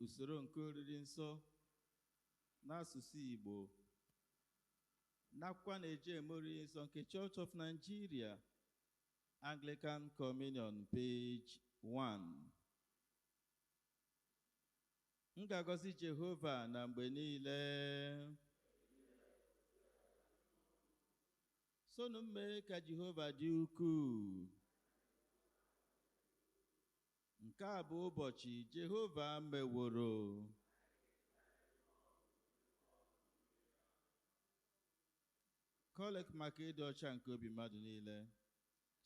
usoro nke oriri nsọ n'asụsụ Igbo n'akwụkwọ na-eji eme oriri nsọ nke Church of Nigeria Anglican Communion page 1. M ga-agọzi Jehova na mgbe niile. Sonu mee ka Jehova dị ukwuu. Nke a bụ ụbọchị Jehova meworo. Collect maka ịdị ọcha nke obi mmadụ niile.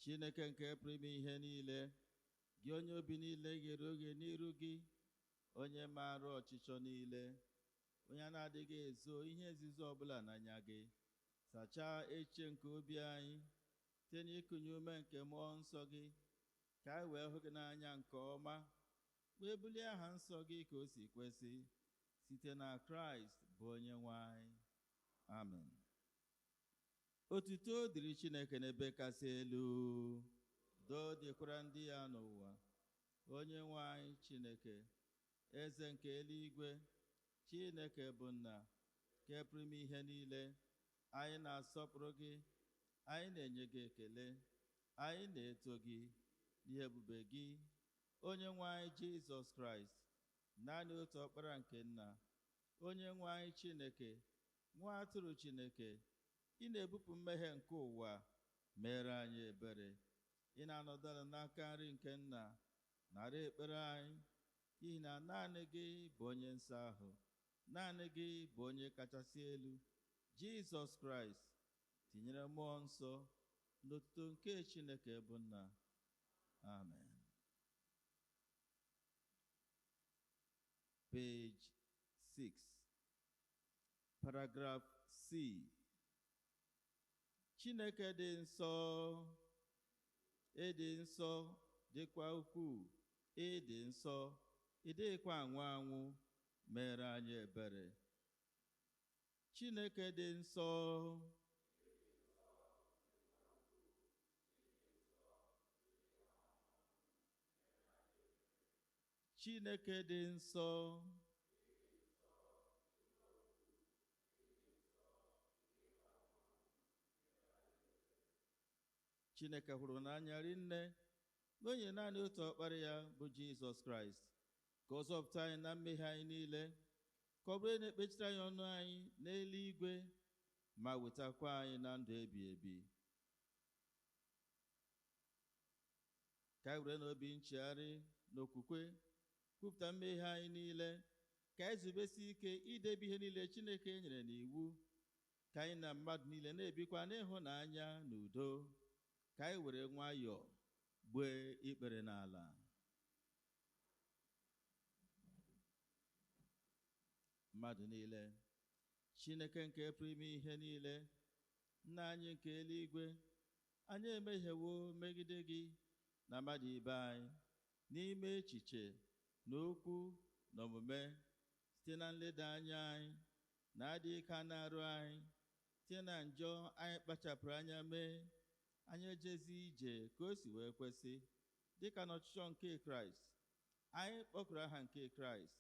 Chineke nke pụrụ ime ihe niile, gị onye obi niile ghere oghe n'iru gị, onye maara ọchịchọ niile, onye na-adịghị ezo ihe nzuzo ọbụla n'anya gị, sachaa echiche nke obi anyị site n'ịkụnye ume nke mmụọ nsọ gị, ka anyị wee hụ gị n'anya nke ọma, wee bulie aha nsọ gị ka o si kwesị, site na Kraịst bụ onye nwe anyị. Amen. Otuto dịrị Chineke n'ebe kasị elu, doo dịkwara ndị ya n'ụwa. Onye nwe anyị Chineke, eze nke eluigwe, Chineke bụ nna nke pụrụ ime ihe niile, anyị na-asọpụrụ gị, anyị na-enye gị ekele, anyị na-eto gị n'ihe ebube gị, onye nwe anyị Jizọs Kraịst, naanị otu ọkpara nke nna, onye nwe anyị Chineke, nwa atụrụ Chineke. Ị na-ebupụ mmehie nke ụwa, mere anyị ebere. Ị na-anọdụ n'aka nri nke nna, nara ekpere anyị, n'ihi na naanị gị bụ onye nsọ ahụ, naanị gị bụ onye kachasị elu, Jizọs Kraịst, tinyere mmụọ nsọ n'otuto nke Chineke bụ nna. Amen. Page 6, paragraph C. Chineke dị nsọ, ịdị nsọ dịkwa ukwuu, ịdị nsọ, ịdịkwa anwụ anwụ, mere anyị ebere. Chineke dị nsọ, Chineke dị nsọ, Chineke hụrụ n'anya rinne na onye naanị otu ọkpara ya bụ Jizọs Kraịst, ka ọ zọpụta anyị na mmehie anyị niile, ka ọ bụrụ na-ekpechiri anyị ọnụ anyị n'eluigwe, ma wetakwa anyị na ndụ ebi ebi. Ka anyị were n'obi nchegharị na okwukwe kwupụta mmehie anyị niile, ka anyị zubesi ike idebe ihe niile Chineke nyere n'iwu, ka anyị na mmadụ niile na-ebikwa n'ịhụnanya na udo. Ka anyị were nwayọọ gbue ikpere n'ala. Mmadụ niile, Chineke nke pụrụ ime ihe niile, nna anyị nke eluigwe, anyị emehiewo megide gị na mmadụ ibe anyị, n'ime echiche na okwu na omume, site na nleda anya anyị na adị ike na-arụ anyị, site na njọ anyị kpachapụrụ anya mee. Anyị ejezi ije ka o si wee kwesị, dịka n'ọchịchọ nke Kraịst. Anyị kpọkuru aha nke Kraịst,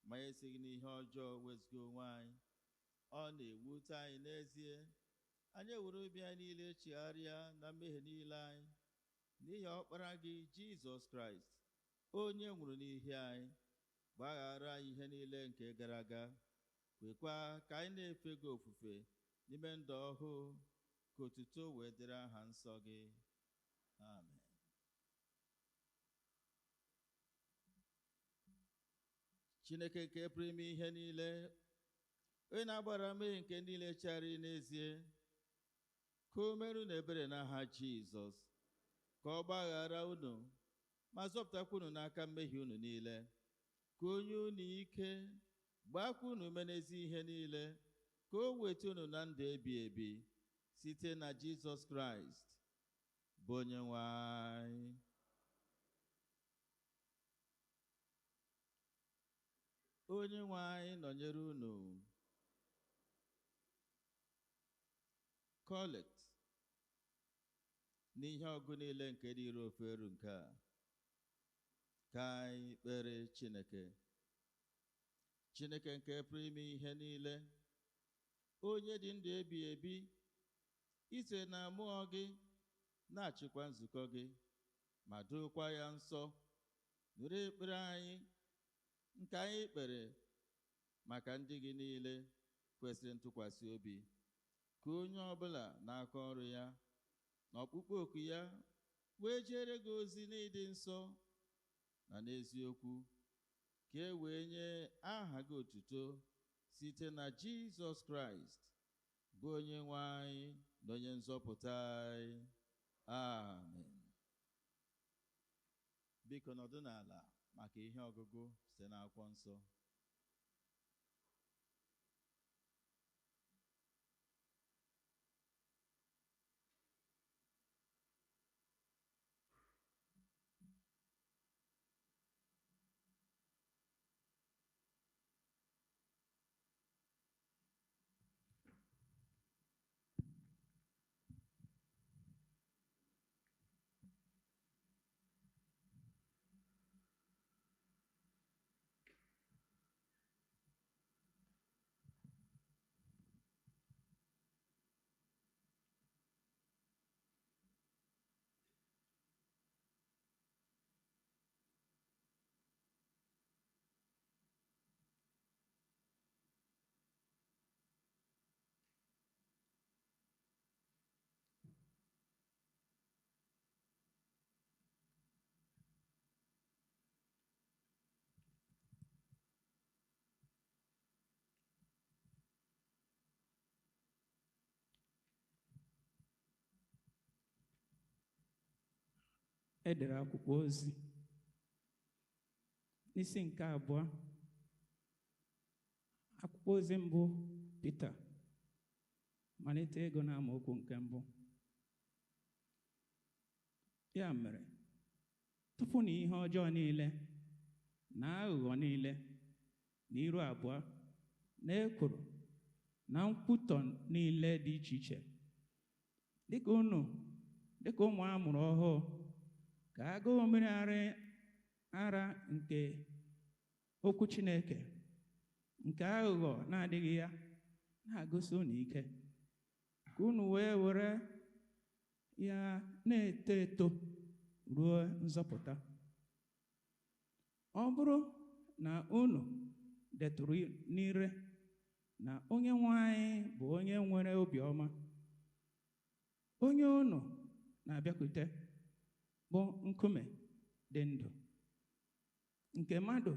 ma anyị esighị n'ihe ọjọọ wezụga onwe anyị. Ọ na-ewute anyị n'ezie. Anyị ewere obi anyị niile chigharịa na mmehie niile anyị, n'ihi ọkpara gị Jizọs Kraịst, onye nwụrụ n'ihi anyị, gbaghara anyị ihe niile nke gara aga, kwekwa ka anyị na-efe gị ofufe n'ime ndụ ọhụụ, ka otuto wee dịrị aha nsọ gị. Amen. Chineke nke pụrụ ime ihe niile, onye na-agbara mmehie nke niile chegharị n'ezie, ka o merụ na ebere n'aha Jizọs, ka ọ gbaghara unu ma zọpụtakwa unu n'aka mmehie unu niile, ka onye unu ike, gbakwa unu ume n'ezi ihe niile, ka o weta unu na ndụ ebi ebi, site na Jizọs Kraịst bụ onye nwe anyị. Onye nwe anyị nọnyere unu. Collect n'ihe ọgụ niile nke dị ire ofe eru nke a, ka anyị kpere Chineke. Chineke nke pụrụ ime ihe niile, onye dị ndụ ebighị ebi, ise na mmụọ gị na-achịkwa nzukọ gị ma dokwa ya nsọ, nụrụ ekpere anyị nke anyị kpere maka ndị gị niile kwesịrị ntụkwasị obi, ka onye ọbụla na-aka ọrụ ya na ọkpụkpọ oku ya wee jere gị ozi n'ịdị nsọ na n'eziokwu, ka e wee nye aha gị otuto site na Jizọs Kraịst bụ onye nwe anyị na onye nzọpụta anyị. Amen. Biko nọdụ n'ala maka ihe ọgụgụ site n'akwụkwọ nsọ. Edere akwụkwọ ozi n'isi nke abụọ, akwụkwọ ozi mbụ Pita, malite ego na amaokwu nke mbụ. Ya mere, tụfunu ihe ọjọọ niile na aghụghọ niile na iru abụọ na ekworo na nkwutọ niile dị iche iche, dịka ụmụ a mụrụ ọhụụ, ka agụụ mmiri ara nke okwu Chineke nke aghụghọ na-adịghị ya na-agụsi unu ike, ka unu wee were ya na-eto eto ruo nzọpụta. Ọ bụrụ na unu detụrụ n'ire na onye nwe anyị bụ onye nwere obiọma, onye unu na-abịakwute bụ nkume dị ndụ nke mmadụ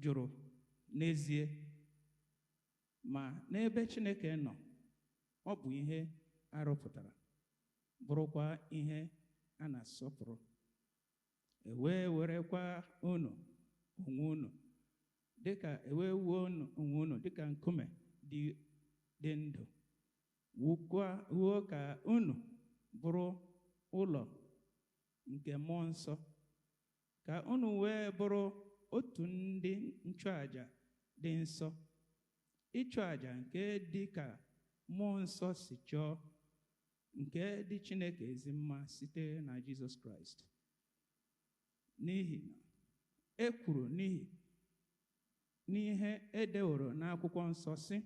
jụrụ n'ezie, ma n'ebe Chineke nọ ọ bụ ihe arụpụtara, bụrụkwa ihe a na-asọpụrụ. Werekwa unu onwe unu dịka wuo onwe unu dịka nkume dị ndụ, wuo ka unu bụrụ ụlọ nke mmụọ nsọ, ka unu wee bụrụ otu ndị nchụaja dị nsọ, ịchụ aja nke dị ka mmụọ nsọ si chọọ, nke dị Chineke ezi mma site na Jizọs Kraịst. N'ihi na e kwuru n'ihe edeworo n'akwụkwọ nsọ sị,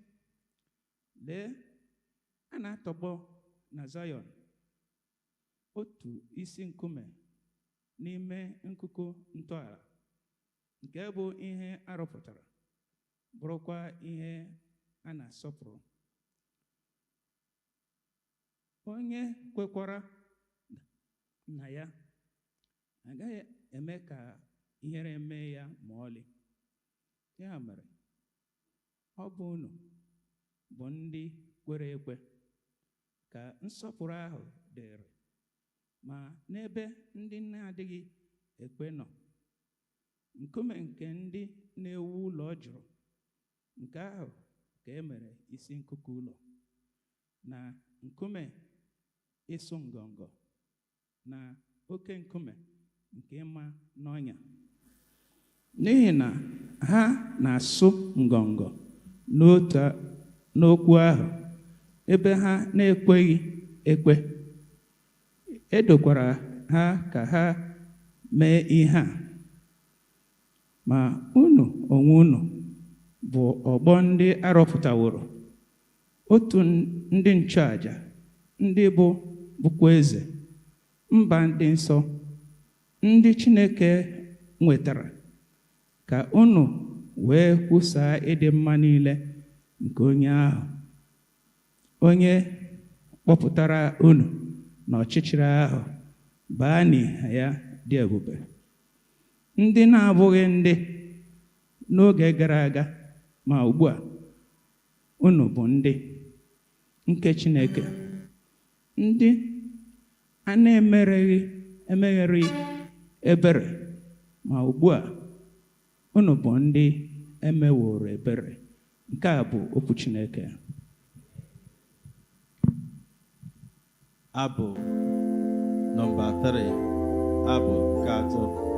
lee, a na-atọgbọ na Zayọn otu isi nkume n'ime nkuku ntọala, nke bụ ihe arụpụtara, bụrụkwa ihe a na-asọpụrụ. Onye kwekwara na ya agaghị eme ka ihere mee ya ma ọlị. Ya mere, ọ bụ unu bụ ndị kwere ekwe ka nsọpụrụ ahụ dịrị, ma n'ebe ndị na-adịghị ekwe nọ, nkume nke ndị na-ewu ụlọ jụrụ, nke ahụ ka e mere isi nkuku ụlọ, na nkume ịsụ ngọngọ, na oke nkume nke ịma n'ọnya. N'ihi na ha na-asụ ngọngọ n'okwu ahụ ebe ha na-ekweghị ekwe, edokwara ha ka ha mee ihe a. Ma unu onwe unu bụ ọgbọ ndị arọpụtaworo, otu ndị nchụaja, ndị bụkwa eze, mba dị nsọ, ndị Chineke nwetara, ka unu wee kwusaa ịdị mma niile nke onye ahụ, onye kpọpụtara unu n'ọchịchịrị ahụ baa n'ìhè ya dị ebube. Ndị na-abụghị ndị n'oge gara aga, ma ugbu a unu bụ ndị nke Chineke, ndị a na-emeghereghị ebere, ma ugbu a unu bụ ndị emeworo ebere. Nke a bụ okwu Chineke. Abụ nọmba 3, abụ nke 3.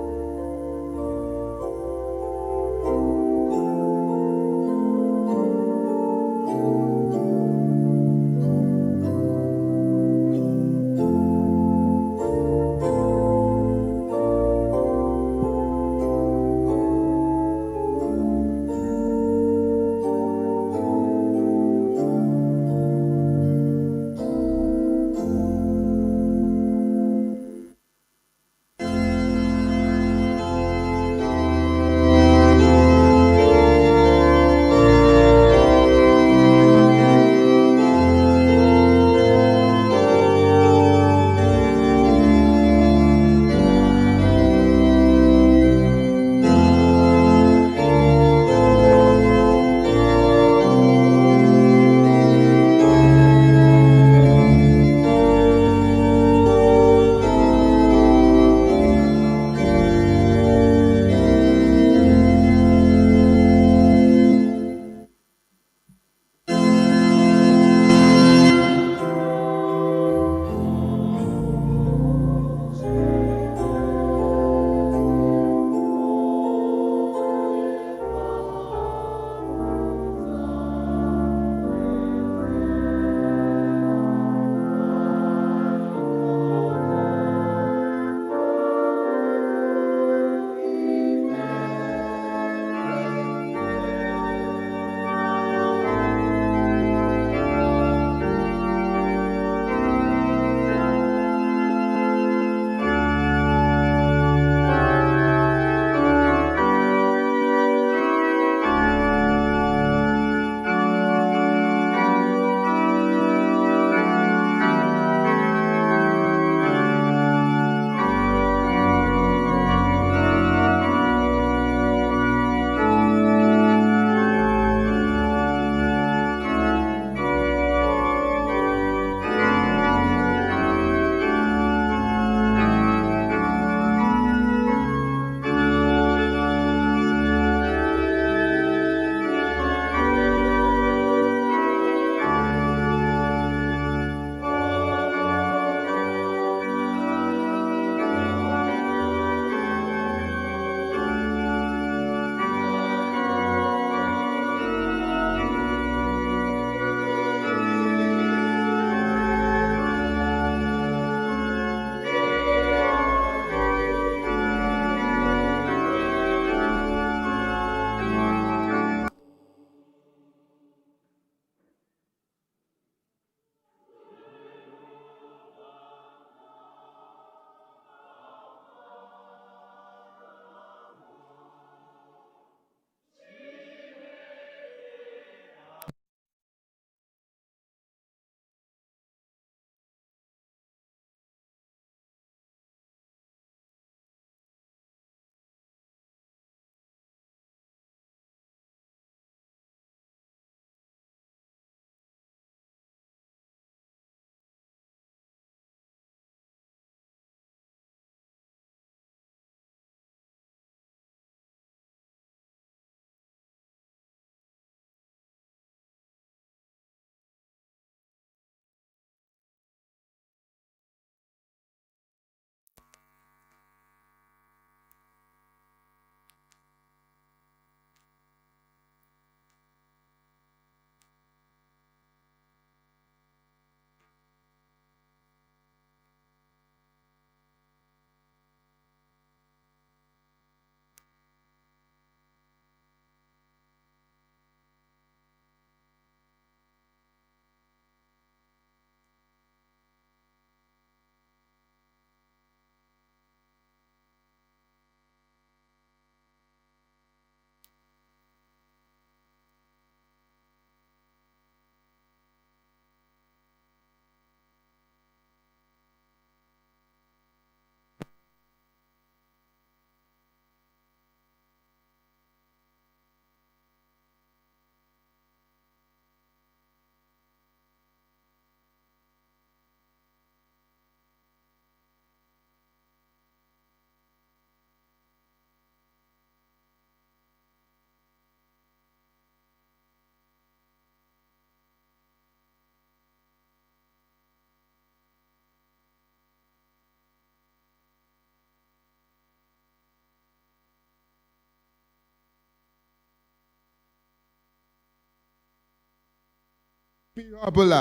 ihe ọbụla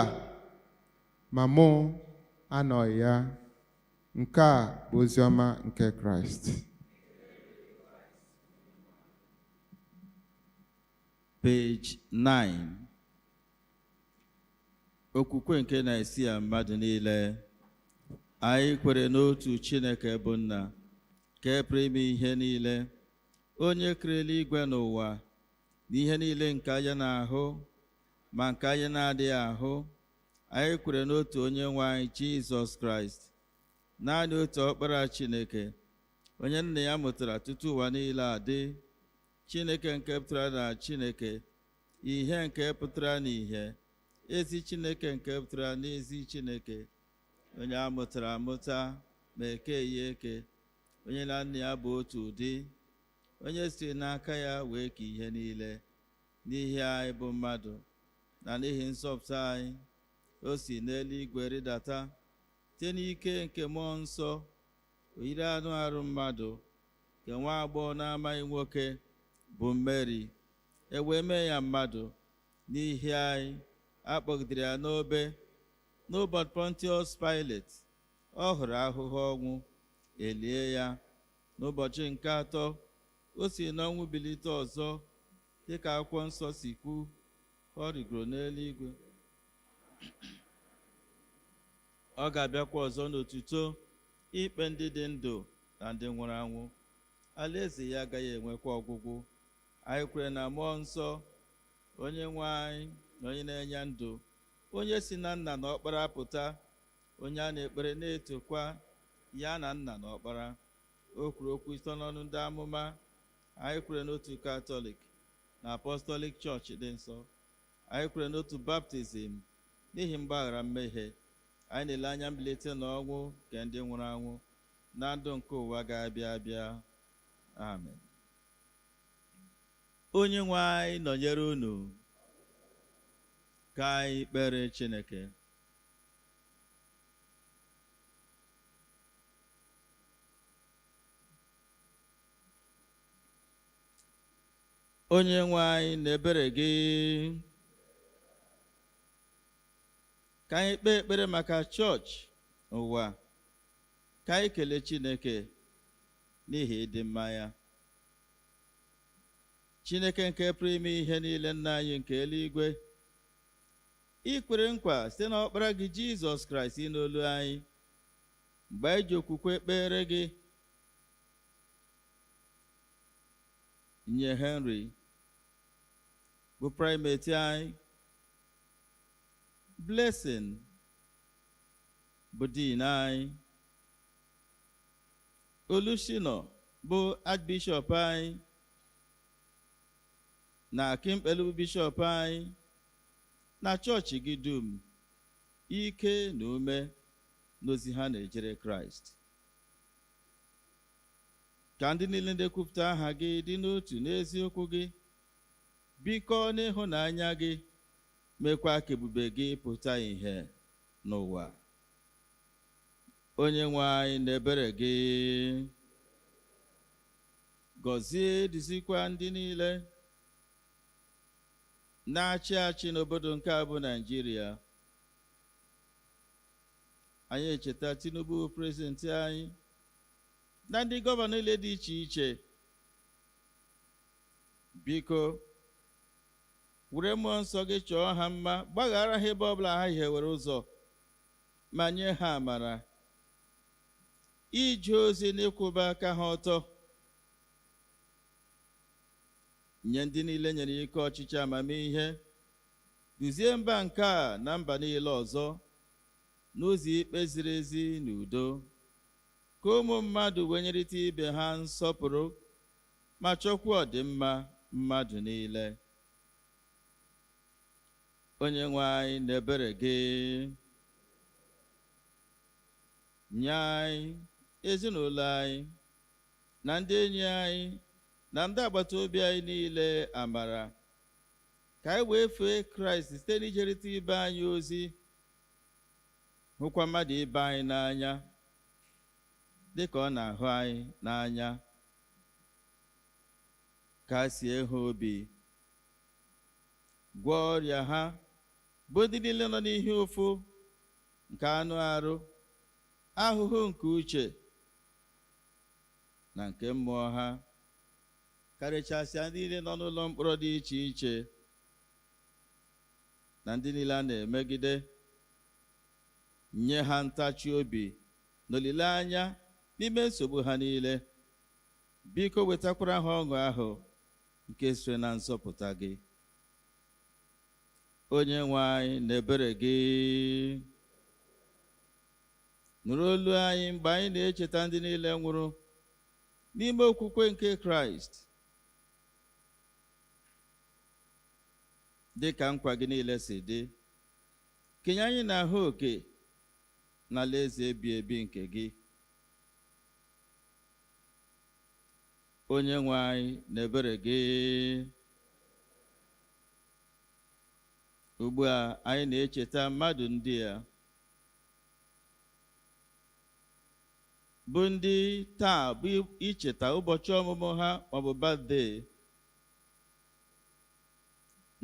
ma mụ anọghị ya. Nke a bụ oziọma nke Kraịst. Page 9. Okwukwe nke na-esi ya mmadụ niile. Anyị kwere n'otu Chineke bụ Nna, nke pụrụ ime ihe niile, onye kere eluigwe n'ụwa na ihe niile nke anya na-ahụ ma nke anya na-adịghị ahụ. Anyị kwere n'otu onye nwe anyị Jizọs Kraịst, naanị otu ọkpara Chineke, onye Nna ya mụtara tutu ụwa niile adị, Chineke nke pụtara na Chineke, ihe nke pụtara n'ihe, ezi Chineke nke pụtara n'ezi Chineke, onye a mụtara amụta ma ekeghị eke, onye na Nna ya bụ otu ụdị, onye si n'aka ya wee kee ihe niile. N'ihi anyị bụ mmadụ na n'ihi nzọpụta anyị, o si n'eluigwe rịdata site n'ike nke mmụọ nsọ, o yiri anụ arụ mmadụ, nke nwa agbọghọ na-amaghị nwoke bụ Meri, e wee mee ya mmadụ. N'ihi anyị akpọgidere ya n'obe n'ụbọchị Pontius Pilate. Ọ hụrụ ahụhụ ọnwụ, elie ya. N'ụbọchị nke atọ, o si n'ọnwụ bilite ọzọ, dịka akwụkwọ nsọ si kwu. Ọ rigoro n'eluigwe. Ọ ga-abịakwa ọzọ n'otuto ikpe ndị dị ndụ na ndị nwụrụ anwụ. Alaeze ya agaghị enwekwa ọgwụgwụ. Anyị kwere na mmụọ nsọ, onye nwe anyị na onye na-enye ndụ, onye si na Nna na Ọkpara pụta, onye a na-ekpere na-etokwa ya na Nna na Ọkpara. O kwuru okwu site n'ọnụ ndị amụma. Anyị kwere n'otu Katọlik na Apọstọlik Chọọchị dị nsọ. Anyị kwere n'otu baptizim n'ihi mgbaghara mmehie. Anyị na-ele anya mbilite n'ọnwụ nke ndị nwụrụ anwụ na ndụ nke ụwa ga-abịa abịa. Amen. Onye nwe anyị nọnyere unu. Ka anyị kpere Chineke. Onye nwe anyị na-ebere gị, ka anyị kpee ekpere maka chọọchị ụwa, ka anyị kelee Chineke n'ihi ịdị mma ya. Chineke nke pụrụ ime ihe niile, Nna anyị nke eluigwe, i kwere nkwa site n'ọkpara gị Jizọs Kraịst ịnụ olu anyị mgbe anyị ji okwukwe kpere gị. Nye Henry bụ primate anyị, Blessing bụ dean anyị, Olushino bụ archbishop anyị, na Akimpelu bụ bishọp anyị, na chọọchị gị dum, ike na ume n'ozi ha na-ejere Kraịst. Ka ndị niile na-ekwupụta aha gị dị n'otu n'eziokwu gị, bikọ n'ịhụnanya gị, mekwa ka ebube gị pụta ìhè n'ụwa. Onye nwe anyị na-ebere gị, gọzie duzikwa ndị niile na-achị achị n'obodo nke a bụ Naịjirịa. Anyị echeta Tinubu prezidenti anyị na ndị gọvanọ niile dị iche iche. Biko were mmụọ nsọ gị chọọ ha mma, gbaghara ha ebe ọbụla ha hiewere ụzọ, ma nye ha amara ije ozi n'ịkwụba aka ha ọtọ. Nye ndị niile nyere ike ọchịchị amamihe, duzie mba nke a na mba niile ọzọ n'ụzọ ikpe ziri ezi na udo, ka ụmụ mmadụ wee nyerịta ibe ha nsọpụrụ ma chọkwa ọdịmma mmadụ niile. Onye nwe anyị na-ebere gị, nye anyị, ezinụlọ anyị, na ndị enyi anyị, na ndị agbata obi anyị niile amara, ka anyị wee fee Kraịst site n'ijerịta ibe anyị ozi, hụkwa mmadụ ibe anyị n'anya dịka ọ na-ahụ anyị n'anya. Kasie ha obi, gwọọ ọrịa ha, bụ ndị niile nọ n'ihe ụfụ nke anụ arụ, ahụhụ nke uche na nke mmụọ ha, karịchasịa ndị niile nọ n'ụlọ mkpọrọ dị iche iche na ndị niile a na-emegide. Nye ha ntachi obi na olileanya n'ime nsogbu ha niile. Biko wetakwara ha ọṅụ ahụ nke sitere na nzọpụta gị. Onye nwe anyị na ebere gị, nụrụ olu anyị mgbe anyị na-echeta ndị niile nwụrụ n'ime okwukwe nke Kraịst, dị ka nkwa gị niile si dị. Kenye anyị na-ahụ oke n'alaeze ebi ebi nke gị. Onye nwe anyị na ebere gị, ugbu a anyị na-echeta mmadụ ndị a bụ ndị taa bụ icheta ụbọchị ọmụmụ ha maọbụ birthday.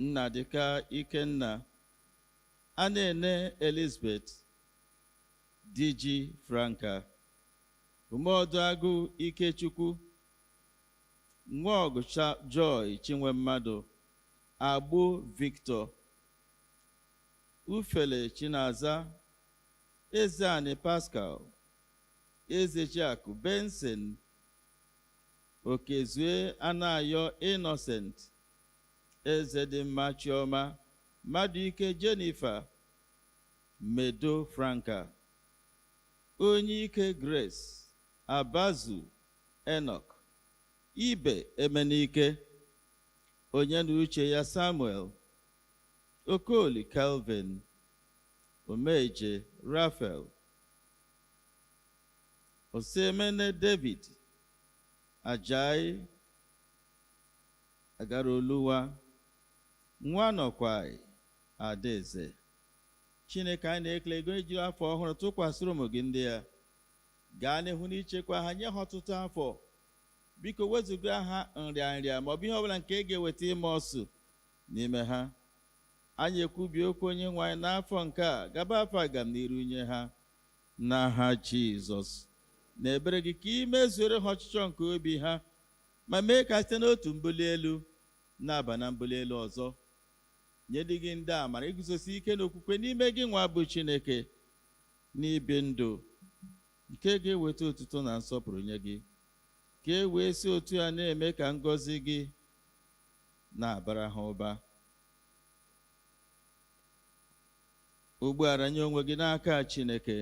Nna dịka Ikenna, Anene Elizabeth, Diji Franka, Umeọdụ Agụ Ikechukwu, Nwaogu Joy Chinwe Mmadụ, Agbu Victor, Ufele Chinaza, Ezeani Pascal, Ezechiakụ Benson, Okezue Anayo Innocent, Ezedimma Chioma, Maduike Jennifer, Medo Franka, Onyike Grace, Abazu Enoch, Ibe Emenike, Onyenuche ya Samuel, Okoli Calvin, Omeje Raphael, Osemene David, Ajayi Agaroluwa, Nwanọkwai Adaeze. Chineke anyị na-ekele ego ejiri afọ ọhụrụ tụkwasịrị ụmụ gị ndị a, gaa n'ihu n'ichekwa ha, nye ha ọtụtụ afọ. Biko wezụga ha nrịanrịa maọbụ ihe ọbụla nke ga-eweta ime ọsụ n'ime ha. Anyị ekwubi okwu onye nwe anyị n'afọ nke a, gaba afọ agam n'iru nye ha n'aha Jizọs. Na ebere gị ka imezuere ha ọchịchọ nke obi ha, ma mee ka site n'otu mbuli elu na-aba na mbuli elu ọzọ. Nye dị gị ndị amara iguzosi ike n'okwukwe n'ime gị nwa bụ Chineke, n'ibi ndụ nke ga-eweta otuto na nsọpụrụ nye gị, ka e wee si otu a na-eme ka ngọzi gị na-abara ha ụba. Ugbu a ranye onwe gị n'aka Chineke,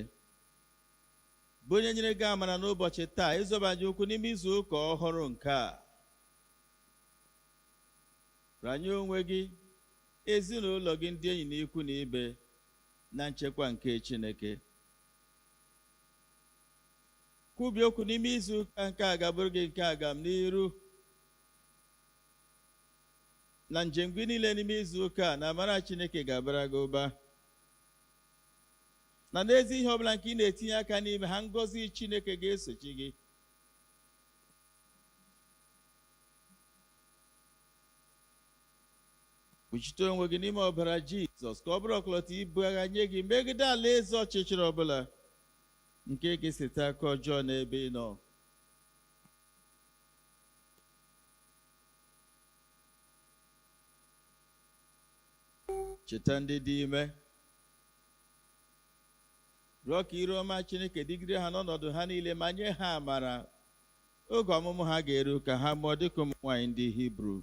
bụ onye nyere gị amara n'ụbọchị taa ịzọbanye ụkwụ n'ime izu ụka ọhụrụ nke a. Ranye onwe gị, ezinụlọ gị, ndị enyi na ikwu na ibe na nchekwa nke Chineke. Kwubi okwu n'ime izu ụka nke a ga-abụrụ gị nke agam n'iru na njem gị niile n'ime izu ụka, na amara Chineke ga-abara gị ụba, na n'ezi ihe ọbụla nke ị na-etinye aka n'ime ha, ngọzi Chineke ga-esochi gị. Kpuchite onwe gị n'ime ọbara Jizọs ka ọ bụrụ ọkọlọtọ ibu agha nye gị megide alaeze ọchịchịrị ọbụla nke ga-esite aka ọjọọ n'ebe ị nọ. Cheta ndị dị ime, rịọ ka ire ọma Chineke dịgide ha n'ọnọdụ ha niile, ma nye ha amara oge ọmụmụ ha ga-eru ka ha mụọ dịka ụmụ nwaanyị ndị Hibru.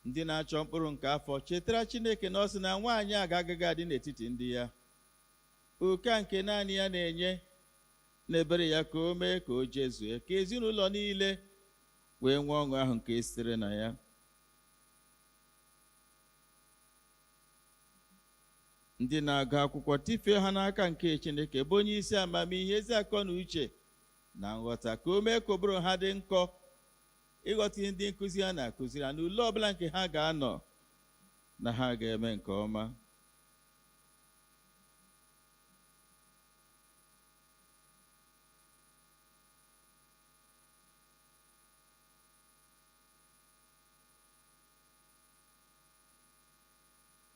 Ndị na-achọ mkpụrụ nke afọ, chetara Chineke na ọ sị na nwaanyị a agaghị adị n'etiti ndị ya. Oke nke naanị ya na-enye, na ebere ya ka o mee ka o jezue, ka ezinụlọ niile wee nwee ọṅụ ahụ nke sitere na ya. Ndị na-agụ akwụkwọ, tifee ha n'aka nke Chineke bụ onye isi amamihe, ezi akọ na uche na nghọta, ka o mee ka ụbụrụ ha dị nkọ ịghọta ihe ndị nkụzi ha na-akụziri ha, na ule ọbụla nke ha ga-anọ na ha ga-eme nke ọma.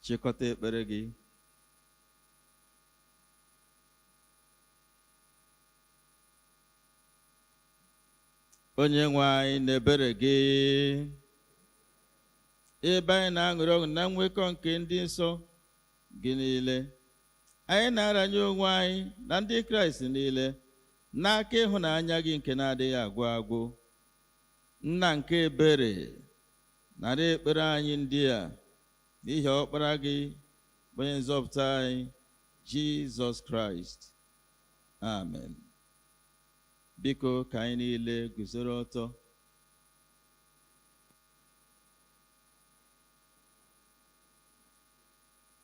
chịkọta ekpere gị. Onye nwe anyị na-ebere gị, ebe anyị na-aṅụrị ọṅụ na nwekọ nke ndị nsọ gị niile, anyị na-aranye onwe anyị na ndị Kraịst niile n'aka ịhụnanya gị nke na-adịghị agwụ agwụ. Nna nke ebere, nara ekpere anyị ndị a n'ihi ọkpara gị onye nzọpụta anyị Jizọs Kraịst. Amen. Biko ka anyị niile guzoro ọtọ.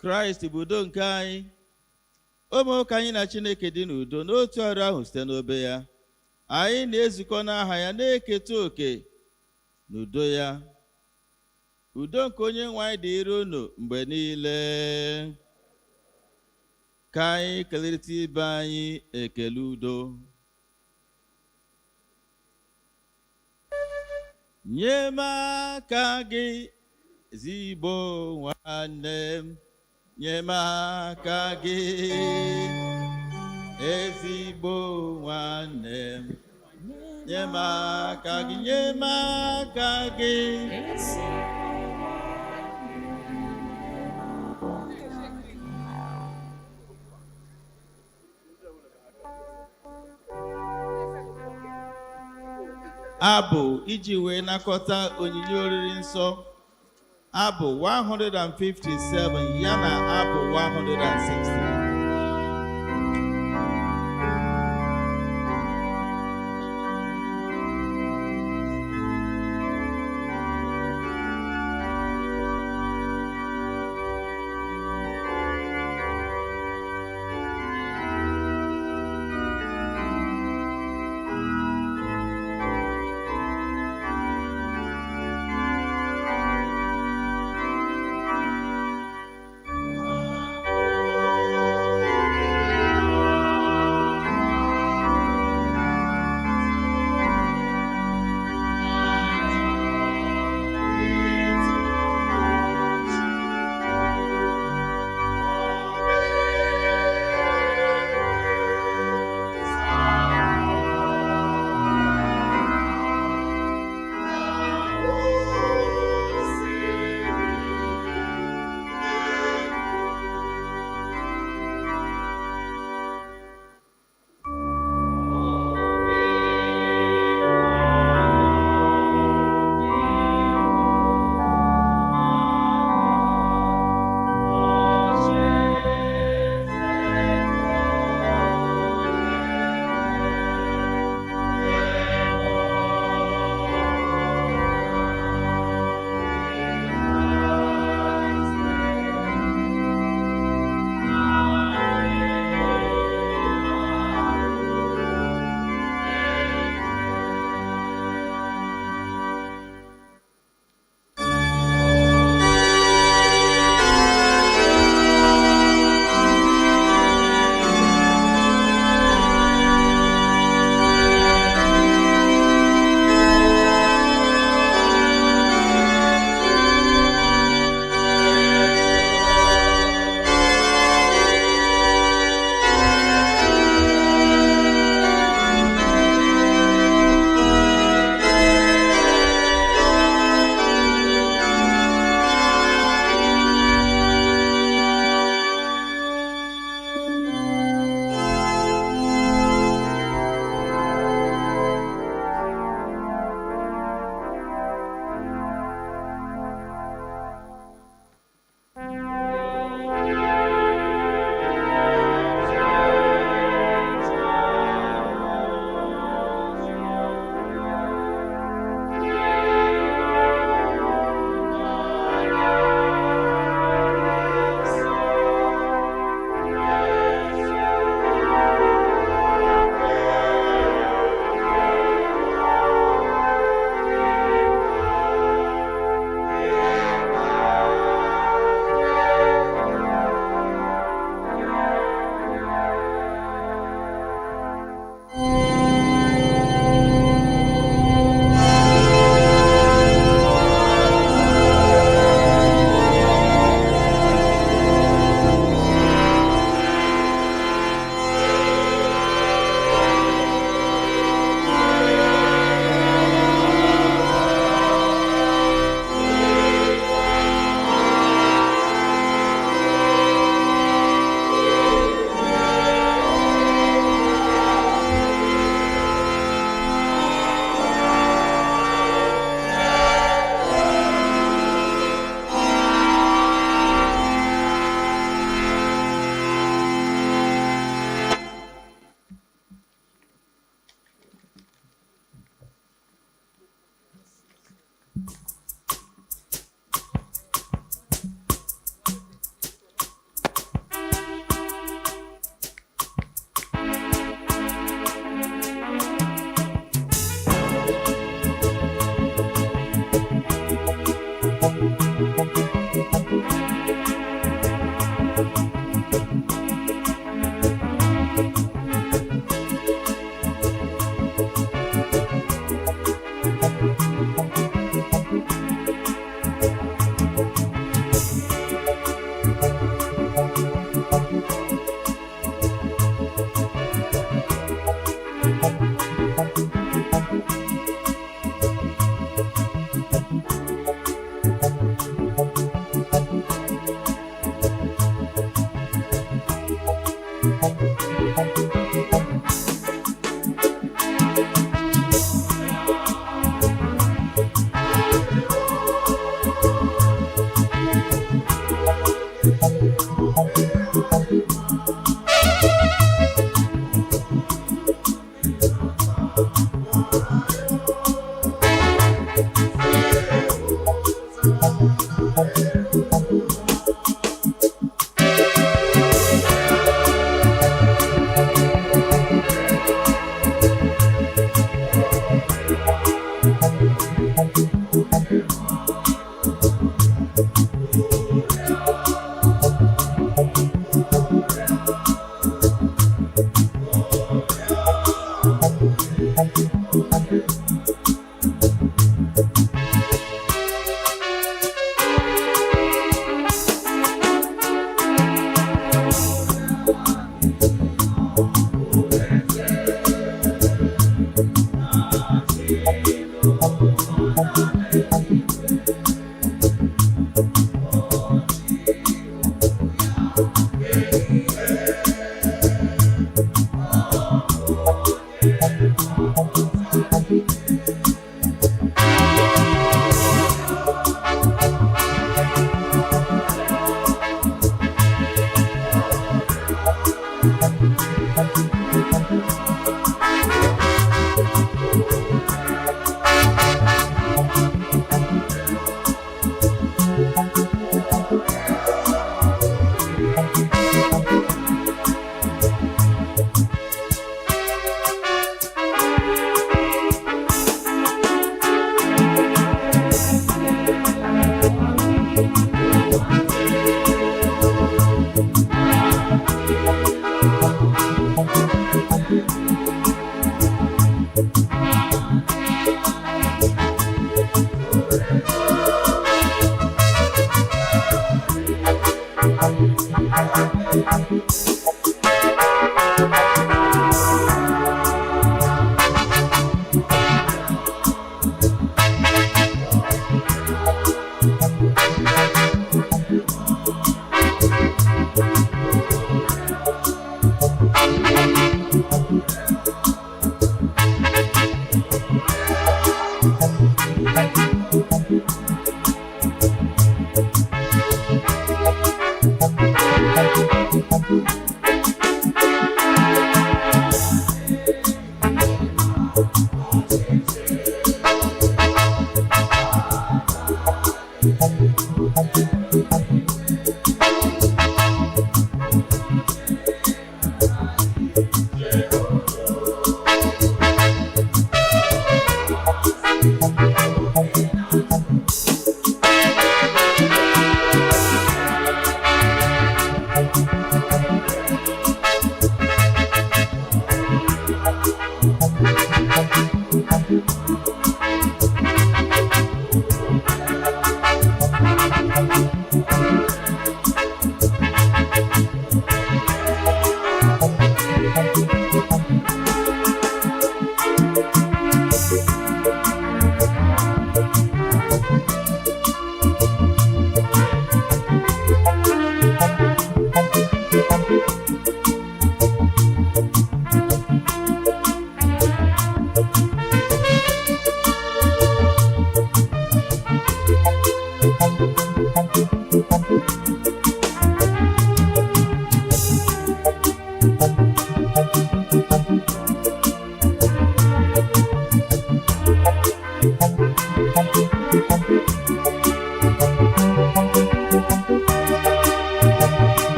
Kraịst bụ udo nke anyị. O mee ka anyị na Chineke dị n'udo n'otu arụ ahụ site n'obe ya. Anyị na-ezukọ n'aha ya na-eketa oke n'udo ya. Udo nke onye nwe anyị dịrị unu mgbe niile. Ka anyị kelerịta ibe anyị ekele udo. Nye m aka gị ezigbo nwanne m, nye m aka gị ezigbo nwanne m, nye m aka gị, nye m aka gị. Abụ iji wee nakọta onyinye oriri nsọ, abụ 157 ya na abụ 160.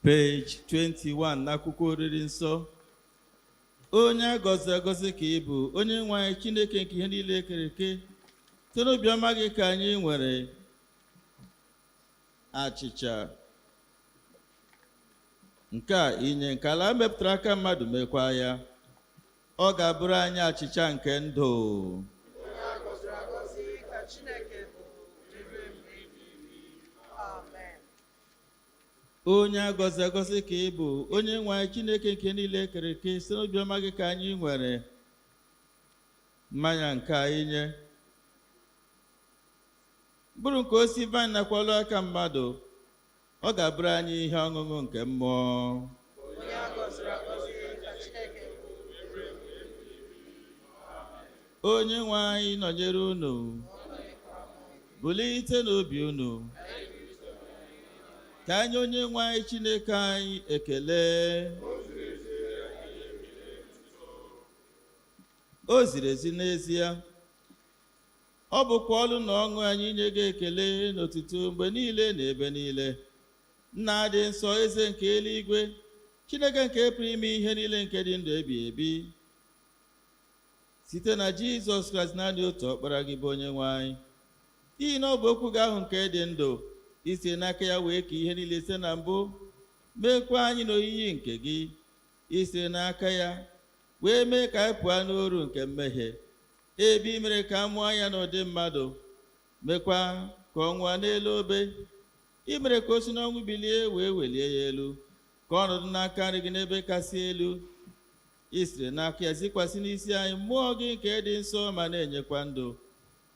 page 21 n'akwụkwọ oriri nsọ. Onye a gọziri agọzi ka ị bụ, onye nwe anyị Chineke nke ihe niile kere eke, site n'obiọma gị ka anyị nwere achịcha nke a inye nke ala mepụtara aka mmadụ mekwa ya, ọ ga-abụrụ anyị achịcha nke ndụ. Onye a gọziri agọzi ka ị bụ, onye nwe anyị Chineke nke niile kere eke, site n'obiọma gị ka anyị nwere mmanya nke a inye, mkpụrụ nke osisi vaịn nakwa ọlụ aka mmadụ, ọ ga-abụrụ anyị ihe ọṅụṅụ nke mmụọ. Onye nwe anyị nọnyere unu, bulite n'obi unu, ka anyị onye nwe anyị Chineke anyị ekele. O ziri ezi n'ezie, ọ bụkwa ọlụ na ọṅụ anyị inye gị ekele n'otuto mgbe niile na ebe niile. Nna dị nsọ, eze nke eluigwe, Chineke nke pụrụ ime ihe niile nke dị ndụ ebighị ebi, site na Jizọs Kraịst naanị otu ọkpara gị bụ onye nwe anyị, n'ihi na ọ bụ okwu gị ahụ nke dị ndụ, isi n'aka ya wee ka ihe niile site na mbụ, meekwa anyị n'oyiyi nke gị, isi n'aka ya wee mee ka anyị pụọ n'oru nke mmehie, ebe i mere ka a mụọ ya n'ụdị mmadụ, mekwa ka ọ nwụọ n'elu obe, i mere ka o si n'ọnwụ bilie wee welie ya elu, ka ọnọdụ n'aka nri gị n'ebe kasị elu. I siri n'aka ya zikwasị n'isi anyị mmụọ gị nke dị nsọ ma na-enyekwa ndụ,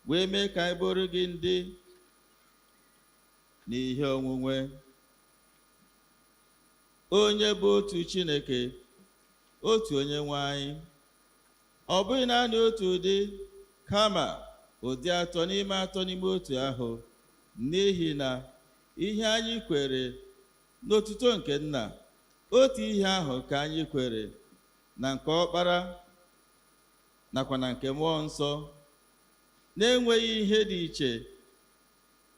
wee mee ka anyị bụrụ gị ndị n'ihe onwunwe. Onye bụ otu Chineke, otu onye nwe anyị, ọ bụghị naanị otu ụdị, kama ụdị atọ n'ime atọ n'ime otu ahụ, n'ihi na ihe anyị kwere n'otuto nke Nna, otu ihe ahụ ka anyị kwere na nke Ọkpara nakwa na nke Mmụọ Nsọ, na-enweghị ihe dị iche,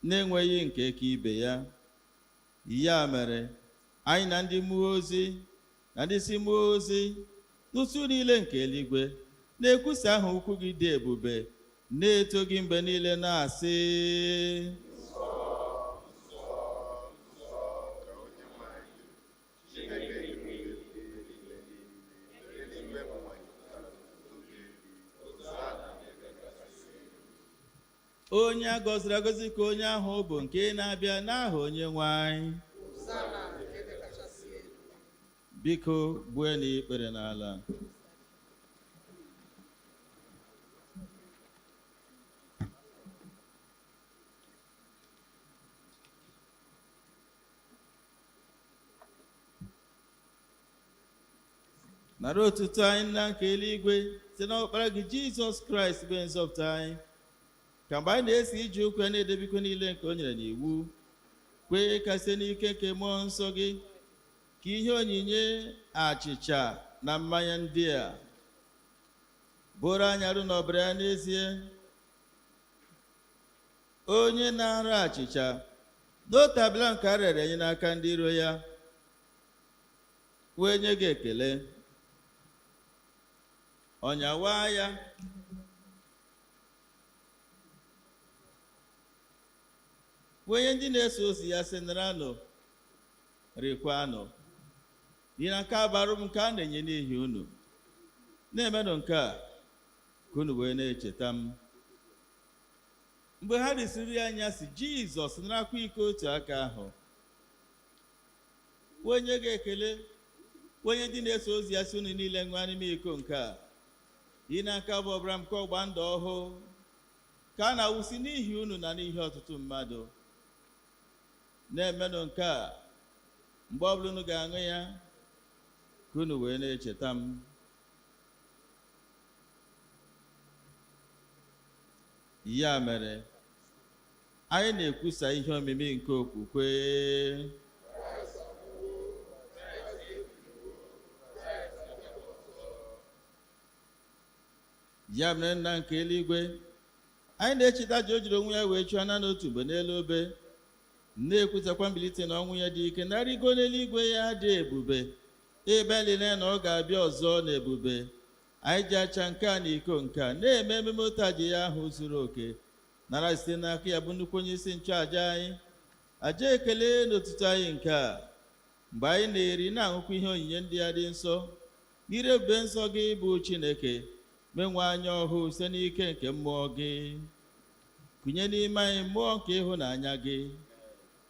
na-enweghị nke ka ibe ya. Ya mere, anyị na ndị mmụọ ozi na ndị isi mmụọ ozi n'usu niile nke eluigwe na-ekwusa aha ukwu gị dị ebube, na-eto gị mgbe niile, na-asị: onye a gọziri agọzi ka onye ahụ bụ nke na-abịa n'aha onye nwe anyị. Biko gbue n'ikpere n'ala. Nara otuto anyị Nna nke eluigwe site n'Ọkpara gị Jizọs Kraịst bụ nzọpụta anyị, ka mgbe anyị na-esi iji okwu ya na-edebekwa niile nke o nyere n'iwu, kwee ka site n'ike nke Mmụọ Nsọ gị ka ihe onyinye achịcha na mmanya ndị a bụrụ anyị arụ na ọbara ya n'ezie. Onye na-ara achịcha n'otu abịla nke a rere anyị n'aka ndị iro ya, wee nye gị ekele, ọnyawaa ya, wenye ndị na-eso ozi ya sị, naranụ, rikwanụ, n'ihi na nke a bụ arụ m nke a na-enye n'ihi unu. Na-emenụ nke a ka unu wee na-echeta m. Mgbe ha risiri anya si, Jizọs narakwa iko otu aka ahụ, wenye gị ekele, wenye ndị na-eso ozi ya si, unu niile ṅụọ n'ime iko nke a, n'ihi na nke bụ ọbara m nke ọgba ndụ ọhụụ, ka a na-awụsi n'ihi unu na n'ihi ọtụtụ mmadụ. Na-emenụ nke a mgbe ọbụla unu ga-aṅụ ya, ka unu wee na-echeta m. Ya mere, anyị na-ekwusa ihe omimi nke okwukwe. Ya mere, Nna nke eluigwe, anyị na-echeta ji o jiri onwe ya wee chụọ na n'otu mgbe n'elu obe, na-ekwutakwa mbilite na ọnwụ ya dị ike, na-arịgo n'eluigwe ya dị ebube, ebe niile na ọ ga-abịa ọzọ na ebube. Anyị ji acha nke a na iko nke a na-eme ememe otaji ya ahụ zuru oke, nara site n'aka ya bụ nnukwu onye isi nchụaja anyị aja ekele n'otuto anyị nke a, mgbe anyị na-eri na-aṅụkwa ihe onyinye ndị ya dị nsọ n'ire ebube nsọ gị bụ Chineke. Menwe anya ọhụụ site n'ike nke mmụọ gị, kụnye n'ime anyị mmụọ nke ịhụnanya gị,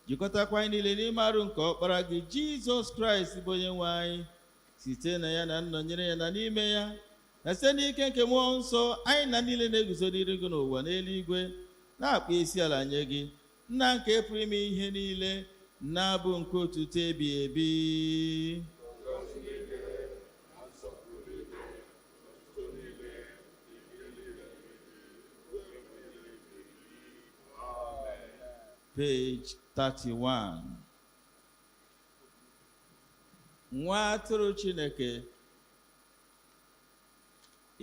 jikọtakwa anyị niile n'ime arụ nke ọkpara gị Jizọs Kraịst bụ onye nwe anyị, site na ya na nnọnyere ya na n'ime ya na site n'ike nke mmụọ nsọ, anyị na niile na-eguzo n'iru gị n'ụwa n'eluigwe na-akpọ isi ala nye gị, Nna nke pụrụ ime ihe niile, na-abụ nke otuto ebighị ebi. Page 31. Nwa atụrụ Chineke,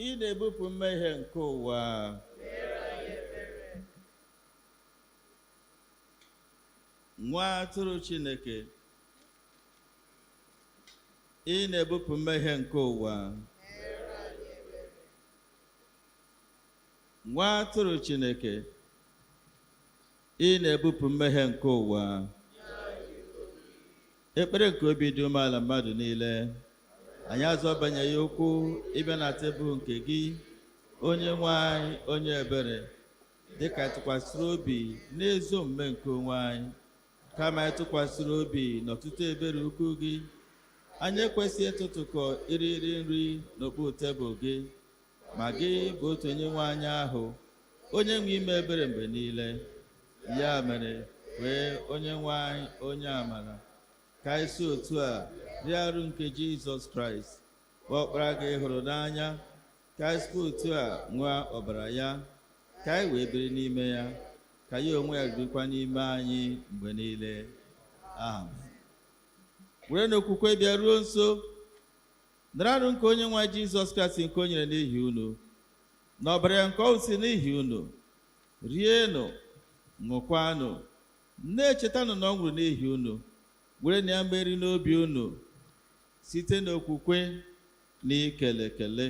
ị na-ebupụ mmehie nke ụwa. Nwa atụrụ Chineke, ị na-ebupụ mmehie nke ụwa. Nwa atụrụ Chineke, ị na-ebupụ mmehie nke ụwa. Ekpere nke obi dị umeala mmadụ niile, anyị azọbanyeghị okwu ịbịa na tebụl nke gị, onye nwe anyị, onye ebere, dịka tụkwasịrị obi n'ezi omume nke onwe anyị, kama anyị tụkwasịrị obi n'ọtụtụ ebere ukwu gị. Anyị ekwesịghị ịtụtụkọ iri nri n'okpuru tebụl gị, ma gị bụ otu onye nwe anyị ahụ, onye nwe ime ebere mgbe niile. Ya mere, wee onye nwe anyị, onye amara, ka anyị si otu a rie arụ nke Jizọs Kraịst, ọkpara gị hụrụ n'anya, ka anyị si otu a ṅụọ ọbara ya, ka anyị wee biri n'ime ya, ka ya onwe ya birikwa n'ime anyị mgbe niile. Amen. Were n'okwukwe bịa ruo nso, nara arụ nke onye nwe Jizọs Kraịst nke o nyere n'ihi unu, na ọbara ya nke o si n'ihi unu. Rienụ, ṅụkwanụ, na-echetanụ na ọ nwụrụ n'ihi unu, were na ya mmeri n'obi unu site n'okwukwe na ikele ekele.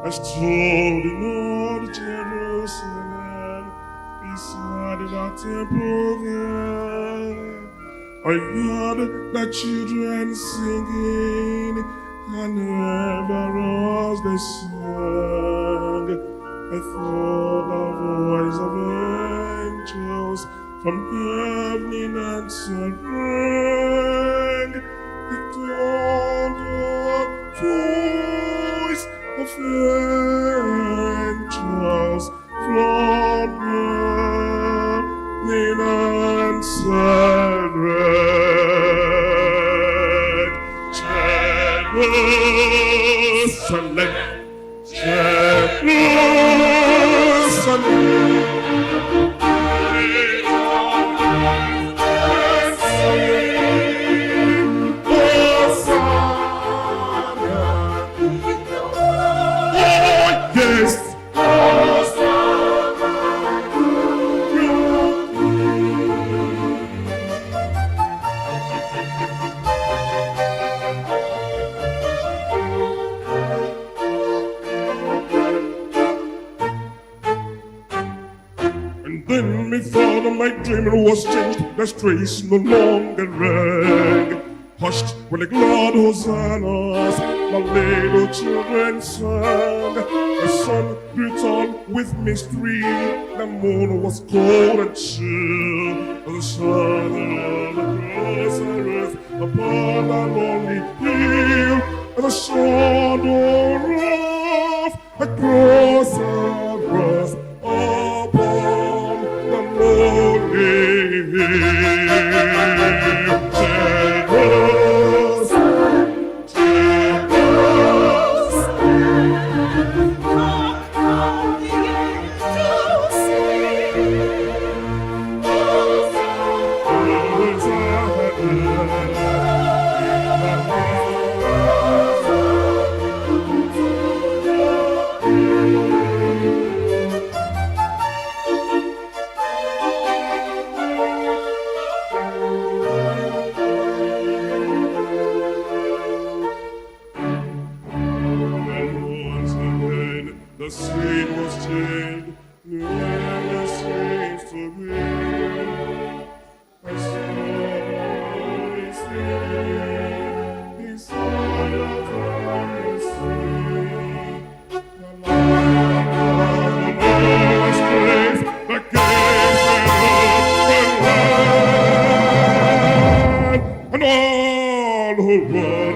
I stood in old Jerusalem, beside that temple there. I heard the children singing, and ever as they sang, I thought the voice of angels from heaven answered rang. I thought the voice of angels from heaven answered rang. Jerusalem, then methought my dream was changed, the strains no longer rang. Hushed when the glad hosannas the little children sang. The sun grew tall with mystery, the moon was cold and chill. The shadow of the cross earth upon the lonely hill, and the shadow of the cross earth upon the lonely the scene was changed, never seems to be. I saw the sea, beside the valley sea. The light of the Lord's grace, the gates were open wide, and all who run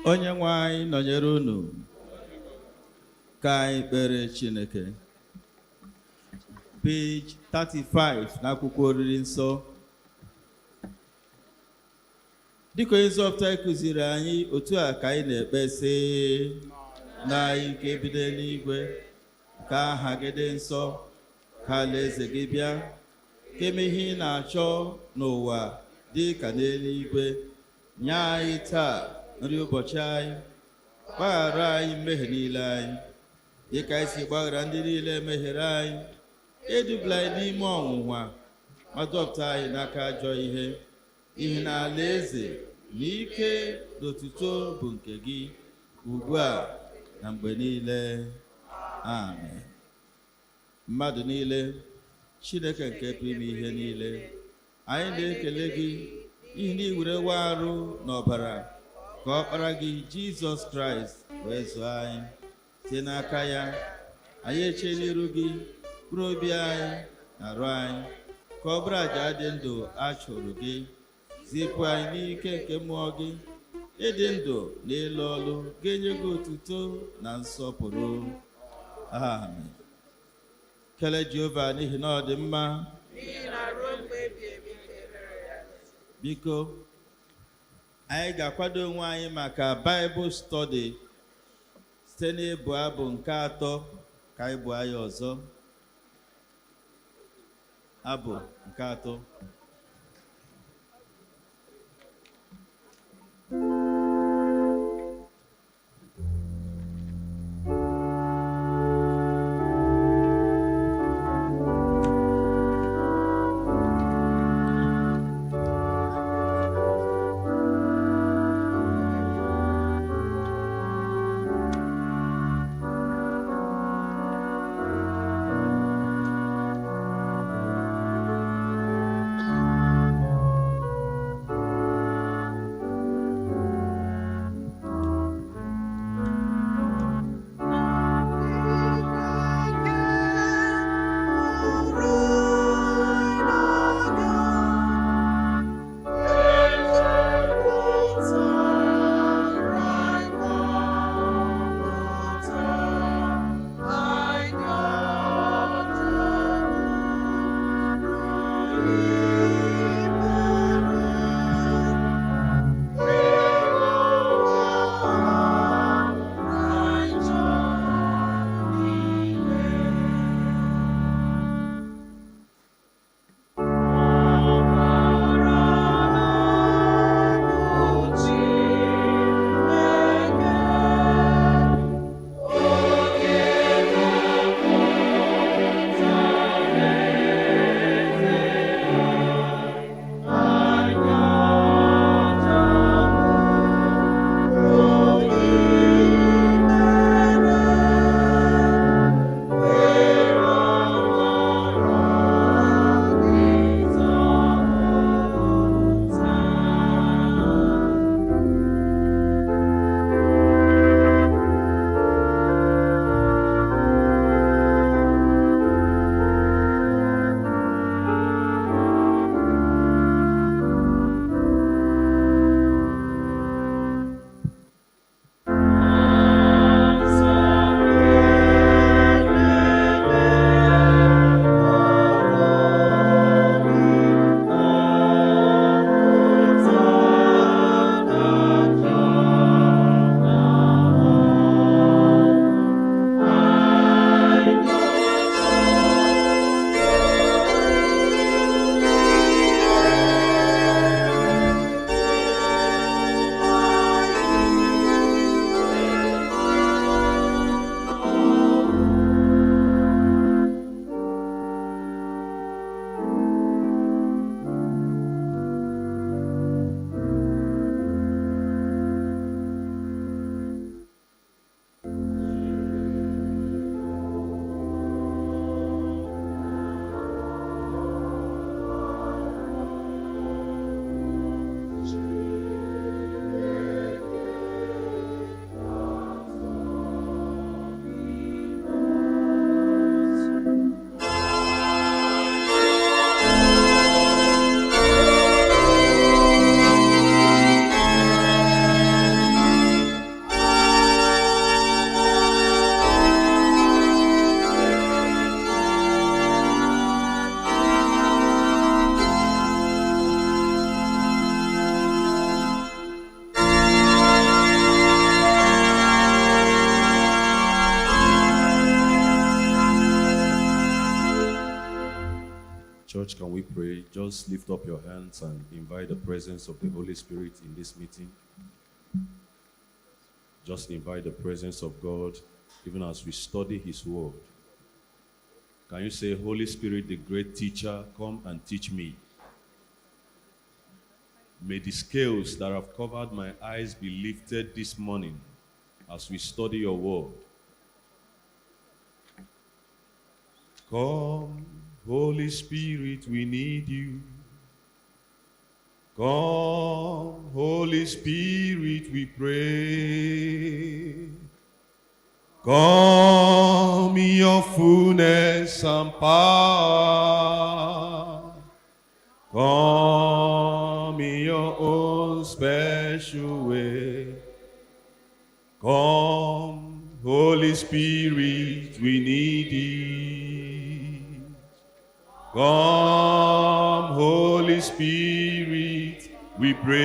Onye nwe anyị nọnyere unu ka anyị kpere Chineke. Page 35 n'akwụkwọ oriri nsọ. Dịka onye nzọpụta kụziri anyị, otu a ka anyị na-ekpe sị: na anyị nke bi n'eluigwe, ka aha gị dị nsọ, ka alaeze gị bịa, ka eme ihe ị na-achọ n'ụwa dị ka n'eluigwe. Nye anyị taa nri ụbọchị anyị, gbaghara anyị mmehie niile anyị, dị ka anyị si gbaghara ndị niile mehiere anyị. Edubila anyị n'ime ọnwụnwa, ma dọpụta anyị n'aka ajọ ihe. Ihe na alaeze na ike na otuto bụ nke gị, ugbu a na mgbe niile. Amen. Mmadụ niile, Chineke nke pụrụ ime ihe niile, anyị na-ekele gị ihe na iwerewe arụ n'ọbara ka ọkpara gị Jizọs Kraịst wee zụọ anyị. Site n'aka ya, anyị eche n'iru gị mkpụrụ obi anyị na arụ anyị, ka ọ bụrụ àjà dị ndụ a chụrụ gị. Zipụ anyị n'ike nke mmụọ gị, ịdị ndụ na ịlụ ọlụ ga-enye gị otuto na nsọpụrụ. Amen. Kelee Jehova n'ihi na ọ dị mma. Biko, anyị ga-akwado onwe anyị maka Bible study site n'ịbụ abụ nke 3 ka anyị bụ anyị ọzọ. Abụ nke 3. church, can we pray? Just lift up your hands and invite the presence of the Holy Spirit in this meeting. Just invite the presence of God, even as we study His Word. Can you say, Holy Spirit, the great teacher, come and teach me? May the scales that have covered my eyes be lifted this morning as we study your Word. Come, Holy Spirit, we need you. Come, Holy Spirit, we pray. Come in your fullness and power. Come in your own special way. Come, Holy Spirit, we need thee. Come, Holy Spirit, we pray.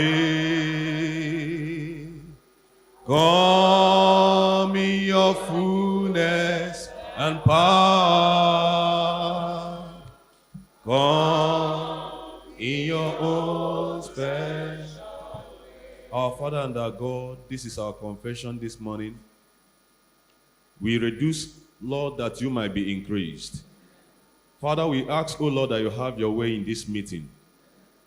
Come in your fullness and power. Come in your own special. Our Father and our God, this is our confession this morning. We reduce, Lord, that you might be increased. Father, we ask, O Lord, that you have your way in this meeting.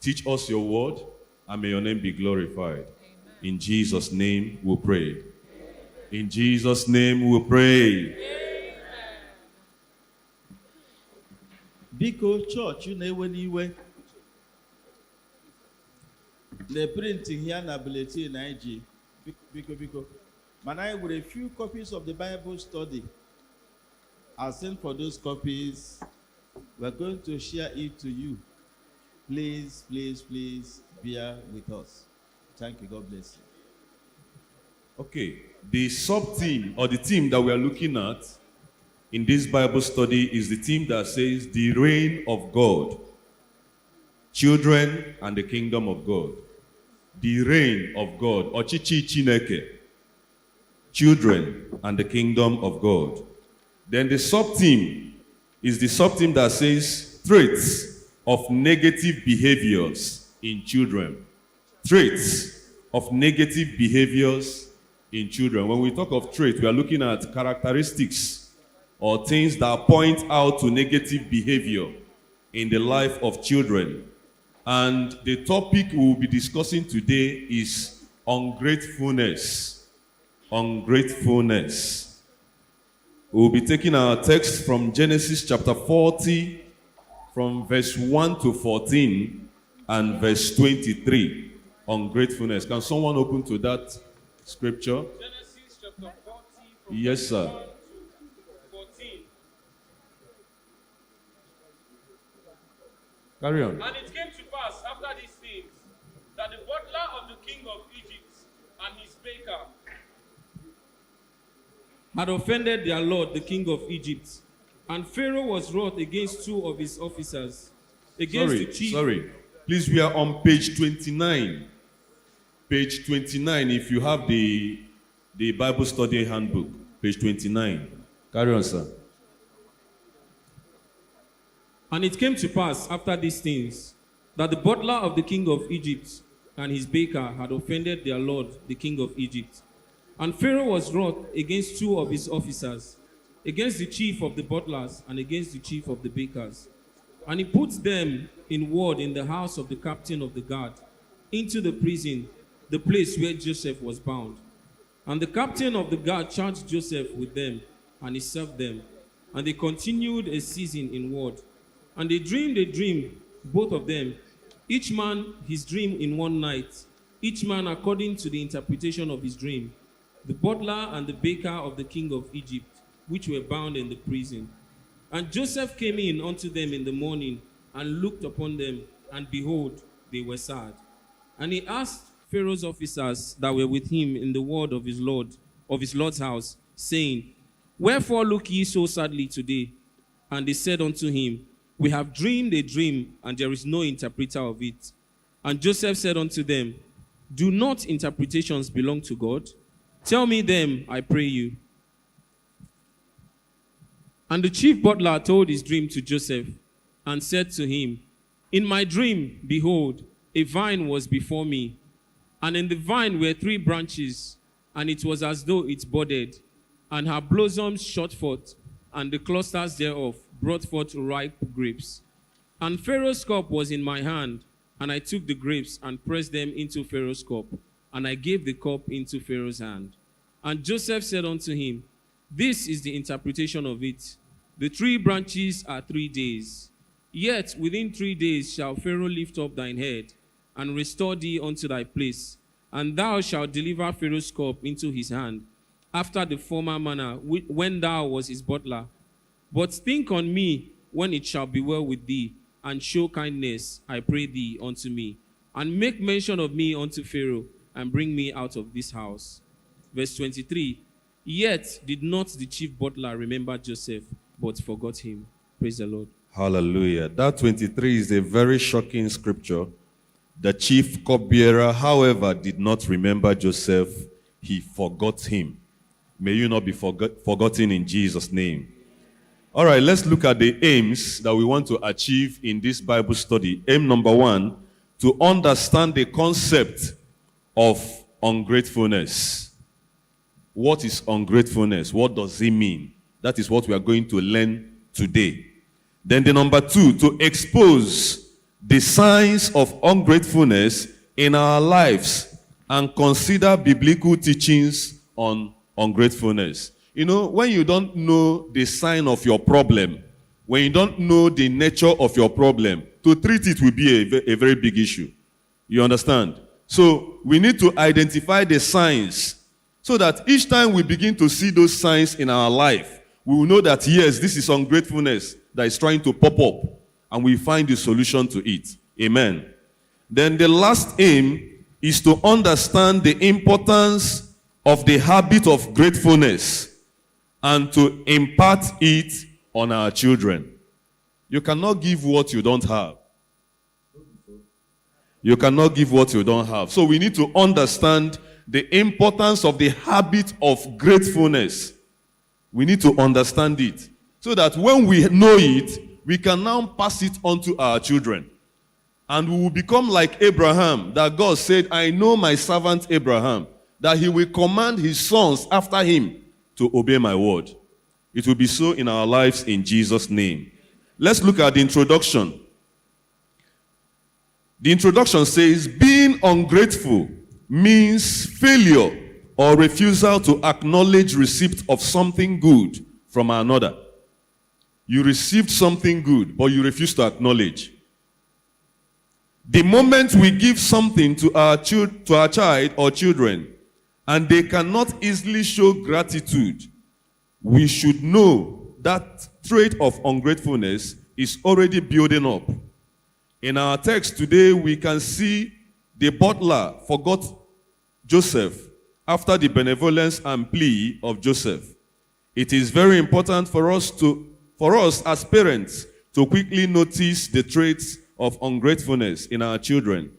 Teach us your word, and may your name be glorified. Amen. In Jesus' name we pray. Amen. In Jesus' name we pray. Amen. Biko church na-ewe n'iwe. The printing here na bulletin na IG. Biko. Man, I with a few copies of the Bible study. I'll send for those copies. We're going to share it to you. Please bear with us. Thank you. God bless you. Okay, the sub-theme or the theme that we are looking at in this Bible study is the theme that says the reign of God, children and the kingdom of God. The reign of God, Ochichi Chineke, children and the kingdom of God. Then the sub-theme is the sub-theme that says traits of negative behaviors in children. Traits of negative behaviors in children. When we talk of traits, we are looking at characteristics or things that point out to negative behavior in the life of children. And the topic we will be discussing today is ungratefulness. Ungratefulness. We'll be taking our text from Genesis chapter 40, from verse 1 to 14, and verse 23. Ungratefulness. Can someone open to that scripture? Genesis chapter 40, yes, sir. 1 to 14. Carry on. And it came to pass after these things that the butler of the king of Egypt and his baker had offended their lord, the king of Egypt. And Pharaoh was wroth against two of his officers, against the chief. Sorry. Please, we are on page 29. Page 29, if you have the Bible study handbook. Page 29. Carry on, sir. And it came to pass after these things that the butler of the king of Egypt and his baker had offended their lord, the king of Egypt. And Pharaoh was wroth against two of his officers, against the chief of the butlers and against the chief of the bakers. And he put them in ward in the house of the captain of the guard, into the prison, the place where Joseph was bound. And the captain of the guard charged Joseph with them, and he served them. And they continued a season in ward. And they dreamed a dream, both of them, each man his dream in one night, each man according to the interpretation of his dream, the butler and the baker of the king of Egypt, which were bound in the prison. And Joseph came in unto them in the morning, and looked upon them, and behold, they were sad. And he asked Pharaoh's officers that were with him in the ward of his Lord's house, saying, Wherefore look ye so sadly today? And they said unto him, We have dreamed a dream, and there is no interpreter of it. And Joseph said unto them, Do not interpretations belong to God? Tell me them, I pray you. And the chief butler told his dream to Joseph, and said to him, In my dream, behold, a vine was before me, and in the vine were 3 branches, and it was as though it budded, and her blossoms shot forth, and the clusters thereof brought forth ripe grapes. And Pharaoh's cup was in my hand, and I took the grapes and pressed them into Pharaoh's cup, and I gave the cup into Pharaoh's hand. And Joseph said unto him, This is the interpretation of it. The 3 branches are 3 days. Yet within 3 days shall Pharaoh lift up thine head, and restore thee unto thy place, and thou shalt deliver Pharaoh's cup into his hand, after the former manner when thou was his butler. But think on me when it shall be well with thee, and show kindness, I pray thee, unto me, and make mention of me unto Pharaoh, and bring me out of this house. Verse 23, Yet did not the chief butler remember Joseph, but forgot him. Praise the Lord. Hallelujah. That 23 is a very shocking scripture. The chief cupbearer, however, did not remember Joseph. He forgot him. May you not be forgotten in Jesus' name. All right, let's look at the aims that we want to achieve in this Bible study. Aim number 1, to understand the concept of ungratefulness. What is ungratefulness? What does it mean? That is what we are going to learn today. Then the number 2, to expose the signs of ungratefulness in our lives and consider biblical teachings on ungratefulness. You know, when you don't know the sign of your problem, when you don't know the nature of your problem, to treat it will be a very big issue. You understand? So we need to identify the signs so that each time we begin to see those signs in our life, we will know that, yes, this is ungratefulness that is trying to pop up, and we find the solution to it. Amen. Then the last aim is to understand the importance of the habit of gratefulness and to impart it on our children. You cannot give what you don't have. You cannot give what you don't have. So we need to understand the importance of the habit of gratefulness. We need to understand it so that when we know it, we can now pass it on to our children. And we will become like Abraham, that God said, I know my servant Abraham, that he will command his sons after him to obey my word. It will be so in our lives in Jesus' name. Let's look at the introduction. The introduction says, being ungrateful means failure or refusal to acknowledge receipt of something good from another. You received something good, but you refuse to acknowledge. The moment we give something to our child or children, and they cannot easily show gratitude, we should know that trait of ungratefulness is already building up. In our text today, we can see the butler forgot Joseph after the benevolence and plea of Joseph. It is very important for us as parents to quickly notice the traits of ungratefulness in our children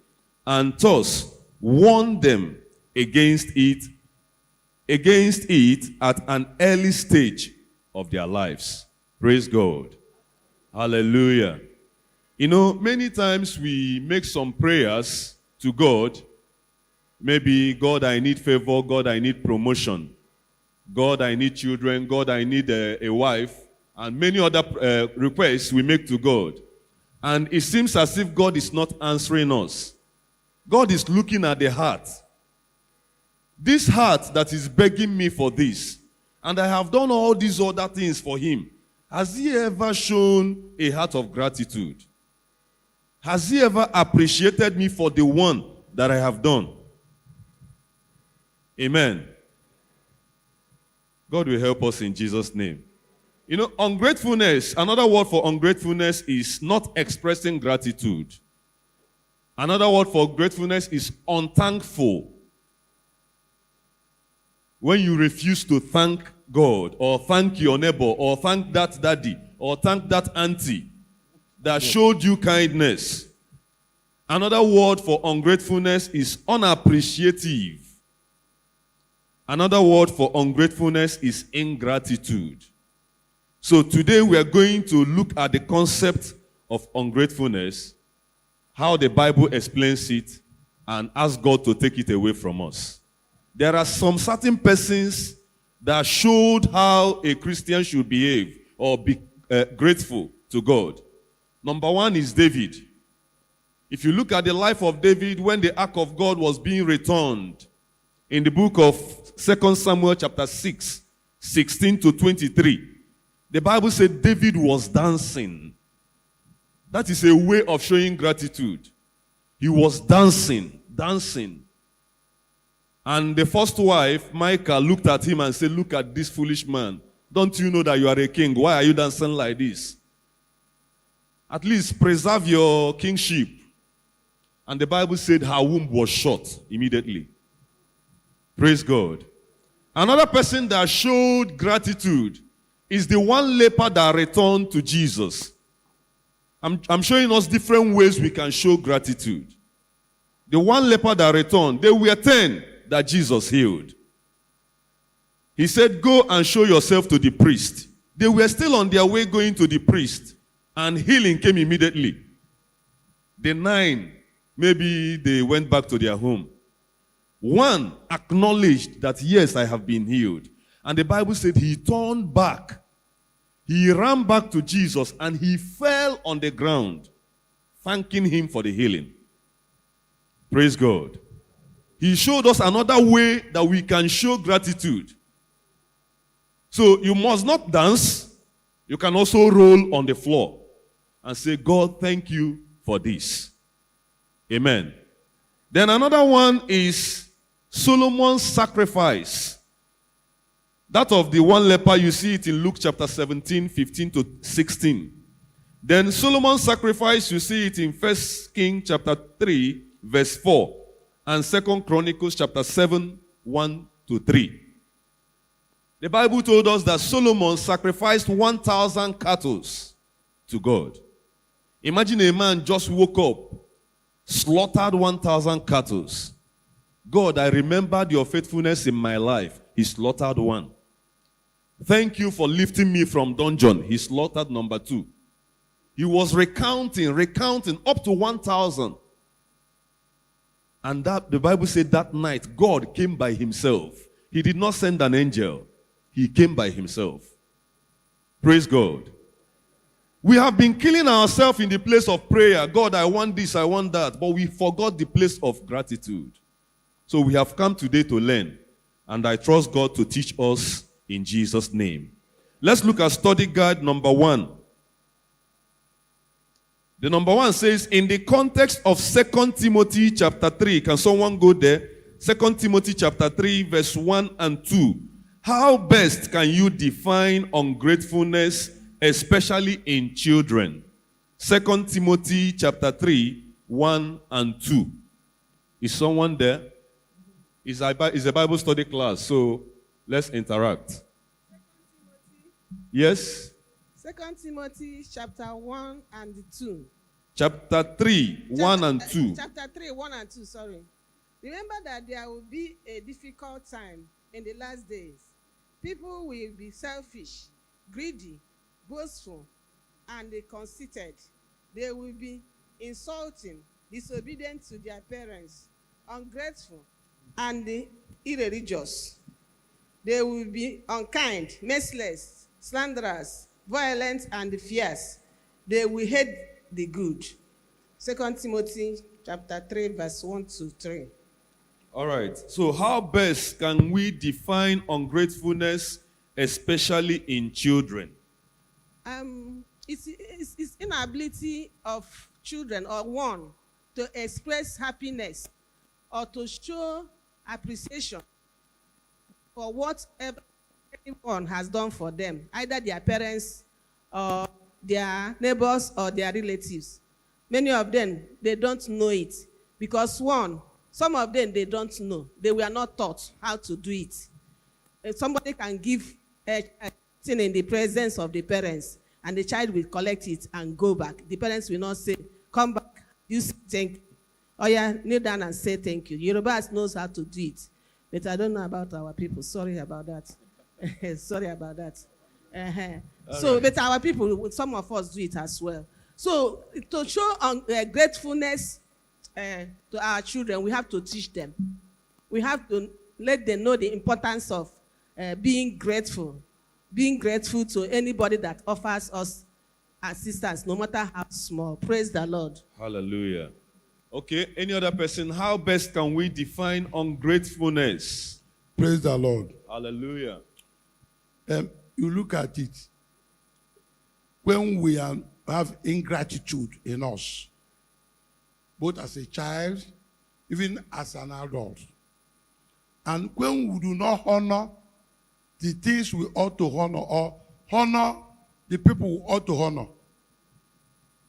and thus warn them against it at an early stage of their lives. Praise God. Hallelujah. You know, many times we make some prayers to God. Maybe, God, I need favor. God, I need promotion. God, I need children. God, I need a wife. And many other requests we make to God. And it seems as if God is not answering us. God is looking at the heart. This heart that is begging me for this, and I have done all these other things for him, has he ever shown a heart of gratitude? Has he ever appreciated me for the one that I have done? Amen. God will help us in Jesus' name. You know, ungratefulness, another word for ungratefulness is not expressing gratitude. Another word for gratefulness is unthankful. When you refuse to thank God, or thank your neighbor, or thank that daddy, or thank that auntie that showed you kindness. Another word for ungratefulness is unappreciative. Another word for ungratefulness is ingratitude. So today we are going to look at the concept of ungratefulness how the Bible explains it and ask God to take it away from us. There are some certain persons that showed how a Christian should behave or be grateful to God. Number one is David. If you look at the life of David when the ark of God was being returned, in the book of 2 Samuel chapter 6, 16 to 23, the Bible said David was dancing. That is a way of showing gratitude. He was dancing. And the first wife, Micah, looked at him and said, "Look at this foolish man. Don't you know that you are a king? Why are you dancing like this? At least preserve your kingship." And the Bible said her womb was shut immediately. Praise God. Another person that showed gratitude is the one leper that returned to Jesus. I'm showing us different ways we can show gratitude. The one leper that returned, there were 10 that Jesus healed. He said, "Go and show yourself to the priest." They were still on their way going to the priest, and healing came immediately. The 9, maybe they went back to their home. One acknowledged that, "Yes, I have been healed." And the Bible said he turned back. He ran back to Jesus and he fell on the ground, thanking him for the healing. Praise God. He showed us another way that we can show gratitude. So you must not dance. You can also roll on the floor and say, "God, thank you for this." Amen. Then another one is Solomon's sacrifice. That of the one leper, you see it in Luke chapter 17, 15 to 16. Then Solomon's sacrifice, you see it in 1 Kings chapter 3, verse 4. And 2 Chronicles chapter 7, 1 to 3. The Bible told us that Solomon sacrificed 1,000 cattle to God. Imagine a man just woke up, slaughtered 1,000 cattle. "God, I remembered your faithfulness in my life." He slaughtered one. "Thank you for lifting me from dungeon." He slaughtered number 2. He was recounting up to 1,000. And that the Bible said that night God came by himself. He did not send an angel. He came by himself. Praise God. We have been killing ourselves in the place of prayer. "God, I want this, I want that." But we forgot the place of gratitude. So we have come today to learn. And I trust God to teach us in Jesus' name. Let's look at study guide number 1. The number 1 says, in the context of 2 Timothy chapter 3, can someone go there? 2 Timothy chapter 3, verse 1 and 2. How best can you define ungratefulness, especially in children? 2 Timothy chapter 3, 1 and 2. Is someone there? It's a Bible study class, so let's interact. Yes? 2 Timothy chapter 1 and 2. Chapter 3, 1 and 2. Chapter 3, 1 and 2, sorry. Remember that there will be a difficult time in the last days. People will be selfish, greedy, boastful, and conceited. They will be insulting, disobedient to their parents, ungrateful, and irreligious. They will be unkind, merciless, slanderers, violent, and fierce. They will hate the good. 2 Timothy chapter 3, verse 1 to 3. All right. So how best can we define ungratefulness, especially in children? It's inability of children or one to express happiness or to show appreciation for whatever anyone has done for them, either their parents or their neighbors or their relatives. Many of them, they don't know it because some of them, they don't know. They were not taught how to do it. If somebody can give a thing in the presence of the parents and the child will collect it and go back, the parents will not say, "Come back, you say thank you." Oh yeah, kneel down and say thank you. Yoruba knows how to do it. But I don't know about our people. Sorry about that. Sorry about that. So, right. But our people, some of us do it as well. So to show gratefulness to our children, we have to teach them. We have to let them know the importance of being grateful to anybody that offers us assistance, no matter how small. Praise the Lord. Hallelujah. Okay, any other person? How best can we define ungratefulness? Praise the Lord. Hallelujah. You look at it. When we have ingratitude in us, both as a child, even as an adult, and when we do not honor the things we ought to honor, or honor the people we ought to honor,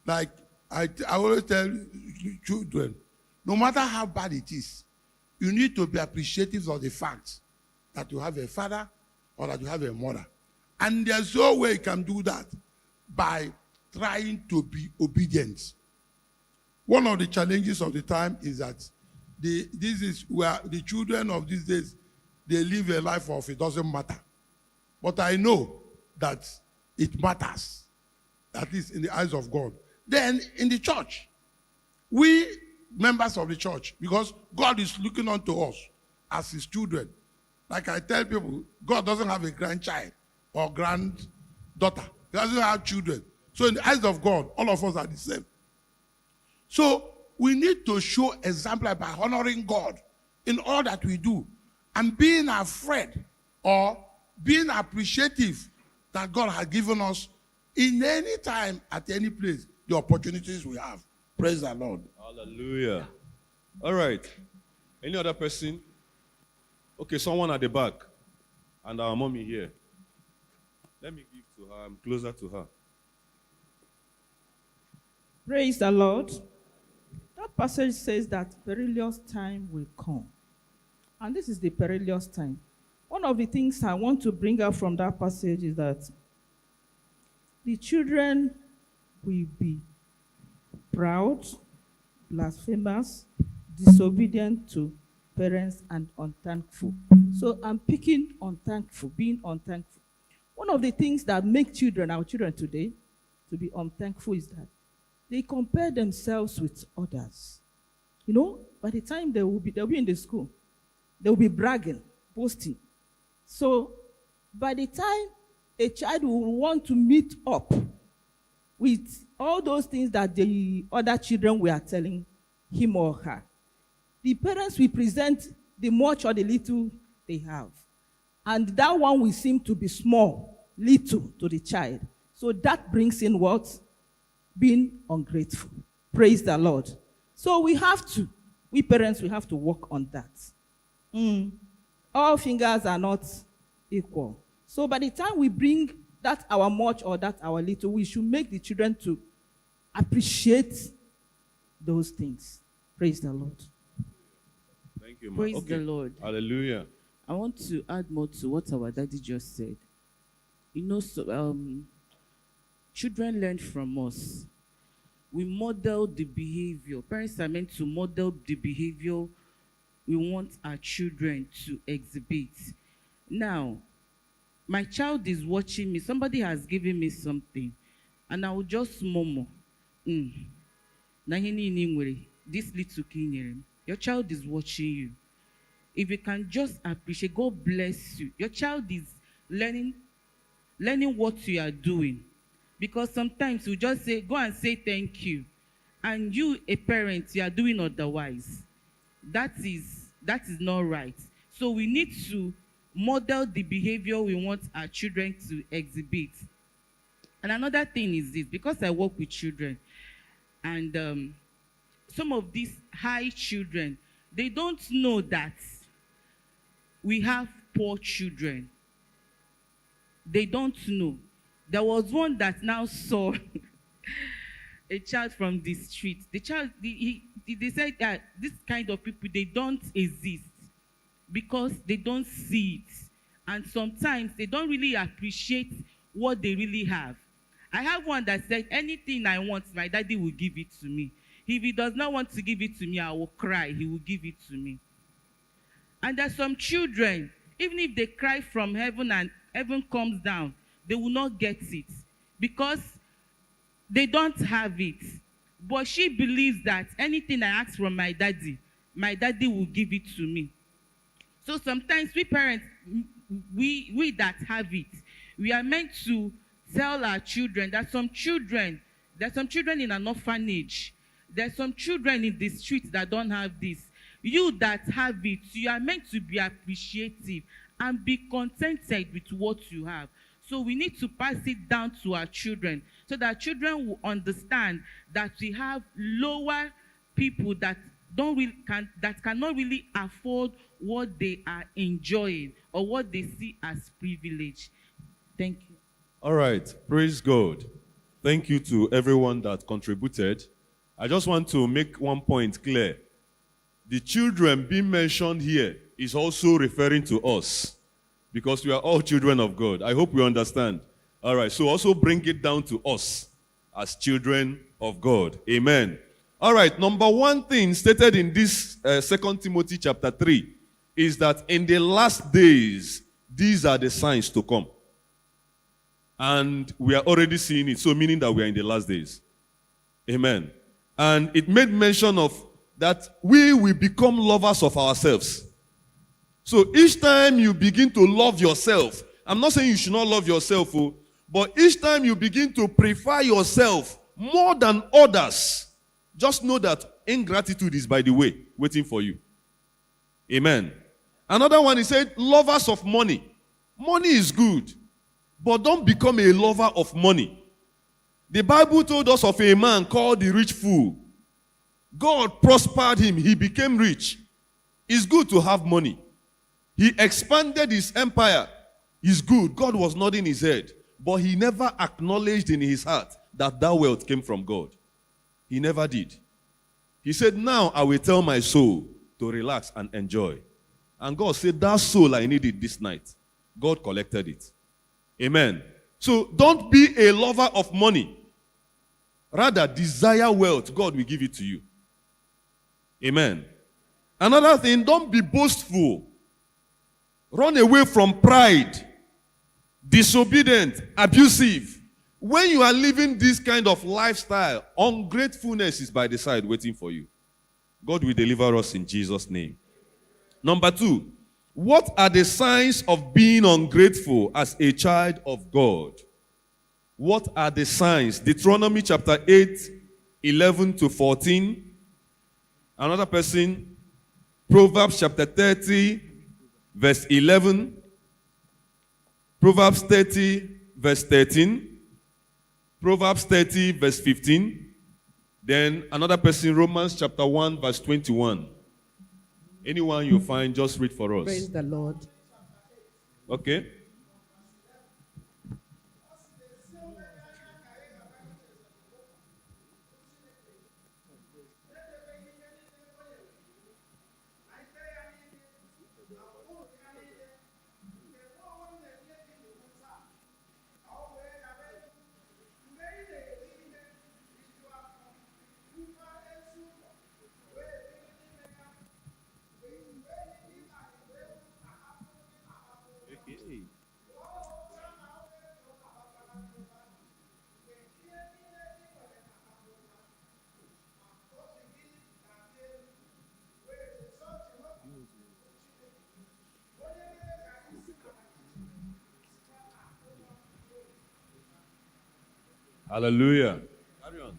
like I always tell children, no matter how bad it is, you need to be appreciative of the fact that you have a father or that you have a mother. And there's no way you can do that by trying to be obedient. One of the challenges of the time is that this is where the children of these days, they live a life of it doesn't matter. But I know that it matters, at least in the eyes of God. Then in the church, we members of the church, because God is looking unto us as his children. Like I tell people, God doesn't have a grandchild or granddaughter. He doesn't have children. So in the eyes of God, all of us are the same. So we need to show example by honoring God in all that we do and being afraid or being appreciative that God has given us in any time, at any place, the opportunities we have. Praise the Lord. Hallelujah. All right. Any other person? Okay, someone at the back. And our mommy here. Let me give to her. I'm closer to her. Praise the Lord. That passage says that perilous time will come. And this is the perilous time. One of the things I want to bring out from that passage is that the children will be proud, blasphemous, disobedient to parents, and unthankful. So I'm picking unthankful, being unthankful. One of the things that make children, our children today, to be unthankful is that they compare themselves with others. You know, by the time they'll be in the school, they'll be bragging, boasting. So by the time a child will want to meet up with all those things that the other children were telling him or her, the parents will present the much or the little they have. And that one will seem to be small, little to the child. So that brings in what? Being ungrateful. Praise the Lord. So we parents, we have to work on that. All fingers are not equal. So by the time we bring that our much or that our little, we should make the children to appreciate those things. Praise the Lord. Thank you, ma. Praise the Lord. Hallelujah. I want to add more to what our daddy just said. You know, children learn from us. We model the behavior. Parents are meant to model the behavior we want our children to exhibit. Now, my child is watching me. Somebody has given me something, and I will just murmur, this little king. Your child is watching you. If you can just appreciate, God bless you. Your child is learning what you are doing. Because sometimes you just say, go and say thank you. And you, a parent, you are doing otherwise. That is not right. So we need to model the behavior we want our children to exhibit. And another thing is this, because I work with children, and some of these high children, they don't know that we have poor children. They don't know. There was one that now saw a child from the street. The child, they said that this kind of people, they don't exist because they don't see it. And sometimes they don't really appreciate what they really have. I have one that said, anything I want, my daddy will give it to me. If he does not want to give it to me, I will cry. He will give it to me. And there's some children, even if they cry from heaven and heaven comes down, they will not get it. Because they don't have it. But she believes that anything I ask from my daddy will give it to me. So sometimes we parents, we that have it, we are meant to tell our children that there's some children in an orphanage, there's some children in the streets that don't have this. You that have it, you are meant to be appreciative and be contented with what you have. So we need to pass it down to our children so that children will understand that we have lower people that cannot really afford what they are enjoying or what they see as privilege. Thank you. All right, praise God. Thank you to everyone that contributed. I just want to make one point clear. The children being mentioned here is also referring to us because we are all children of God. I hope you understand. All right, so also bring it down to us as children of God. Amen. All right, number one thing stated in this 2 Timothy chapter 3 is that in the last days, these are the signs to come. And we are already seeing it, so meaning that we are in the last days. Amen. And it made mention of that we will become lovers of ourselves. So each time you begin to love yourself, I'm not saying you should not love yourself, but each time you begin to prefer yourself more than others, just know that ingratitude is by the way, waiting for you. Amen. Another one, he said, lovers of money. Money is good, but don't become a lover of money. The Bible told us of a man called the rich fool. God prospered him. He became rich. It's good to have money. He expanded his empire. It's good. God was nodding his head. But he never acknowledged in his heart that wealth came from God. He never did. He said, now I will tell my soul to relax and enjoy. And God said, that soul I needed this night. God collected it. Amen. So don't be a lover of money. Rather, desire wealth. God will give it to you. Amen. Another thing, don't be boastful. Run away from pride, disobedient, abusive. When you are living this kind of lifestyle, ungratefulness is by the side waiting for you. God will deliver us in Jesus' name. Number 2, what are the signs of being ungrateful as a child of God? What are the signs? Deuteronomy chapter 8, 11 to 14. Another person, Proverbs chapter 30, verse 11. Proverbs 30, verse 13. Proverbs 30, verse 15. Then another person, Romans chapter 1, verse 21. Anyone you find, just read for us. Praise the Lord. Okay. Hallelujah. Carry on.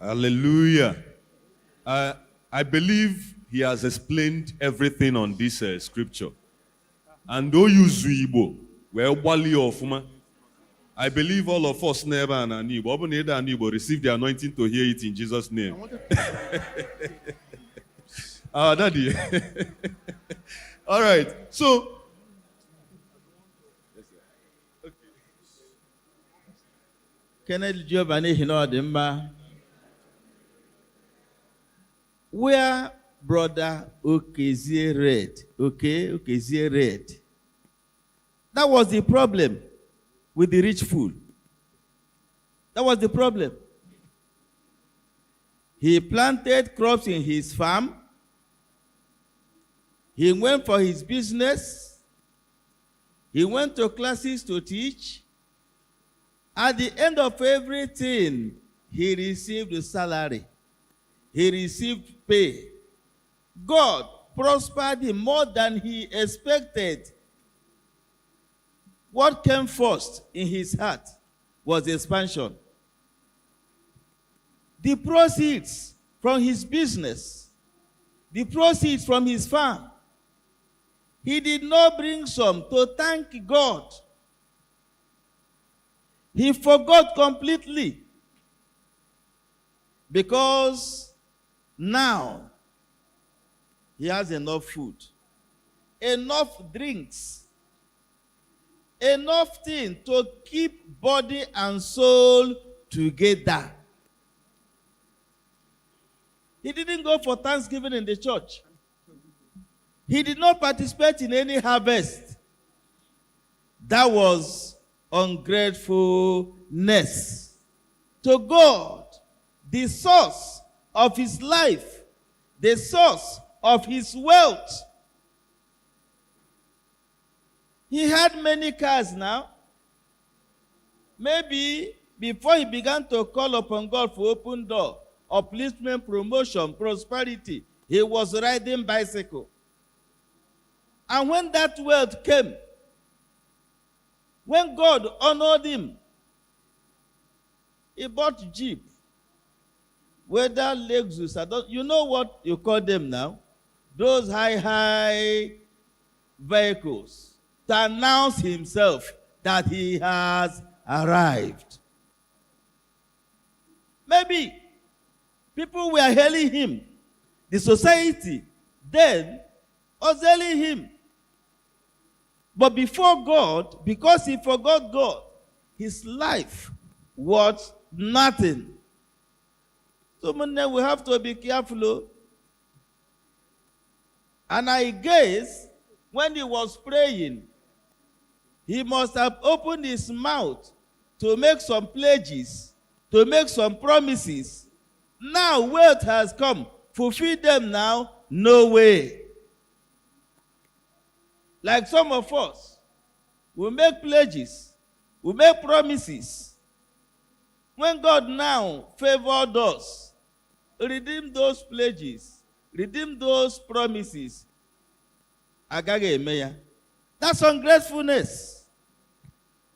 Hallelujah. I believe he has explained everything on this scripture. And though you Igbo, where Wali of I believe all of us never and Igbo receive the anointing to hear it in Jesus' name. Daddy. All right. So, Kenneth Giovanni Hinodimba, where brother Okezie read, Okezie read, that was the problem with the rich fool. That was the problem. He planted crops in his farm. He went for his business. He went to classes to teach. At the end of everything, he received a salary. He received pay. God prospered him more than he expected. What came first in his heart was expansion. The proceeds from his business, the proceeds from his farm, he did not bring some to thank God. He forgot completely because now he has enough food, enough drinks, enough things to keep body and soul together. He didn't go for Thanksgiving in the church. He did not participate in any harvest. That was ungratefulness to God, the source of his life, the source of his wealth. He had many cars now. Maybe before he began to call upon God for open door, upliftment, promotion, prosperity, he was riding bicycle. And when that wealth came, when God honored him, he bought Jeep. Whether Lexus, you know what you call them now? Those high vehicles to announce himself that he has arrived. Maybe people were hailing him. The society then was hailing him. But before God, because he forgot God, his life was nothing. So we have to be careful. And I guess when he was praying, he must have opened his mouth to make some pledges, to make some promises. Now wealth has come. Fulfill them now? No way. Like some of us, we make pledges, we make promises. When God now favored us, redeem those pledges, redeem those promises. That's ungratefulness.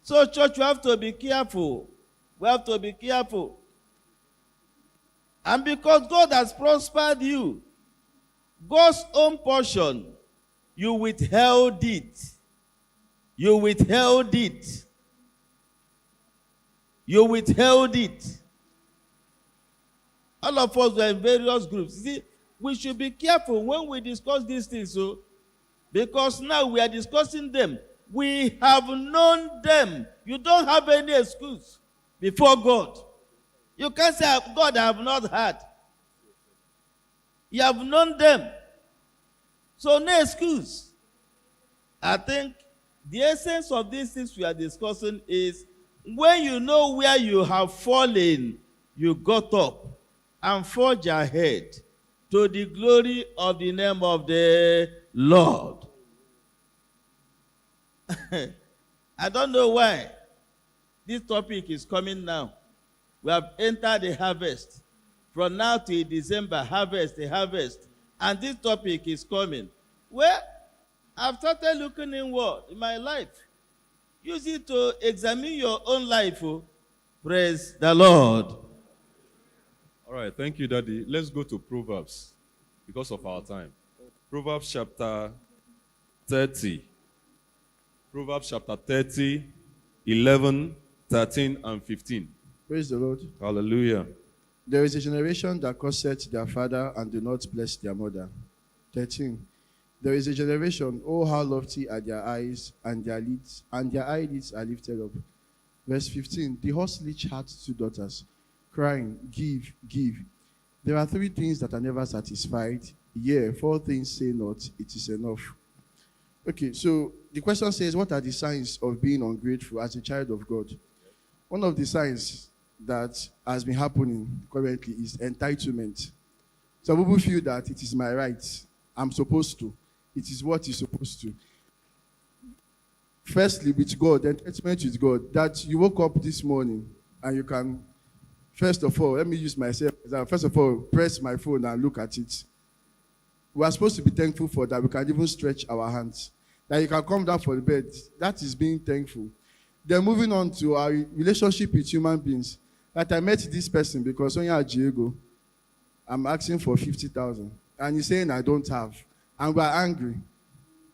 So church, we have to be careful. We have to be careful. And because God has prospered you, God's own portion, you withheld it. You withheld it. You withheld it. All of us were in various groups. See, we should be careful when we discuss these things, because now we are discussing them. We have known them. You don't have any excuse before God. You can't say, God, I have not heard. You have known them. So no excuse. I think the essence of these things we are discussing is when you know where you have fallen, you got up and forge ahead to the glory of the name of the Lord. I don't know why this topic is coming now. We have entered the harvest. From now to December, harvest, the harvest. And this topic is coming. Well, I've started looking inward in my life. Use it to examine your own life. Oh. Praise the Lord. All right, thank you, Daddy. Let's go to Proverbs because of our time. Proverbs chapter 30. Proverbs chapter 30, 11, 13, and 15. Praise the Lord. Hallelujah. There is a generation that curseth their father and do not bless their mother. 13. There is a generation, oh how lofty are their eyes, and their eyelids are lifted up. Verse 15. The horse leech hath 2 daughters, crying, give, give. There are 3 things that are never satisfied. Yea, 4 things say not, it is enough. Okay, so the question says, what are the signs of being ungrateful as a child of God? One of the signs that has been happening currently is entitlement. Some people feel that it is my right. I'm supposed to. It is what you're supposed to. Firstly, with God, entitlement with God, that you woke up this morning and you can, first of all, let me use myself. First of all, press my phone and look at it. We are supposed to be thankful for that. We can even stretch our hands. That you can come down for the bed. That is being thankful. Then moving on to our relationship with human beings. That I met this person because when you're at Diego, I'm asking for 50,000. And he's saying I don't have. And we're angry.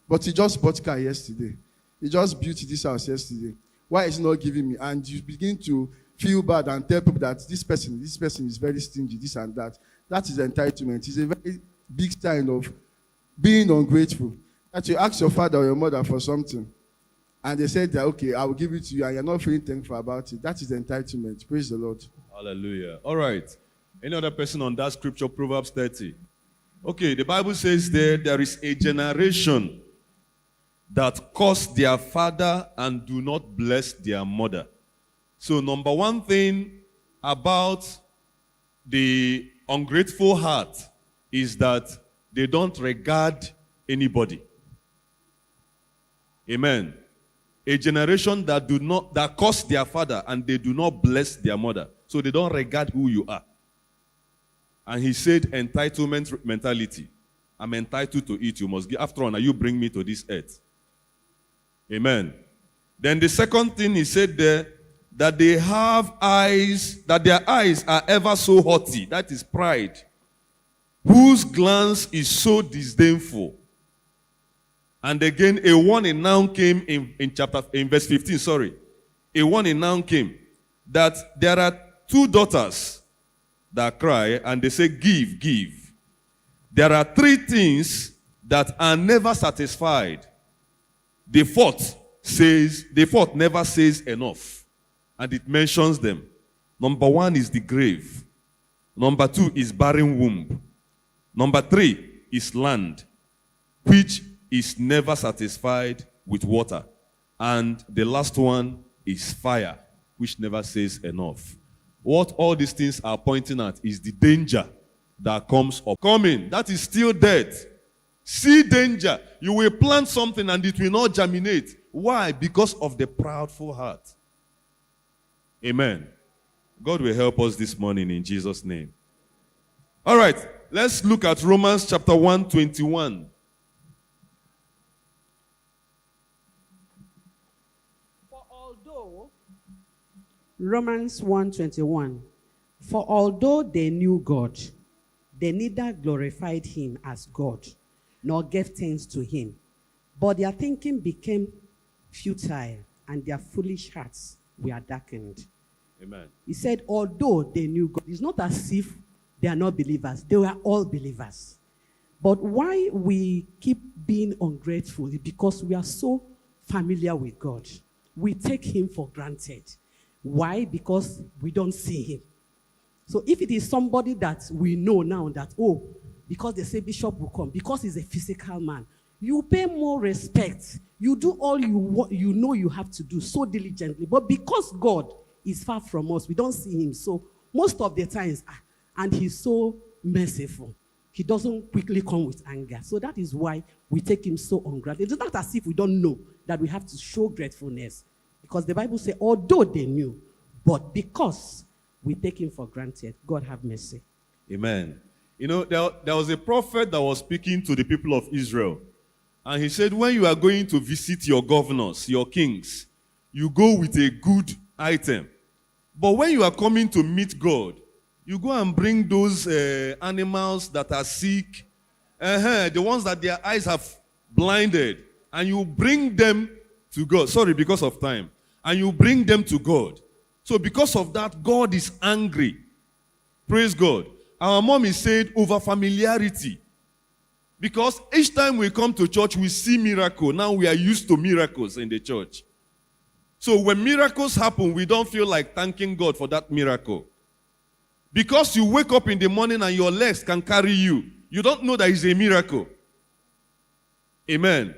But he just bought car yesterday. He just built this house yesterday. Why is he not giving me? And you begin to feel bad and tell people that this person is very stingy, this and that. That is entitlement. It's a very big sign of being ungrateful. That you ask your father or your mother for something, and they said that, okay, I will give it to you, and you're not feeling thankful about it. That is entitlement. Praise the Lord. Hallelujah. All right. Any other person on that scripture, Proverbs 30? Okay, the Bible says there is a generation that curse their father and do not bless their mother. So number one thing about the ungrateful heart is that they don't regard anybody. Amen. A generation that curse their father and they do not bless their mother. So they don't regard who you are. And he said entitlement mentality. I'm entitled to eat. You must give. After all, now you bring me to this earth. Amen. Then the second thing he said there, that they have eyes, that their eyes are ever so haughty. That is pride. Whose glance is so disdainful. And again, a warning now came in verse 15, A warning now came that there are 2 daughters that cry and they say, give, give. There are 3 things that are never satisfied. The fourth never says enough. And it mentions them. Number 1 is the grave. Number 2 is barren womb. Number 3 is land, which is never satisfied with water. And the last one is fire, which never says enough. What all these things are pointing at is the danger that comes up. Coming, that is still dead. See danger. You will plant something and it will not germinate. Why? Because of the proudful heart. Amen. God will help us this morning in Jesus' name. All right, let's look at Romans chapter 1:21. Romans 1:21. For although they knew God, they neither glorified him as God, nor gave thanks to him. But their thinking became futile, and their foolish hearts were darkened. Amen. He said, although they knew God, it's not as if they are not believers. They were all believers. But why we keep being ungrateful is because we are so familiar with God. We take him for granted. Why? Because we don't see him. So if it is somebody that we know now that, oh, because they say bishop will come, because he's a physical man, you pay more respect. You do all you know you have to do so diligently. But because God is far from us, we don't see him. So most of the times, and he's so merciful, he doesn't quickly come with anger. So that is why we take him so ungrateful. It's not as if we don't know that we have to show gratefulness. Because the Bible says, although they knew, but because we take him for granted, God have mercy. Amen. You know, there was a prophet that was speaking to the people of Israel. And he said, when you are going to visit your governors, your kings, you go with a good item. But when you are coming to meet God, you go and bring those animals that are sick, the ones that their eyes have blinded, and you bring them to God. Sorry, because of time. And you bring them to God. So because of that, God is angry. Praise God. Our mom is saying over familiarity. Because each time we come to church, we see miracle. Now we are used to miracles in the church. So when miracles happen, we don't feel like thanking God for that miracle. Because you wake up in the morning and your legs can carry you, you don't know that it's a miracle. Amen.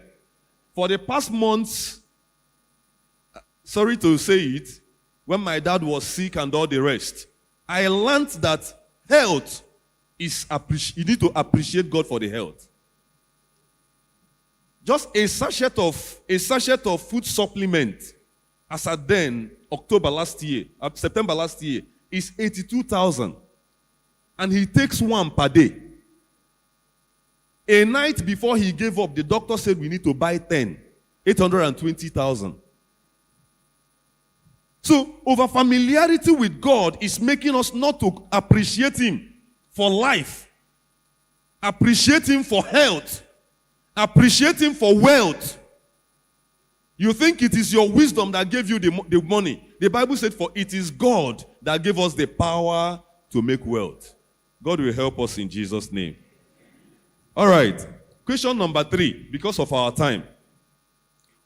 For the past months, sorry to say it, when my dad was sick and all the rest, I learned that health is you need to appreciate God for the health. Just a sachet of food supplement, as at then, September last year, is 82,000. And he takes one per day. A night before he gave up, the doctor said we need to buy 10, 820,000. So, over familiarity with God is making us not to appreciate Him for life, appreciate Him for health, appreciate Him for wealth. You think it is your wisdom that gave you the money. The Bible said, for it is God that gave us the power to make wealth. God will help us in Jesus' name. All right. Question number 3, because of our time.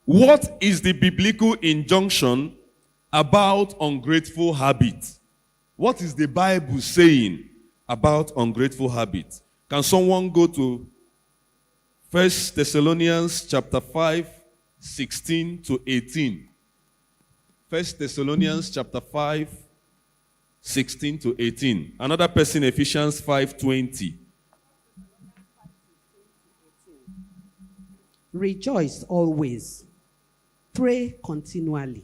What is the biblical injunction about ungrateful habits? What is the Bible saying about ungrateful habits? Can someone go to 1 Thessalonians chapter 5, 16 to 18? 1 Thessalonians chapter 5, 16 to 18. Another person, Ephesians 5:20. Rejoice always. Pray continually.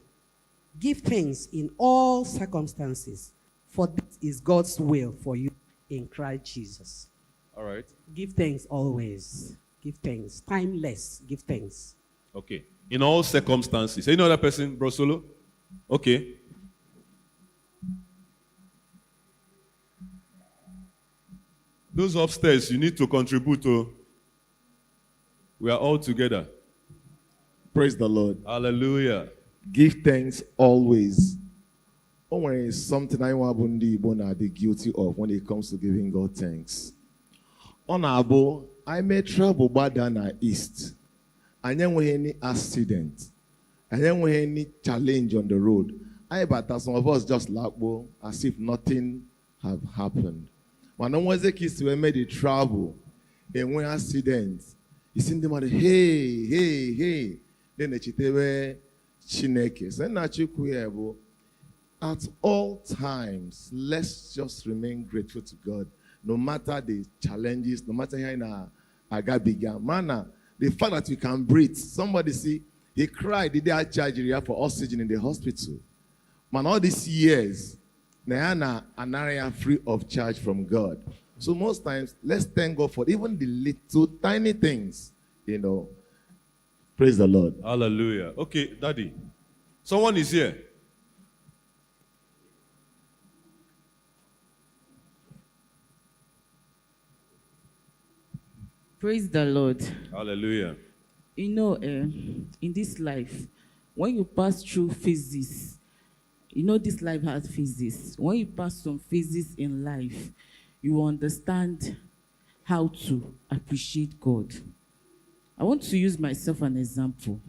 Give thanks in all circumstances, for this is God's will for you in Christ Jesus. All right. Give thanks always. Give thanks. Timeless. Give thanks. Okay. In all circumstances. Any other person, Bro Solo? Okay. Those upstairs, you need to contribute to. We are all together. Praise the Lord. Hallelujah. Give thanks always. There is something I want to be guilty of when it comes to giving God thanks. Honorable, I made trouble bad than east. I didn't have any accident. I didn't have any challenge on the road. But some of us just laugh as if nothing have happened. When I was a kid, we made the travel. And when accident, you see them at hey. Then the chitewe chineke. So at all times, let's just remain grateful to God. No matter the challenges, no matter how in agabiga manner, the fact that we can breathe. Somebody see, he cried, did they charge for oxygen in the hospital? Man, all these years, Nayana an area free of charge from God. So most times, let's thank God for even the little tiny things, Praise the Lord. Hallelujah. Okay, Daddy. Someone is here. Praise the Lord. Hallelujah. In this life, when you pass through phases, this life has phases. When you pass some phases in life, you understand how to appreciate God. I want to use myself as an example.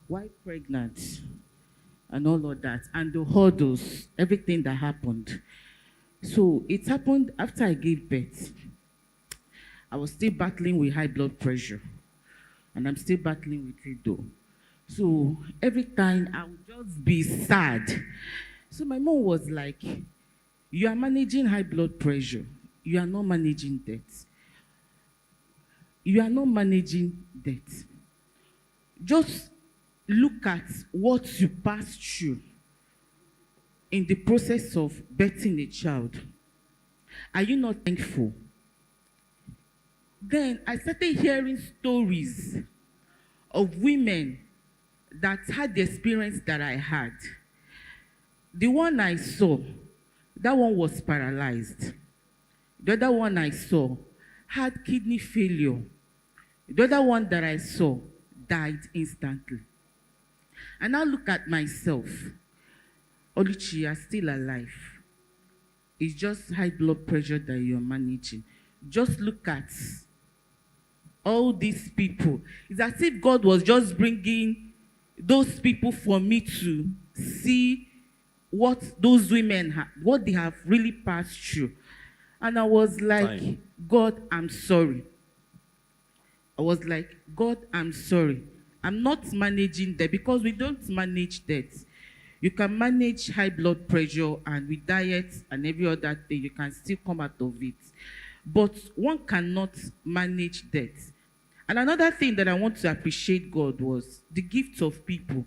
While pregnant and all of that, and the hurdles, everything that happened. So it happened after I gave birth. I was still battling with high blood pressure. And I'm still battling with it though. So every time I would just be sad. So my mom was like, you are managing high blood pressure. You are not managing debt. You are not managing debt. Just look at what you passed through in the process of birthing a child. Are you not thankful? Then I started hearing stories of women that had the experience that I had. The one I saw, that one was paralyzed. The other one I saw had kidney failure. The other one that I saw died instantly. And now look at myself. Oluchi, you are still alive. It's just high blood pressure that you're managing. Just look at all these people. It's as if God was just bringing those people for me to see what those women have, what they have really passed through. And I was like, God, I'm sorry. I was like, God, I'm sorry. I'm not managing that, because we don't manage that. You can manage high blood pressure, and with diet and every other thing, you can still come out of it. But one cannot manage that. And another thing that I want to appreciate God was the gift of people.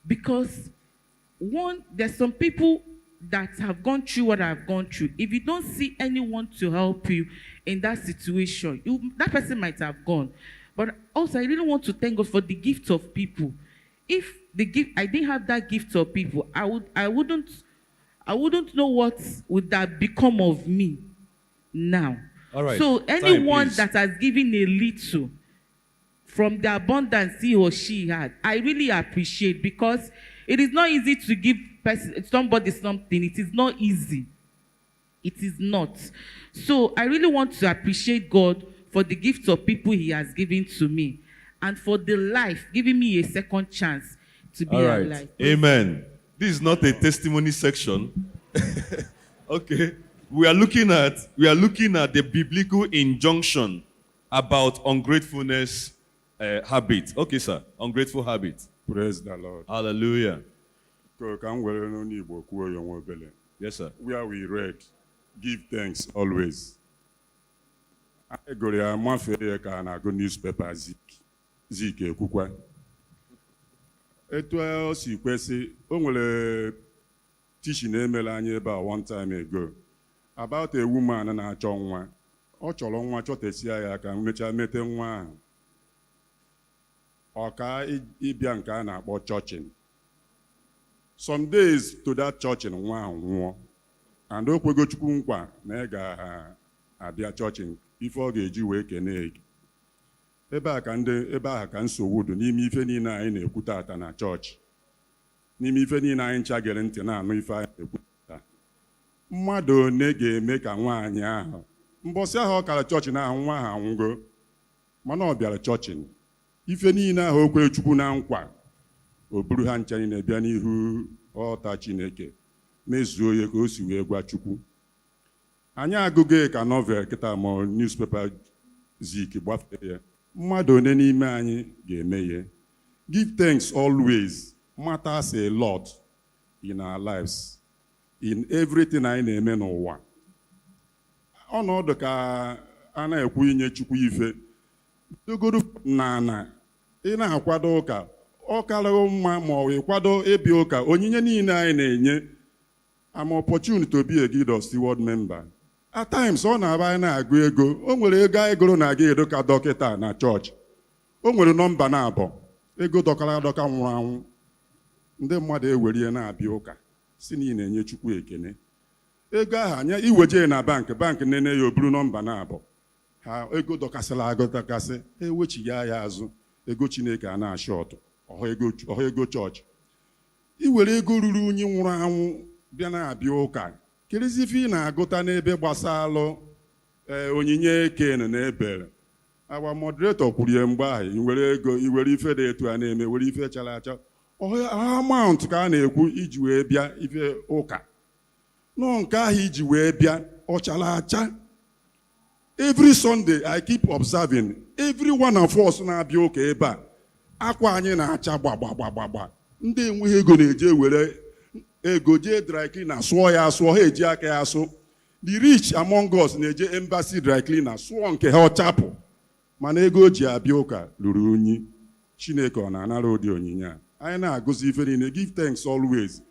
Because one, there's some people that have gone through what I've gone through. If you don't see anyone to help you in that situation, that person might have gone. But also, I really want to thank God for the gift of people. If I didn't have that gift of people, I wouldn't know what would have become of me now. All right. So anyone that has given a little from the abundance he or she had, I really appreciate, because it is not easy to give somebody something. It is not easy. It is not. So I really want to appreciate God for the gift of people he has given to me, and for the life, giving me a second chance to be alive. Amen. This is not a testimony section. Okay. We are looking at the biblical injunction about ungratefulness habit. Okay, sir. Ungrateful habit. Praise the Lord. Hallelujah. Yes, sir. Where we read, give thanks always. I go to my favorite newspaper, Zik Kukwa. It was sequestered. Only teaching email about one time ago about a woman and a chongwa. Or cholongwa chotesia can meet a meeting one. Or Ibianka na about churching. Some days to that church in one, and we go to Kunkwa, Nega, Abia churching, before the Jew wake an egg. Eba can so wood, Nimi Fenina in a Kutata na church. Nimi Fenina in Chagelentina, no if I put Mado nege make a one ya. Mbosia Hawkala church na one go. Mano be a churching. If any na Hokwe Chukuna nkwa. Oburu ha ncha na-ebịa n'ihu ọta Chineke mezuo ya ka o si wee gwa Chukwu. Anyị agụghị ka novel kịta ma newspaper Zik gbafee ya. Mmadụ one n'ime anyị ga-eme ya. Give thanks always matters a lot in our lives, in everything anyị na-eme n'ụwa. Ọnọdụ ka a na-ekwu inye Chukwu ife. Dogoro na ị na-akwado ụka ọkara mma ma ọ kwado ebi ụka onyinye niile anyị na-enye. I'm opportunity to be a guild of steward member. At times ọ na-aba anyị na-agụ ego. O nwere ego anyị gụrụ na-aga edo ka dọkịta na chọọchị. O nwere nọmba na-abọ ego dọkara adọka nwụrụ anwụ. Ndị mmadụ ewere na-abịa ụka si na ị na-enye Chukwu ekene. Ego ahụ anya iweje na bank nene ya oburu nọmba na-abọ. Ha ego dọkasịla agọtakasị ewechighị ya azụ. Ego Chineke a na-achị ọtụ. Ọha ego chọọchị. Iwere ego ruru unyi nwụrụ anwụ bịa na-abịa ụka. Kerizi ife ị na-agụta n'ebe gbasalụ onyinye eken na ebere. Awa moderator kwuru ya mgbe ahụ iwere ego iwere ife dị etu a na-eme were ife chara acha. Ọha amount ka a na-ekwu iji wee bịa ife ụka. Nọ nke ahụ iji wee bịa ọ chara acha. Every Sunday I keep observing every one of us na-abịa ụka ebe a. Akwa anyị na-acha gbagbagbagbagba. Ndị enweghị ego na-eje were ego jee dry cleaner sụọ ya asụọ ha eji aka ya asụ. The rich among us na-eje embassy dry cleaner sụọ nke ha ọchapụ. Mana ego o ji abịa ụka lụrụ unyi. Chineke ọ na-anara ụdị onyinye a. Anyị na-agụzi ife niile give thanks always.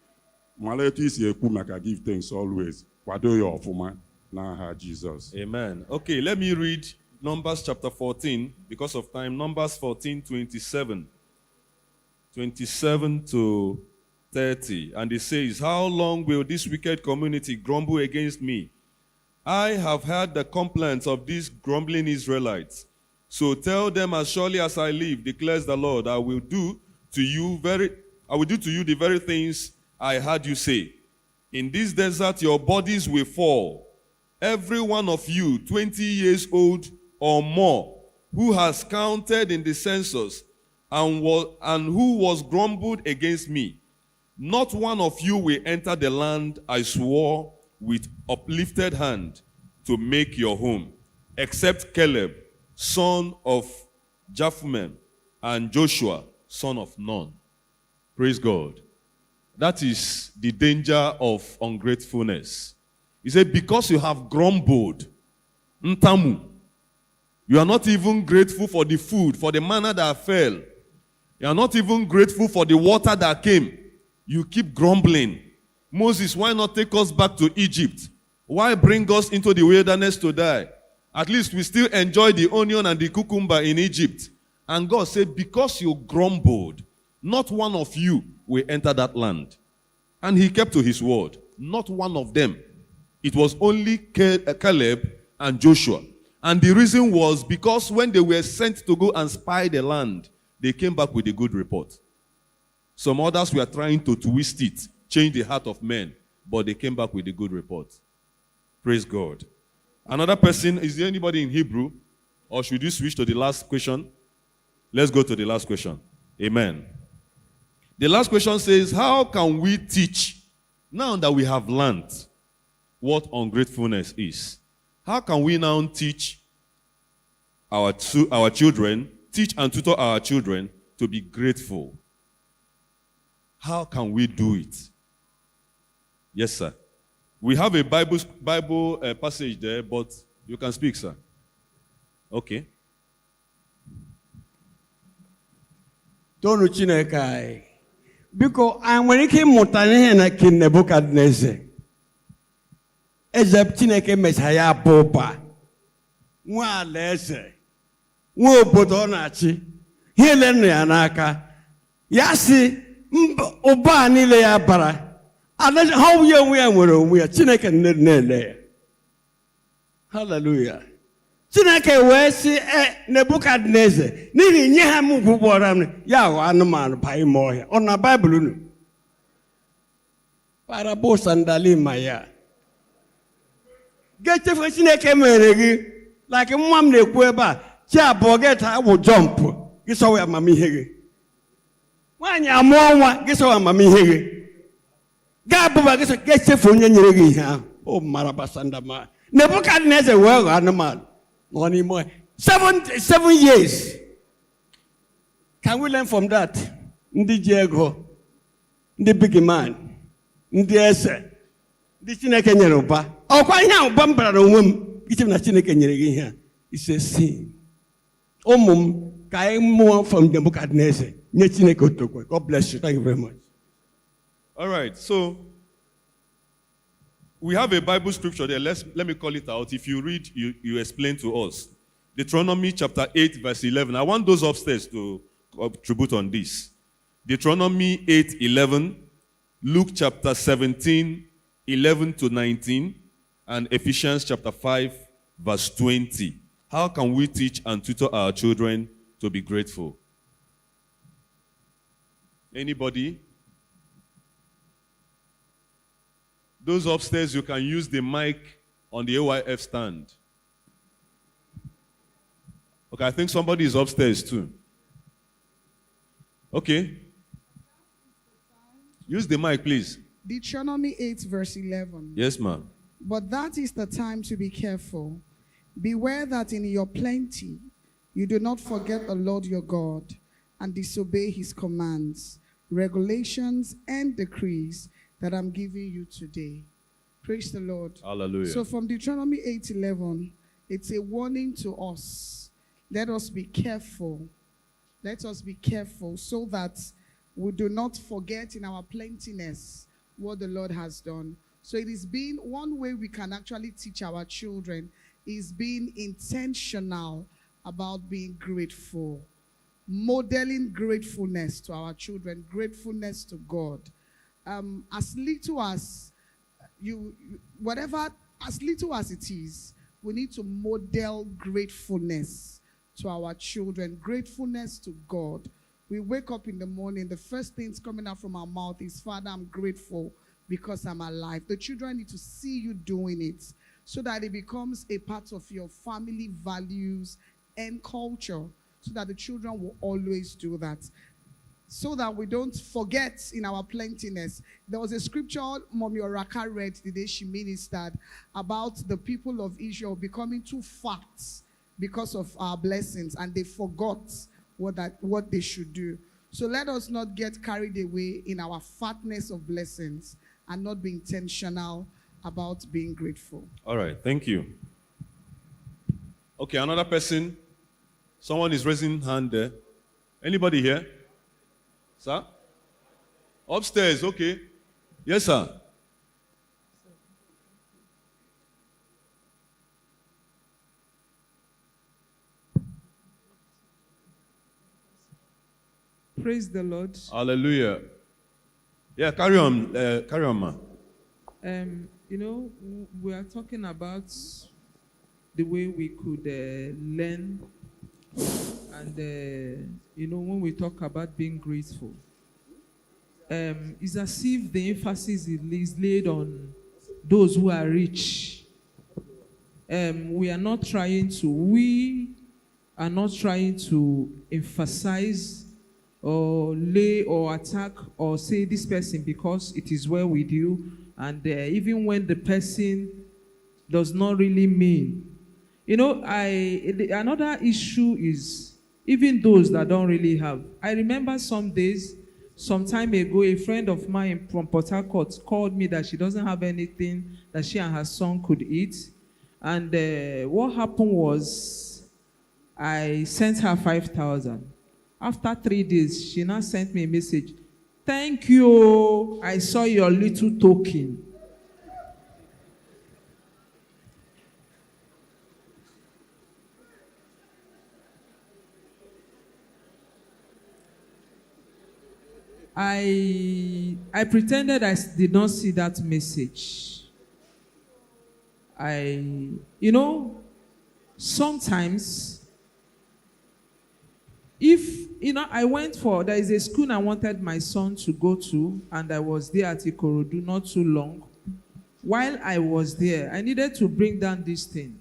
Mara etu isi ekwu maka give thanks always. Kwado ya ọfụma n'aha Jesus. Amen. Okay, let me read Numbers chapter 14, because of time. Numbers 14:27. 27 to 30. And it says, how long will this wicked community grumble against me? I have heard the complaints of these grumbling Israelites. So tell them, as surely as I live, declares the Lord, I will do to you the very things I heard you say. In this desert your bodies will fall, every one of you 20 years old or more, who has counted in the census and who was grumbled against me. Not one of you will enter the land I swore with uplifted hand to make your home, except Caleb, son of Jephunneh, and Joshua, son of Nun. Praise God. That is the danger of ungratefulness. He said, because you have grumbled, ntamu, you are not even grateful for the food, for the manna that fell. You are not even grateful for the water that came. You keep grumbling. Moses, why not take us back to Egypt? Why bring us into the wilderness to die? At least we still enjoy the onion and the cucumber in Egypt. And God said, because you grumbled, not one of you will enter that land. And he kept to his word. Not one of them. It was only Caleb and Joshua. And the reason was because when they were sent to go and spy the land, they came back with a good report. Some others were trying to twist it, change the heart of men, but they came back with a good report. Praise God. Another person, is there anybody in Hebrew? Or should you switch to the last question? Let's go to the last question. Amen. The last question says, how can we teach, now that we have learned what ungratefulness is? How can we now teach our children, teach and tutor our children to be grateful? How can we do it? Yes, sir. We have a Bible passage there, but you can speak, sir. Okay. Tonu Chineke anyị. Biko, anyị nwere ike ịmụta ihe na King Nebuchadnezzar. Eze Chineke mechara ya abụ ụba. Nwa alaeze. Nwa obodo ọ na-achị. Ihe ele nọ ya n'aka. Ya sị, ụba niile ya bara. Ha onye onwe ya nwere onwe ya. Chineke na-ele ya. Hallelujah. Chineke wee sị Nebukadneza n'ihi nye ha m ugwu gbọrọ m ya ghọọ anụmanụ baa ime ọhịa. Ọ na Baịbụl unu? Parable sandali ma ya. Ga-echefu Chineke mere gị like nwa m na-ekwu ebe a chi abụọ ga-eta awụ jọmpụ gị sọwa amamihe gị. Nwaanyị amụọ nwa gị sọwa amamihe gị. Ga-abụba gị sọ ga-echefu onye nyere gị ihe ahụ. O mara basanda ma. Nebukadneza wee ghọọ anụmanụ. 7 years. Can we learn from that? Ndị ji ego, ndị big man, ndị eze, ndị Chineke nyere ụba. Ọkwa ihe ahụ ụba m bara n'onwe m, iche na Chineke nyere gị ihe a. It's a sin. Ụmụ m ka anyị mụọ from Nebuchadnezzar nye Chineke otokwe. God bless you. Thank you very much. All right, so we have a Bible scripture there. Let me call it out. If you read, you explain to us. Deuteronomy chapter 8, verse 11. I want those upstairs to contribute on this. Deuteronomy 8, 11. Luke chapter 17, 11 to 19. And Ephesians chapter 5, verse 20. How can we teach and tutor our children to be grateful? Anybody? Those upstairs, you can use the mic on the AYF stand. Okay, I think somebody is upstairs too. Okay. Use the mic, please. Deuteronomy 8, verse 11. Yes, ma'am. But that is the time to be careful. Beware that in your plenty you do not forget the Lord your God and disobey his commands, regulations, and decrees that I'm giving you today. Praise the Lord. Hallelujah. So from Deuteronomy 8:11, it's a warning to us. Let us be careful. Let us be careful so that we do not forget in our plentiness what the Lord has done. So it is being one way we can actually teach our children is being intentional about being grateful. modeling gratefulness to our children, gratefulness to God. As little as as little as it is, we need to model gratefulness to our children, gratefulness to God. We wake up in the morning, the first things coming out from our mouth is, Father, I'm grateful because I'm alive. The children need to see you doing it so that it becomes a part of your family values and culture, so that the children will always do that, so that we don't forget in our plentiness. There was a scripture Mommy Oraka read the day she ministered about the people of Israel becoming too fat because of our blessings, and they forgot what they should do. So let us not get carried away in our fatness of blessings and not be intentional about being grateful. All right, thank you. Okay, another person. Someone is raising hand there. Anybody here? Sir? Upstairs, okay. Yes, sir. Praise the Lord. Hallelujah. Yeah, carry on, ma. We are talking about the way we could learn, and when we talk about being grateful, it's as if the emphasis is laid on those who are rich. We are not trying to emphasize or lay or attack or say this person because it is well with you, and even when the person does not really mean. Another issue is even those that don't really have. I remember some time ago, a friend of mine from Port Harcourt called me that she doesn't have anything that she and her son could eat. And what happened was I sent her 5,000. After 3 days, she now sent me a message. Thank you. I saw your little token. I pretended I did not see that message. Sometimes, there is a school I wanted my son to go to, and I was there at Ikorodu not too long. While I was there, I needed to bring down this thing.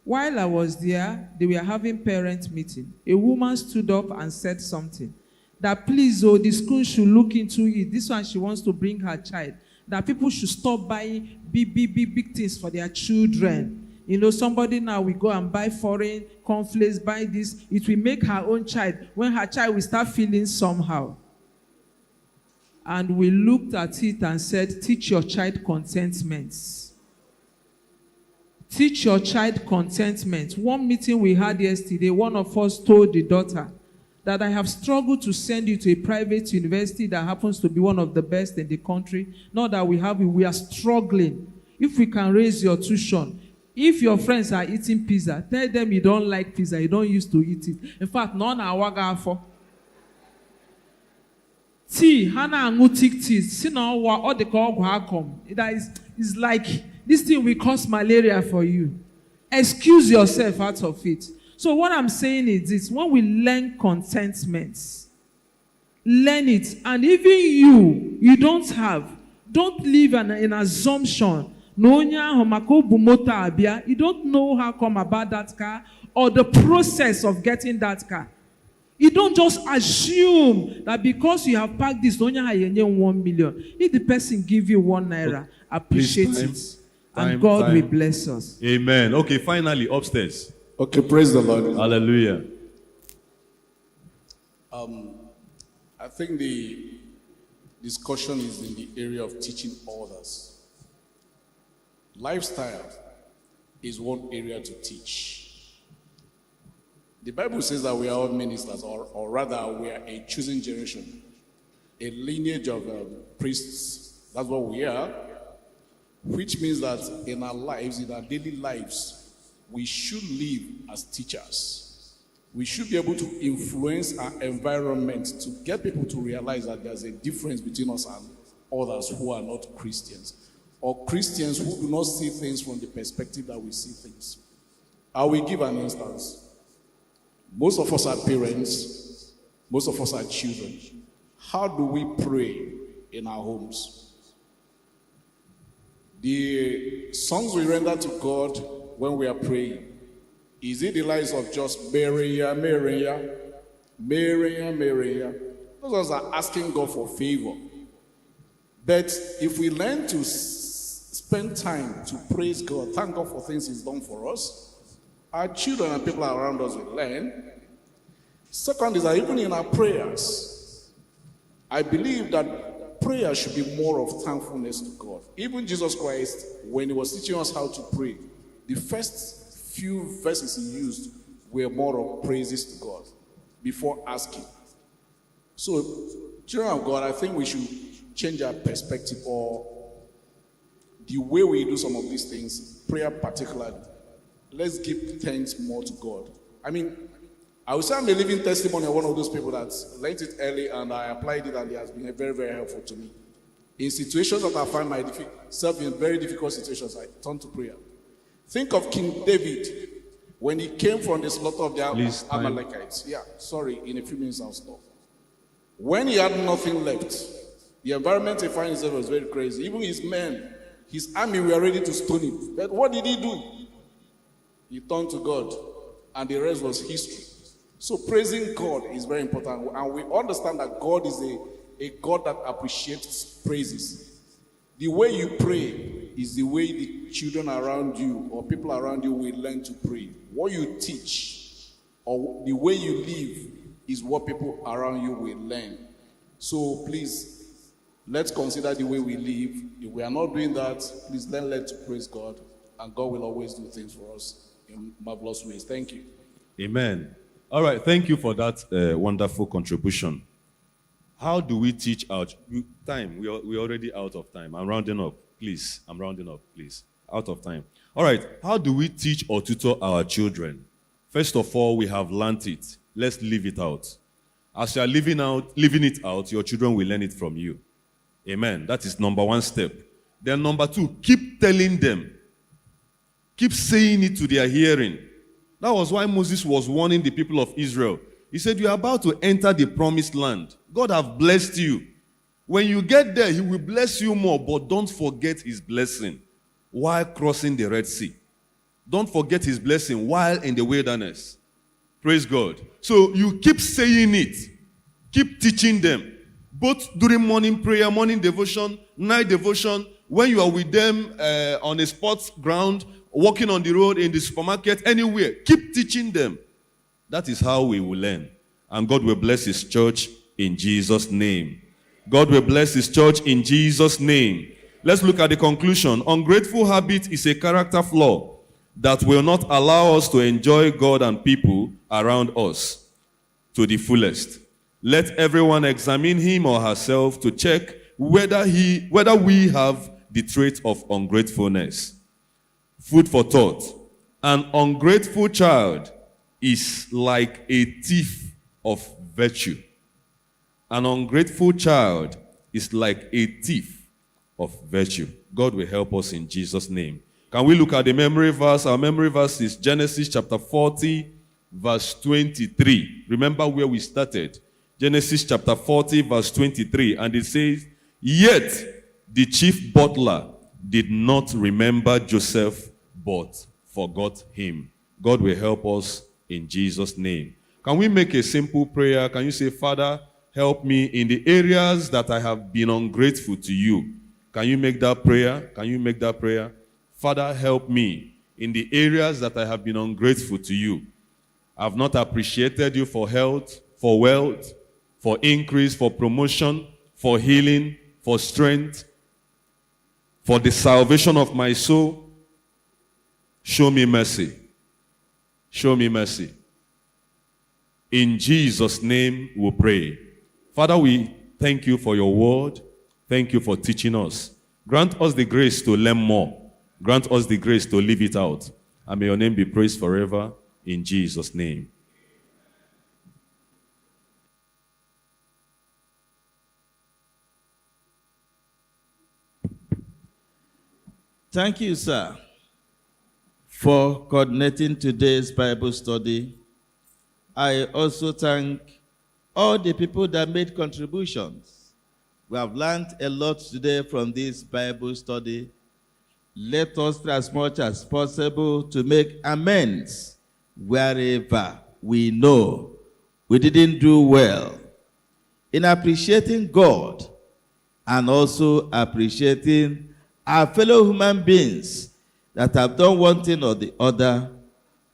While I was there, they were having parent meeting. A woman stood up and said something. That please, the school should look into it. This one, she wants to bring her child. That people should stop buying big things for their children. Somebody now will go and buy foreign cornflakes, buy this. It will make her own child, when her child will start feeling somehow. And we looked at it and said, teach your child contentment. Teach your child contentment. One meeting we had yesterday, one of us told the daughter that I have struggled to send you to a private university that happens to be one of the best in the country. Not that we are struggling. If we can raise your tuition, if your friends are eating pizza, tell them you don't like pizza, you don't used to eat it. In fact, none are waga for. Tea, hana angutic tea, sino wa all the call come. That is like this thing will cause malaria for you. Excuse yourself out of it. So what I'm saying is this: when we learn contentment, learn it, and even you don't live an assumption. You don't know how come about that car or the process of getting that car. You don't just assume that because you have packed this, 1 million. If the person give you 1 naira, appreciate it. And God will bless us. Amen. Okay, finally, upstairs. Okay, praise the Lord. Hallelujah. I think the discussion is in the area of teaching others. Lifestyle is one area to teach. The Bible says that we are all ministers, or rather, we are a chosen generation, a lineage of priests. That's what we are, which means that in our lives, in our daily lives, we should live as teachers. We should be able to influence our environment to get people to realize that there's a difference between us and others who are not Christians, or Christians who do not see things from the perspective that we see things. I will give an instance. Most of us are parents, most of us are children. How do we pray in our homes? The songs we render to God when we are praying, is it the lines of just Maria, Maria, Maria, Maria? Those ones are asking God for favor. But if we learn to spend time to praise God, thank God for things He's done for us, our children and people around us will learn. Second is that even in our prayers, I believe that prayer should be more of thankfulness to God. Even Jesus Christ, when He was teaching us how to pray, the first few verses He used were more of praises to God before asking. So, children of God, I think we should change our perspective, or the way we do some of these things, prayer particularly. Let's give thanks more to God. I mean, I would say I'm a living testimony of one of those people that learned it early and I applied it, and it has been very, very helpful to me. In situations that I find myself in very difficult situations, I turn to prayer. Think of King David when he came from the slaughter of the Amalekites. Yeah, sorry, in a few minutes I'll stop. When he had nothing left, the environment he found himself was very crazy. Even his men, his army were ready to stone him. But what did he do? He turned to God, and the rest was history. So praising God is very important, and we understand that God is a God that appreciates praises. The way you pray is the way the children around you or people around you will learn to pray. What you teach or the way you live is what people around you will learn. So please, let's consider the way we live. If we are not doing that, please learn to praise God, and God will always do things for us in marvelous ways. Thank you. Amen. All right, thank you for that wonderful contribution. How do we teach our time? We're already out of time. I'm rounding up, please. Out of time. All right, how do we teach or tutor our children? First of all, we have learnt it. Let's live it out. As you are living it out, your children will learn it from you. Amen. That is number one step. Then number two, keep telling them. Keep saying it to their hearing. That was why Moses was warning the people of Israel. He said, you are about to enter the promised land. God have blessed you. When you get there, He will bless you more, but don't forget His blessing while crossing the Red Sea. Don't forget His blessing while in the wilderness. Praise God. So you keep saying it. Keep teaching them. Both during morning prayer, morning devotion, night devotion, when you are with them on a sports ground, walking on the road, in the supermarket, anywhere. Keep teaching them. That is how we will learn. And God will bless His church in Jesus' name. God will bless His church in Jesus' name. Let's look at the conclusion. Ungrateful habit is a character flaw that will not allow us to enjoy God and people around us to the fullest. Let everyone examine him or herself to check whether we have the trait of ungratefulness. Food for thought. An ungrateful child is like a thief of virtue. An ungrateful child is like a thief of virtue. God will help us in Jesus' name. Can we look at the memory verse? Our memory verse is Genesis chapter 40, verse 23. Remember where we started. Genesis chapter 40, verse 23. And it says, yet the chief butler did not remember Joseph, but forgot him. God will help us in Jesus' name. Can we make a simple prayer? Can you say, Father, help me in the areas that I have been ungrateful to you? Can you make that prayer? Can you make that prayer? Father, help me in the areas that I have been ungrateful to you. I have not appreciated you for health, for wealth, for increase, for promotion, for healing, for strength, for the salvation of my soul. Show me mercy. Show me mercy. In Jesus' name we pray. Father, we thank you for your word. Thank you for teaching us. Grant us the grace to learn more. Grant us the grace to live it out. And may your name be praised forever. In Jesus' name. Thank you, sir, for coordinating today's Bible study. I also thank all the people that made contributions. We have learned a lot today from this Bible study. Let us try as much as possible to make amends wherever we know we didn't do well in appreciating God and also appreciating our fellow human beings that have done one thing or the other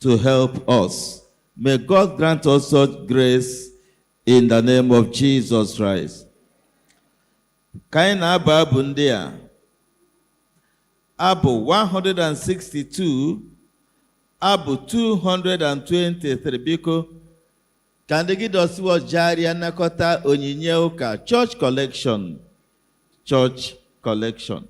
to help us. May God grant us such grace in the name of Jesus Christ. Kaina Abu Ndia, Abu 162, Abu 223, Biko, Kandigidosi was Jari Anakota Onyinye Uka, Church Collection. Church Collection.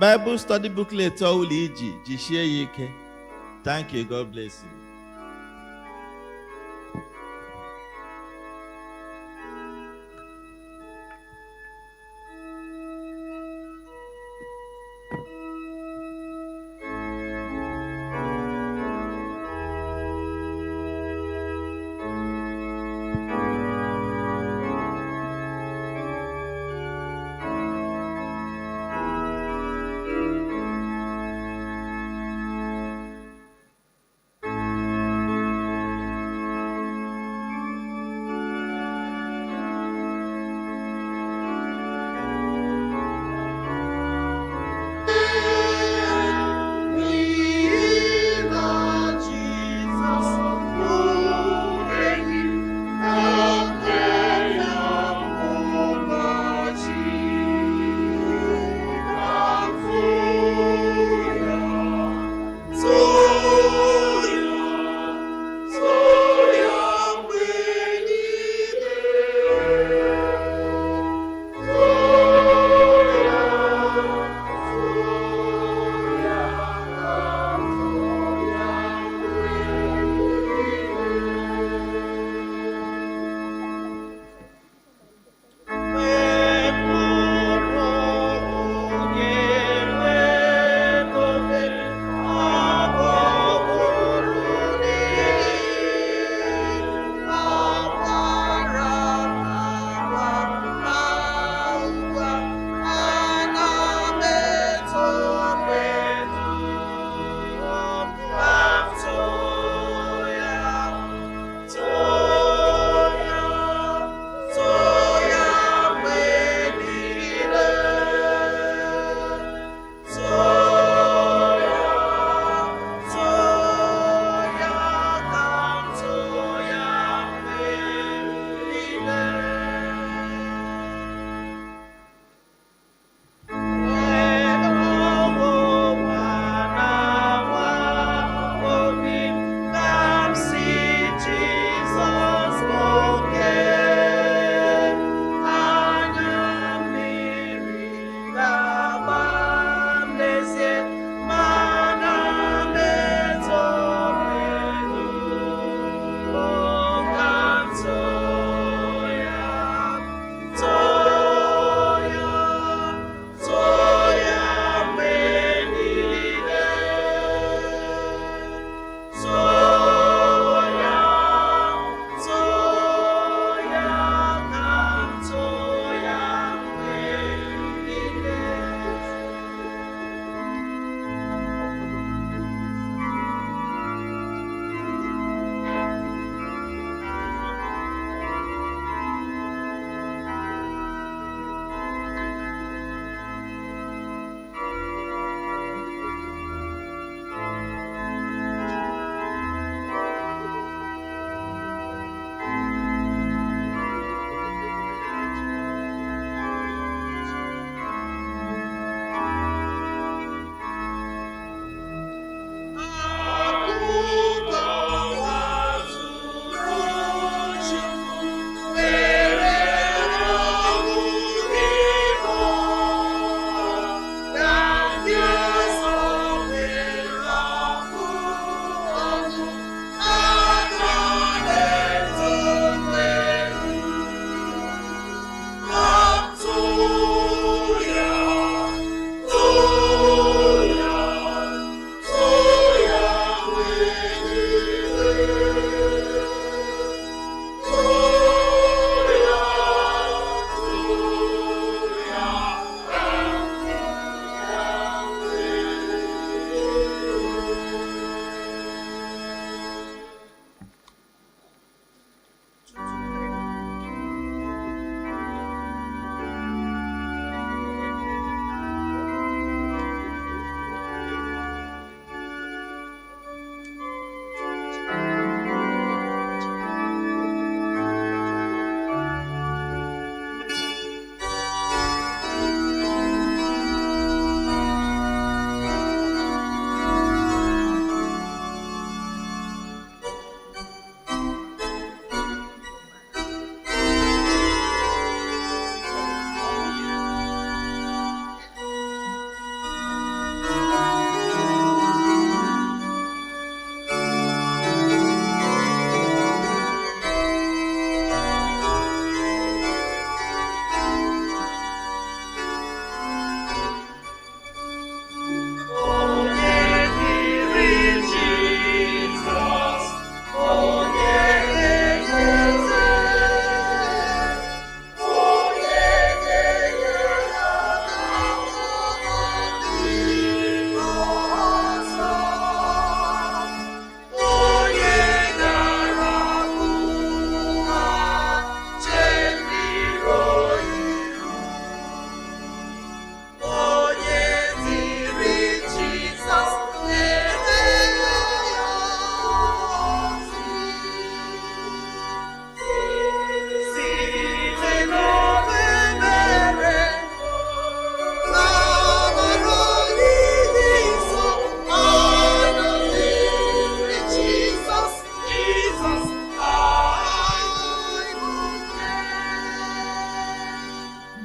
Bible study booklet Oweh Jishie Yike. Thank you. God bless you.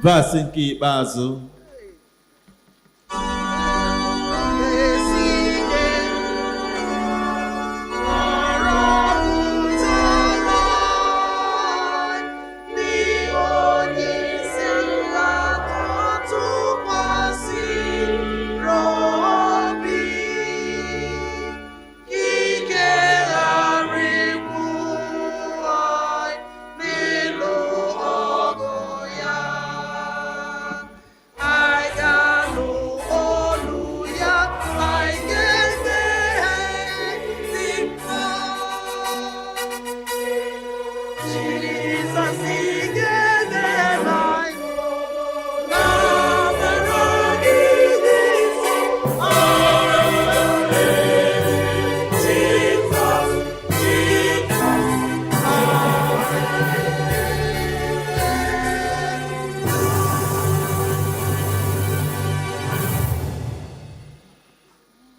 Verse nke ikpeazụ.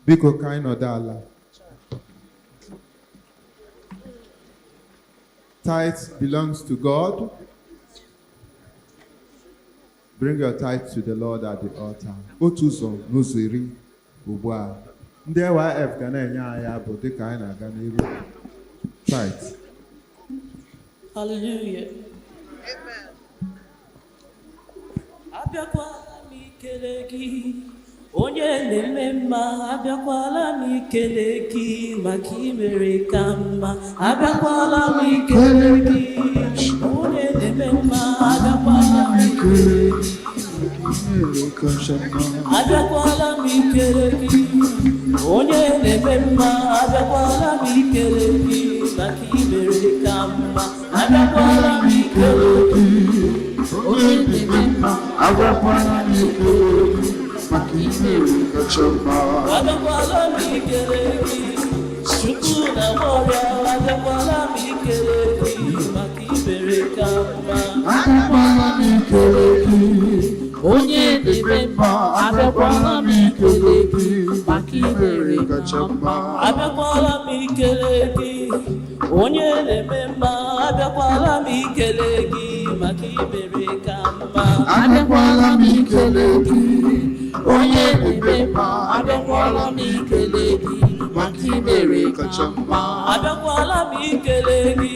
Biko ka anyị nọdụ ala. Tithe belongs to God. Bring your tithe to the Lord at the altar. Otu ụzọ n'ụzọ iri ugbu a. Ndị AYF ga na-enye anyị abụ dịka anyị na-aga n'iru. Tithe. Hallelujah. Amen. Abịakwala m ikele gị, onye na-eme mma. Abịakwala m ikele gị maka imere ka mma. Abịakwala m ikele gị, onye na-eme mma. Abịakwala m ikele gị, abịakwala m ikele gị, onye na-eme mma. Abịakwala m ikele gị maka imere ka mma. Abịakwala m ikele gị, onye na-eme mma. Abịakwala m ikele gị maka imere ka mma. Abịakwala m ikele gị, Chukwu na ọrịa. Abịakwala m ikele gị maka imere ka mma. Abịakwala m ikele gị, onye na-eme mma. Abịakwala m ikele gị maka imere ka mma. Abịakwala m ikele gị, onye na-eme mma. Abịakwala m ikele gị maka imere ka mma. Abịakwala m ikele gị, onye na-eme mma. Abịakwala m ikele gị maka imere ka mma. Abịakwala m ikele gị,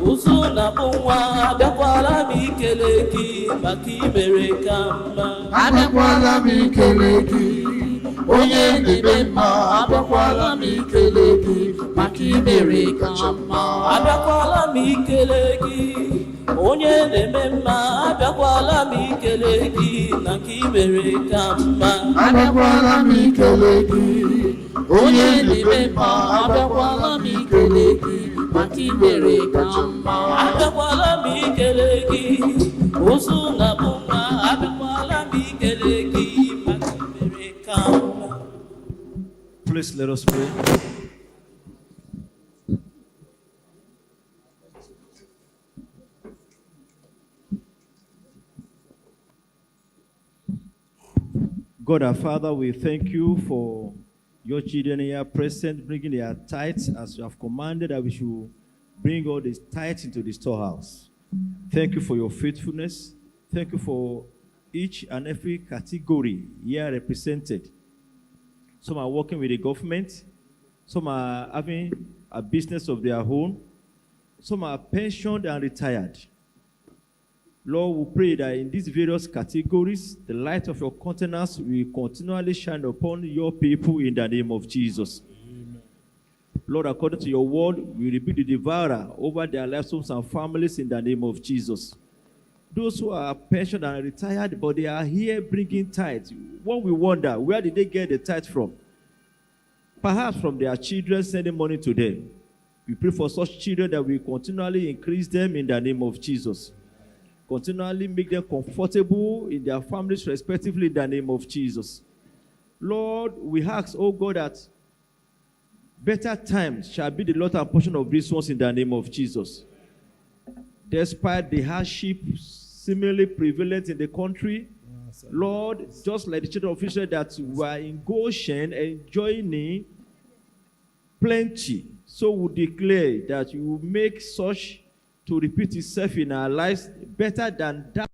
ụzụ na bụ nwa. Abịakwala m ikele gị maka imere ka mma. Abịakwala m ikele gị, onye na-eme mma. Abịakwala m ikele gị maka imere ka mma. Abịakwala m ikele gị, onye na-eme mma. Abịakwala m ikele gị maka imere ka mma. Abịakwala m ikele gị, onye na-eme mma. Abịakwala m ikele gị maka imere ka mma. Abịakwala m ikele gị, ụzụ na bụ nwa. Abịakwala m ikele gị maka imere ka mma. Please let us pray. God our Father, we thank you for your children here present, bringing their tithes as you have commanded that we should bring all these tithes into the storehouse. Thank you for your faithfulness. Thank you for each and every category here represented. Some are working with the government. Some are having a business of their own. Some are pensioned and retired. Lord, we pray that in these various categories, the light of your countenance will continually shine upon your people in the name of Jesus. Amen. Lord, according to your word, we rebuke the devourer over their lives, homes, and families in the name of Jesus. Those who are pensioned and retired, but they are here bringing tithes. One we wonder, where did they get the tithe from? Perhaps from their children sending money to them. We pray for such children that we continually increase them in the name of Jesus. Continually make them comfortable in their families respectively in the name of Jesus. Lord, we ask, oh God, that better times shall be the lot and portion of these ones in the name of Jesus. Despite the hardship seemingly prevalent in the country, Lord, just like the children of Israel that were in Goshen enjoying plenty, so we declare that you will make such to repeat itself in our lives better than that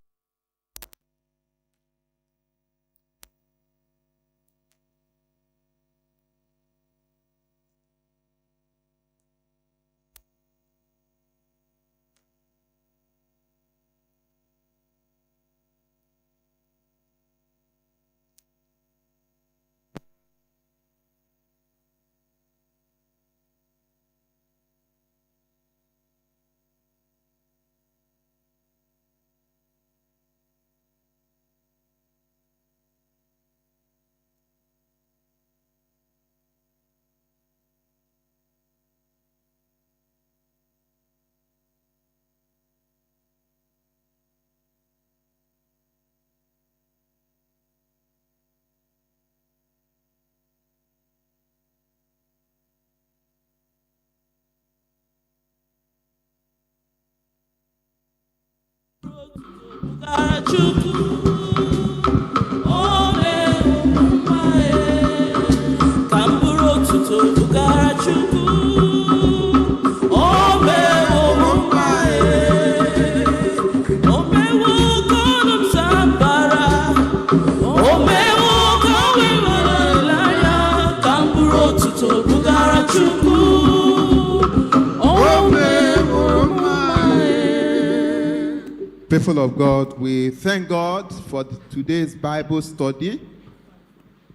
People of God, we thank God for today's Bible study.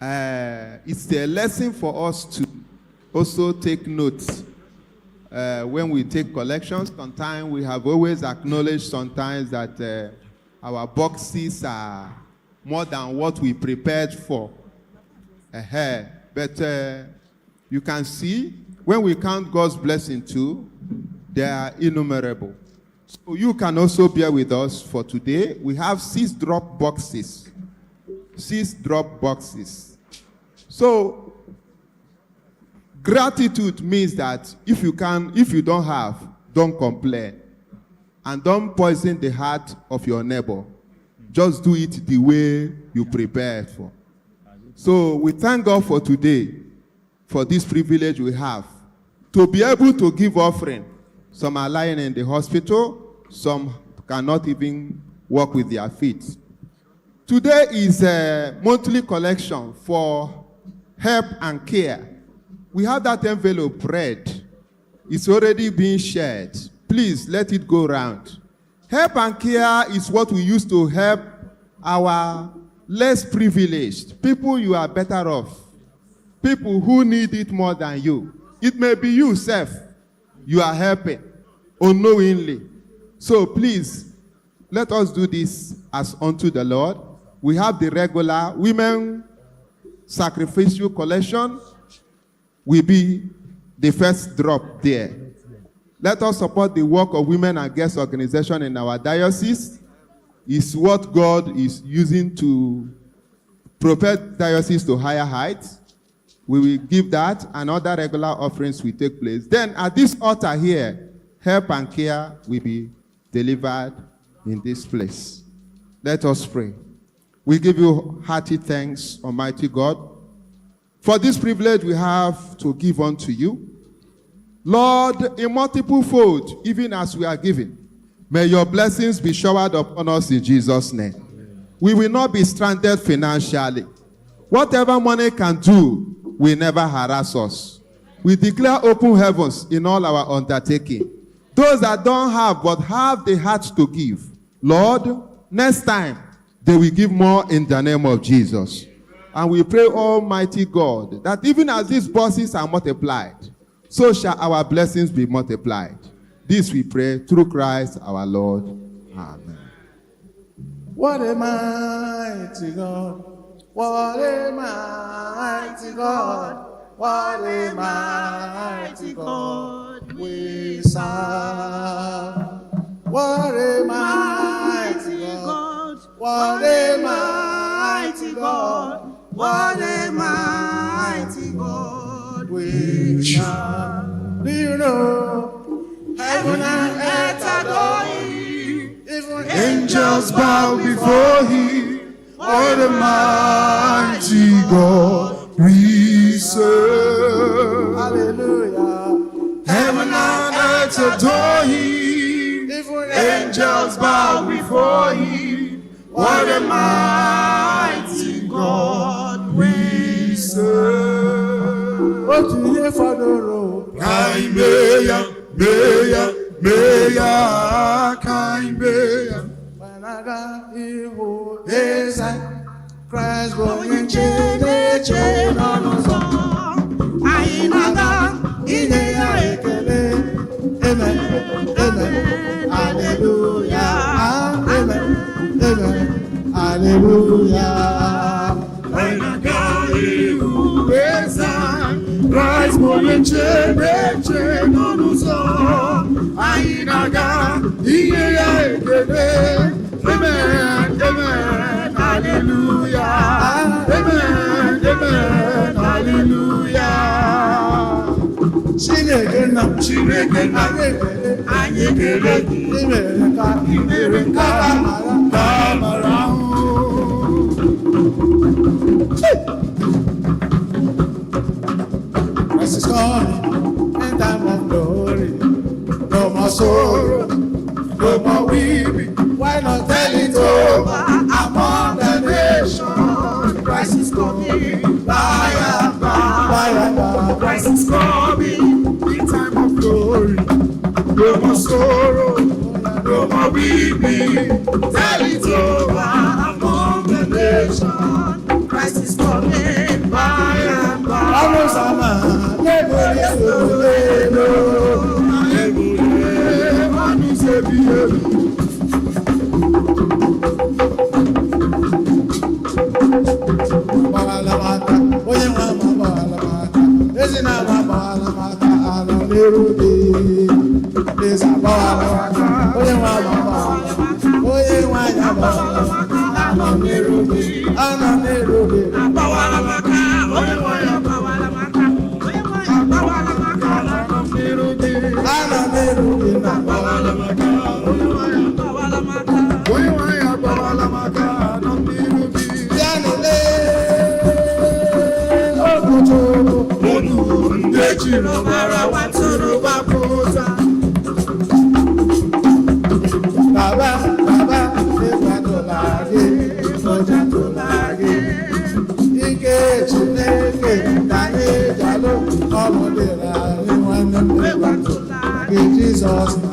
It's a lesson for us to also take notes when we take collections. Sometimes we have always acknowledged sometimes that our boxes are more than what we prepared for. But you can see when we count God's blessing too, they are innumerable. So you can also bear with us for today. We have 6 drop boxes. 6 drop boxes. So gratitude means that if you don't have, don't complain. And don't poison the heart of your neighbor. Just do it the way you prepared for. So we thank God for today, for this privilege we have, to be able to give offering. Some are lying in the hospital. Some cannot even walk with their feet. Today is a monthly collection for help and care. We have that envelope read. It's already being shared. Please let it go round. Help and care is what we use to help our less privileged, people you are better off, people who need it more than you. It may be you, self, you are helping unknowingly. So please, let us do this as unto the Lord. We have the regular women sacrificial collection. Will be the first drop there. Let us support the work of women and guest organization in our diocese. It's what God is using to propel diocese to higher heights. We will give that, and other regular offerings will take place. Then at this altar here, help and care will be delivered in this place. Let us pray. We give you hearty thanks, Almighty God, for this privilege we have to give unto you. Lord, in multiple fold, even as we are giving, may your blessings be showered upon us in Jesus' name. We will not be stranded financially. Whatever money can do will never harass us. We declare open heavens in all our undertaking. Those that don't have but have the heart to give, Lord, next time they will give more in the name of Jesus. And we pray, Almighty God, that even as these bosses are multiplied, so shall our blessings be multiplied. This we pray through Christ our Lord. Amen. What a mighty God. What a mighty God. What a mighty God we serve. What a mighty God. What a mighty God. What a mighty God we serve. Do you know heaven and earth adore him? Even angels bow before him. What a mighty God we serve. Hallelujah. Heaven and earth adore him. Even angels bow before him. What a mighty God we serve. What do you for the road? Meya, Kaimeya. Wanaga ihu eza, Christ going cheche nonoso. Ainaga ine ya ekele. Amen, amen, hallelujah. Amen, amen, hallelujah. Wanaga ihu eza, Christ going cheche nonoso. Ainaga ine ya ekele. Amen, amen, hallelujah. Amen, amen, hallelujah. Sing Chineke nna m, Chineke nna m, anyị ekele gị, imere ka amara ahụ. Christ is coming in time of glory. No more sorrow, no more weeping. Why not tell it over among the nations? Christ is coming by and by. Christ is coming in time of glory. No more sorrow, no more weeping. Tell it over among the nations. Christ is coming by and by. Jesus,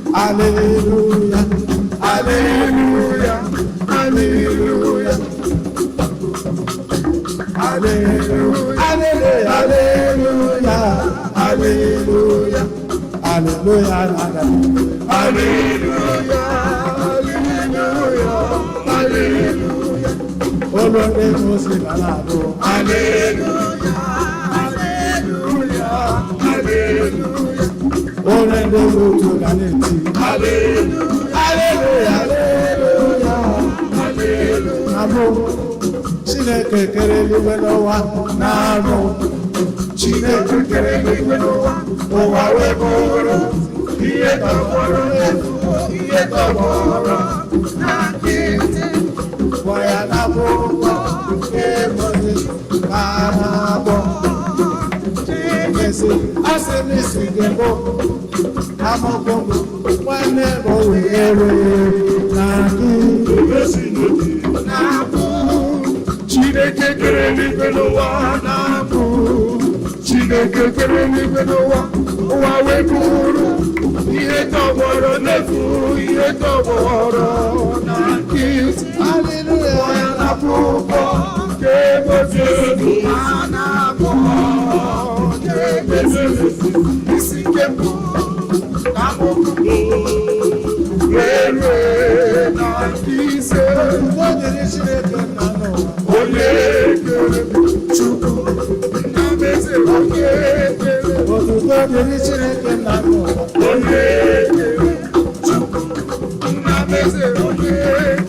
Hallelujah, hallelujah, hallelujah, hallelujah, hallelujah, hallelujah, hallelujah, hallelujah, Olóde mo sì lálàbò. Hallelujah, hallelujah, hallelujah. Olóde mo tó lálẹ́ tì. Hallelujah, hallelujah, hallelujah. Abo Chineke kere eluigwe n'ụwa n'anụ. Chineke kere eluigwe n'ụwa ụwa wee bụrụ ihe tọgbọrọ efu, ihe tọgbọrọ na nkịtị. Gwa ya na bụ ụgbọ ebozi ka ha gbọ. Chineke asị m isi gị bụ amụgbọgbọ nwanne m wee ree na gị. Na-abụ Chineke kere eluigwe n'ụwa na-abụ Chineke Chineke kere n'igwe n'ụwa, ụwa wee bụrụ ihe tọgbọrọ n'efu, ihe tọgbọrọ na nkịtị. Hallelujah. Onye na-akwụ ụgwọ nke egozi a na-akpọ isi nke mbụ na mụkụ rere na nke ise. Onye Chineke nna n'ụwa, onye kere Chukwu nna meze, onye kere otuto dịrị Chineke nna n'ụwa, onye kere Chukwu nna meze, onye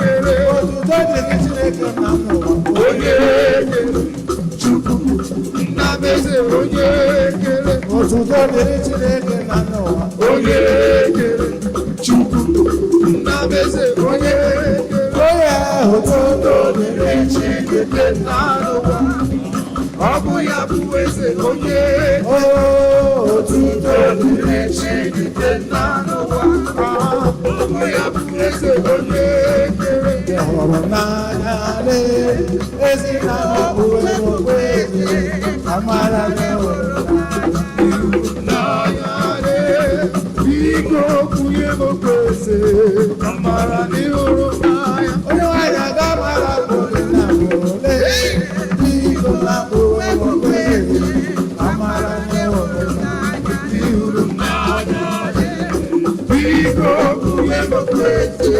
kere otuto dịrị Chineke nna n'ụwa, onye kere Chukwu nna meze, onye kere otuto dịrị Chineke nna n'ụwa, onye kere Chukwu nna meze, onye kere otuto dịrị Chineke nna n'ụwa. Ọ bụ ya bụ eze, onye otuto dịrị Chineke nna n'ụwa. Ọ bụ ya bụ eze, onye kere hụrụ n'anya ezi na okpukpe eze, amara n'ịhụnanya biko kwunye m okpeze, amara n'ịhụnanya. Onye nwanyị aga mara ole na ole, biko na okpukpe amara n'ịhụnanya, biko kwunye m okpeze,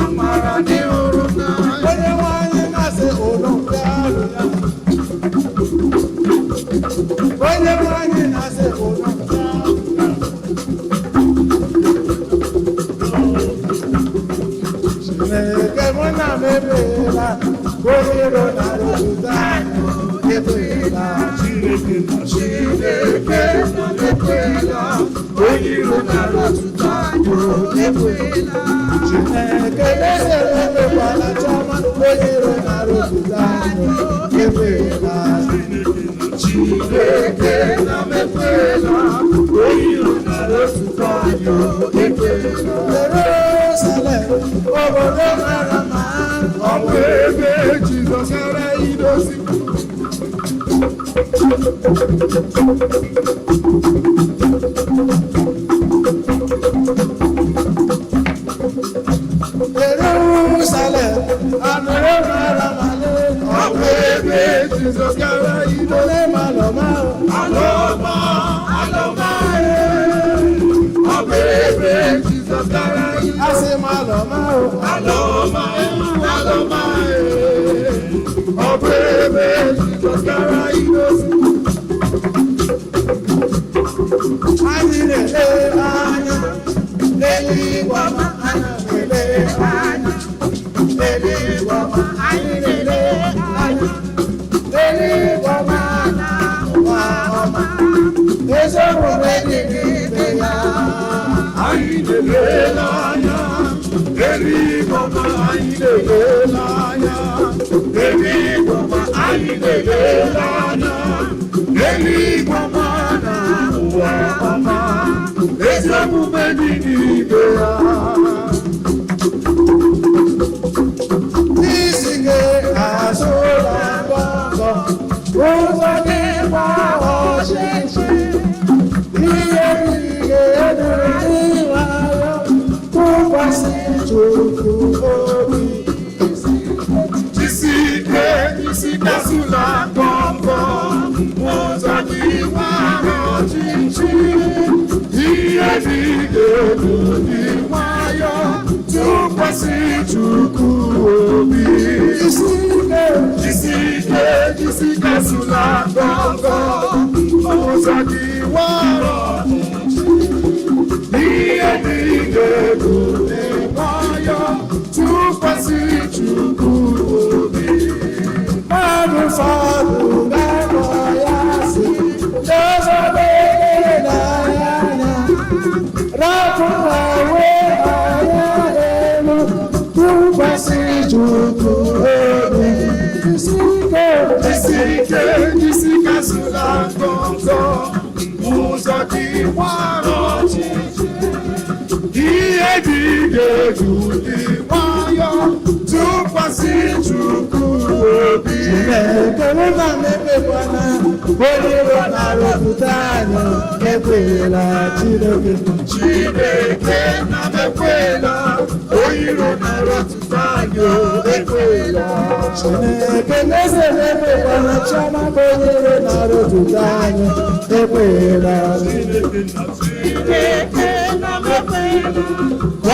amara n'ịhụnanya. Onye nwanyị na-asị ụlọ nke alụ ya, onye nwanyị na-asị ụlọ nke alụ ya. Chineke mụ na m emeela, onye iro nara otuto anyị emeela. Chineke na Chineke na m emeela, onye iro nara otuto anyị emeela. Chineke na-esere emekwala chọma, onye iro nara otuto anyị emeela. Chineke na m emeela, onye iro nara otuto anyị emeela. Jerusalem, obodo mara mma, ọ bụ ebe Jizọs gara idozi. Jerusalem, anụrụ mara mma, ọ bụ ebe Jizọs gara idozi. Alọma, alọma, alọma, ọ bụ ebe Jizọs gara idozi. Asị m alọma, alọma, alọma, ọ bụ ebe Jizọs gara idozi. Anyị na-ele anya n'eluigwe ọma, anyị na-ele anya n'eluigwe ọma, anyị na-ele anya n'eluigwe ọma na ụwa ọma, ezi omume dị n'ime ya. Anyị na-ele anya n'eluigwe ọma, anyị na-ele anya n'eluigwe ọma, anyị na-ele anya n'eluigwe ọma na ụwa ọma, ezi omume dị n'ime ya. Isi gị azụla ngọngọ, ụzọ gị gba ọchịchị, ihe niile edere n'ịnwayọ, tụkwasị Chukwu obi. Jisi ike, isi kasụla ngọngọ, ụzọ gị gba ọchịchị, ihe niile edere n'ịnwayọ, tụkwasị Chukwu obi. Jisi ike, jisi kasụla ngọngọ, ụzọ gị gba ọchịchị, ihe niile edere n'ịnwayọ, tụkwasị Chukwu obi. Mmadụ ụfọdụ ga-akpọ ya asị, n'ụzọ na-ele anya, rapụ ha wee anya elu, tụkwasị Chukwu obi. Jisi ike, jisi kasụla ngọngọ, ụzọ gị gbara ọchịchị, ihe dị ga-eju dị nwayọ, tụkwasị Chukwu obi. Chineke na mebekwana onye iro na-arụpụta anyị ekwela Chineke Chineke na m ekwela onye iro na-arụpụta anyị ekwela Chineke n'eze na-emekwala chiọma ka onye iro na-arụpụta anyị ekwela Chineke na m ekwela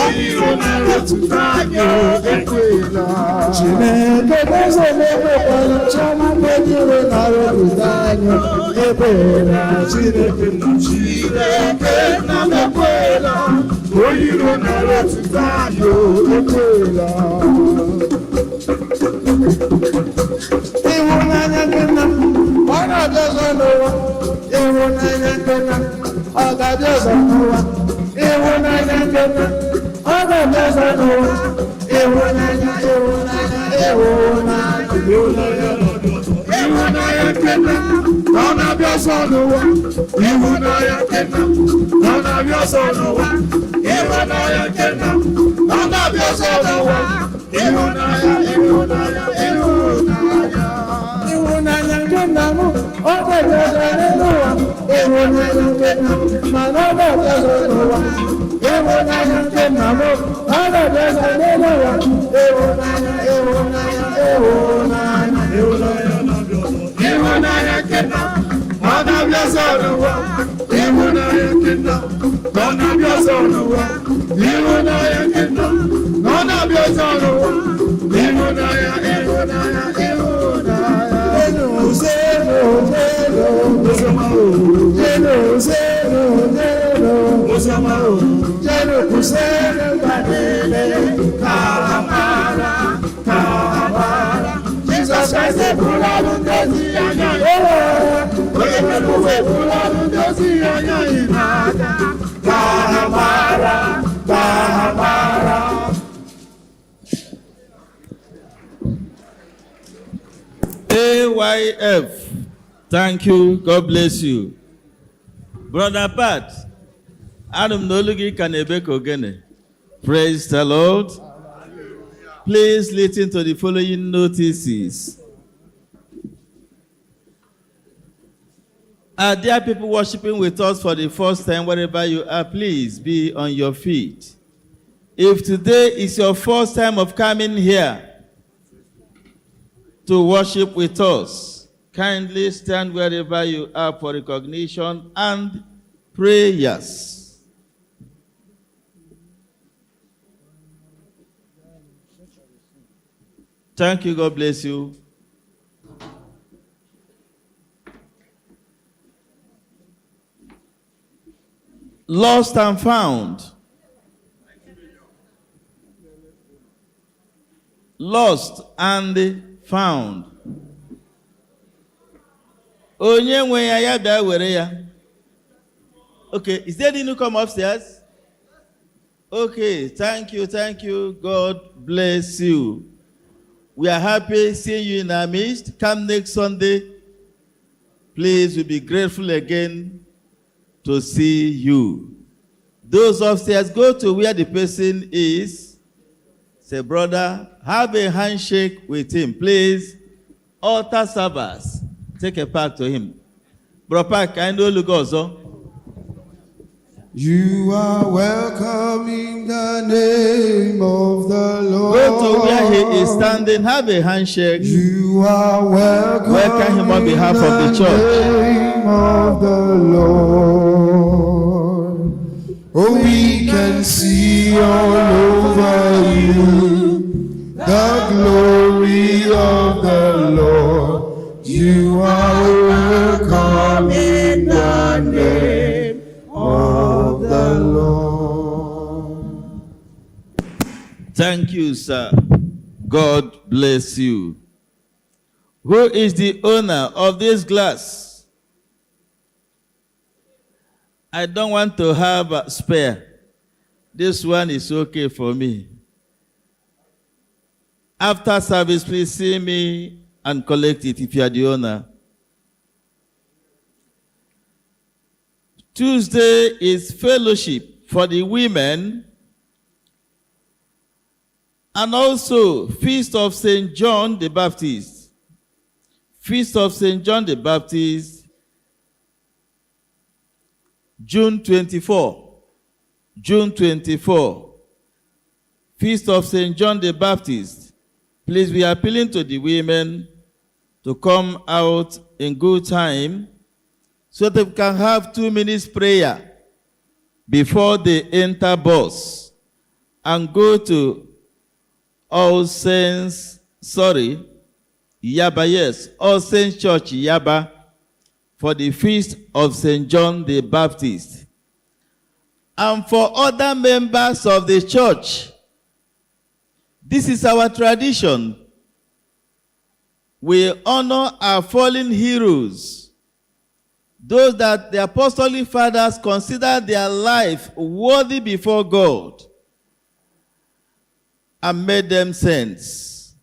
onye iro na-arụpụta anyị ekwela Chineke n'eze na-emekwala chiọma ka onye iro na-arụpụta anyị ekwela Chineke na m ekwela onye iro na-arụpụta anyị ekwela ịhụnanya gị na ọ na-adị ọzọ n'ụwa ịhụnanya gị na ọ ga-adị ọzọ n'ụwa ịhụnanya gị na ọ ga-adị ọzọ n'ụwa ịhụnanya gị na ọ na-abịa ọzọ n'ụwa ịhụnanya gị na ọ na-abịa ọzọ n'ụwa ịhụnanya gị na ọ na-abịa ọzọ n'ụwa ịhụnanya gị na mụ ọ ga-abịa n'ụwa ịhụnanya gị na mana ọ ga-abịa ọzọ n'ụwa ịhụnanya gị na mụ ọ ga-abịa ọzọ n'ụwa ịhụnanya gị na ọ na-abịa ọzọ n'ụwa ịhụnanya gị na ọ na-abịa ọzọ n'ụwa ịhụnanya gị na ọ na-abịa ọzọ n'ụwa ịhụnanya Jesus Christ the blood of the AYF, thank you, God bless you. Brother Pat, Adam Nolugi Kanebeko Gene. Praise the Lord. Please listen to the following notices. Are there people worshiping with us for the first time, wherever you are? Please be on your feet. If today is your first time of coming here to worship with us, kindly stand wherever you are for recognition and prayers. Thank you, God bless you. Lost and found. Lost and found. Onye nwe ya ya bịa were ya. Okay, is there any new come upstairs? Okay, thank you, God bless you. We are happy seeing you in our midst. Come next Sunday. Please, we'll be grateful again to see you. Those upstairs, go to where the person is. Say, brother, have a handshake with him. Please, altar servers, take a pack to him. Bro, pack, I know look also. You are welcome in the name of the Lord. Go to where he is standing, have a handshake. You are welcome. Welcome him on behalf of the church. In the name of the Lord. Oh, we can see all over you the glory of the Lord. You are welcome in the name of the Lord. Thank you, sir. God bless you. Who is the owner of this glass? I don't want to have a spare. This one is okay for me. After service, please see me and collect it if you are the owner. Tuesday is fellowship for the women and also Feast of St. John the Baptist. Feast of St. John the Baptist June 24. June 24. Feast of St. John the Baptist. Please, we are appealing to the women to come out in good time so that we can have 2 minutes prayer before they enter bus and go to All Saints Church Yaba for the Feast of St. John the Baptist. And for other members of the church, this is our tradition. We honor our fallen heroes, those that the apostolic fathers consider their life worthy before God and made them saints.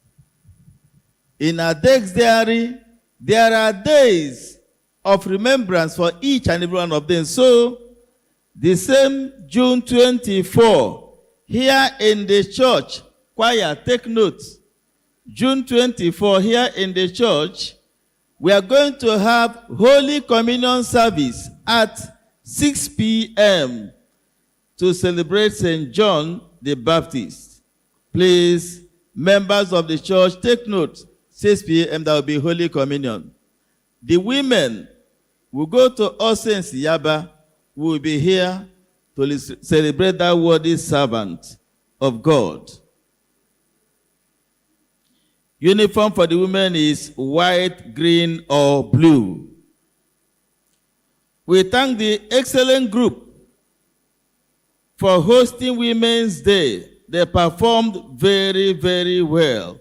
In our dexterity, there are days of remembrance for each and every one of them. So, the same June 24, here in the church, choir, take note. June 24, here in the church, we are going to have Holy Communion service at 6 p.m. to celebrate St. John the Baptist. Please, members of the church, take note. 6 p.m. there will be Holy Communion. The women will go to All Saints Yaba, who will be here to celebrate that worthy servant of God. Uniform for the women is white, green, or blue. We thank the excellent group for hosting Women's Day. They performed very, very well.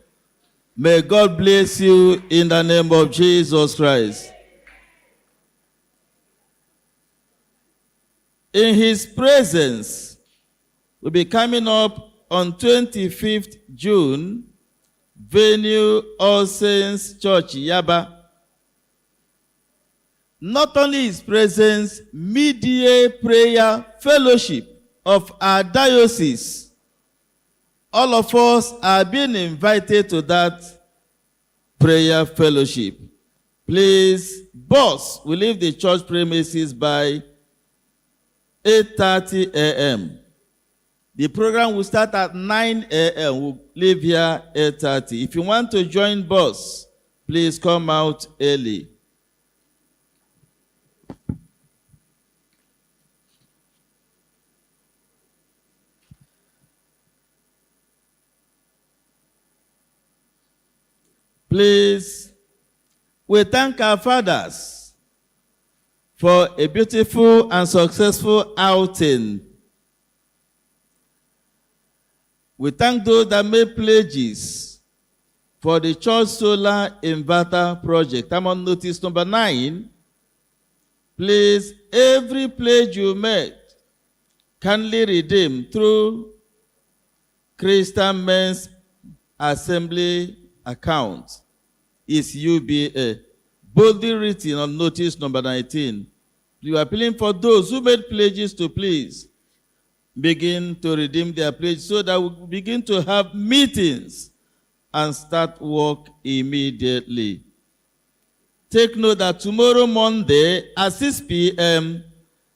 May God bless you in the name of Jesus Christ. In His presence, will be coming up on 25th June, venue All Saints Church Yaba. Not only His presence, midday prayer fellowship of our diocese. All of us are being invited to that prayer fellowship. Please, boss will leave the church premises by 8:30 a.m. The program will start at 9 a.m. We'll leave here 8:30. If you want to join boss, please come out early. Please, we thank our fathers for a beautiful and successful outing. We thank those that made pledges for the church solar inverter project. I'm on notice number 9. Please, every pledge you made, kindly redeem through Christian Men's Assembly account is UBA, boldly written on notice number 19. We are appealing for those who made pledges to please begin to redeem their pledge so that we begin to have meetings and start work immediately. Take note that tomorrow Monday at 6 p.m.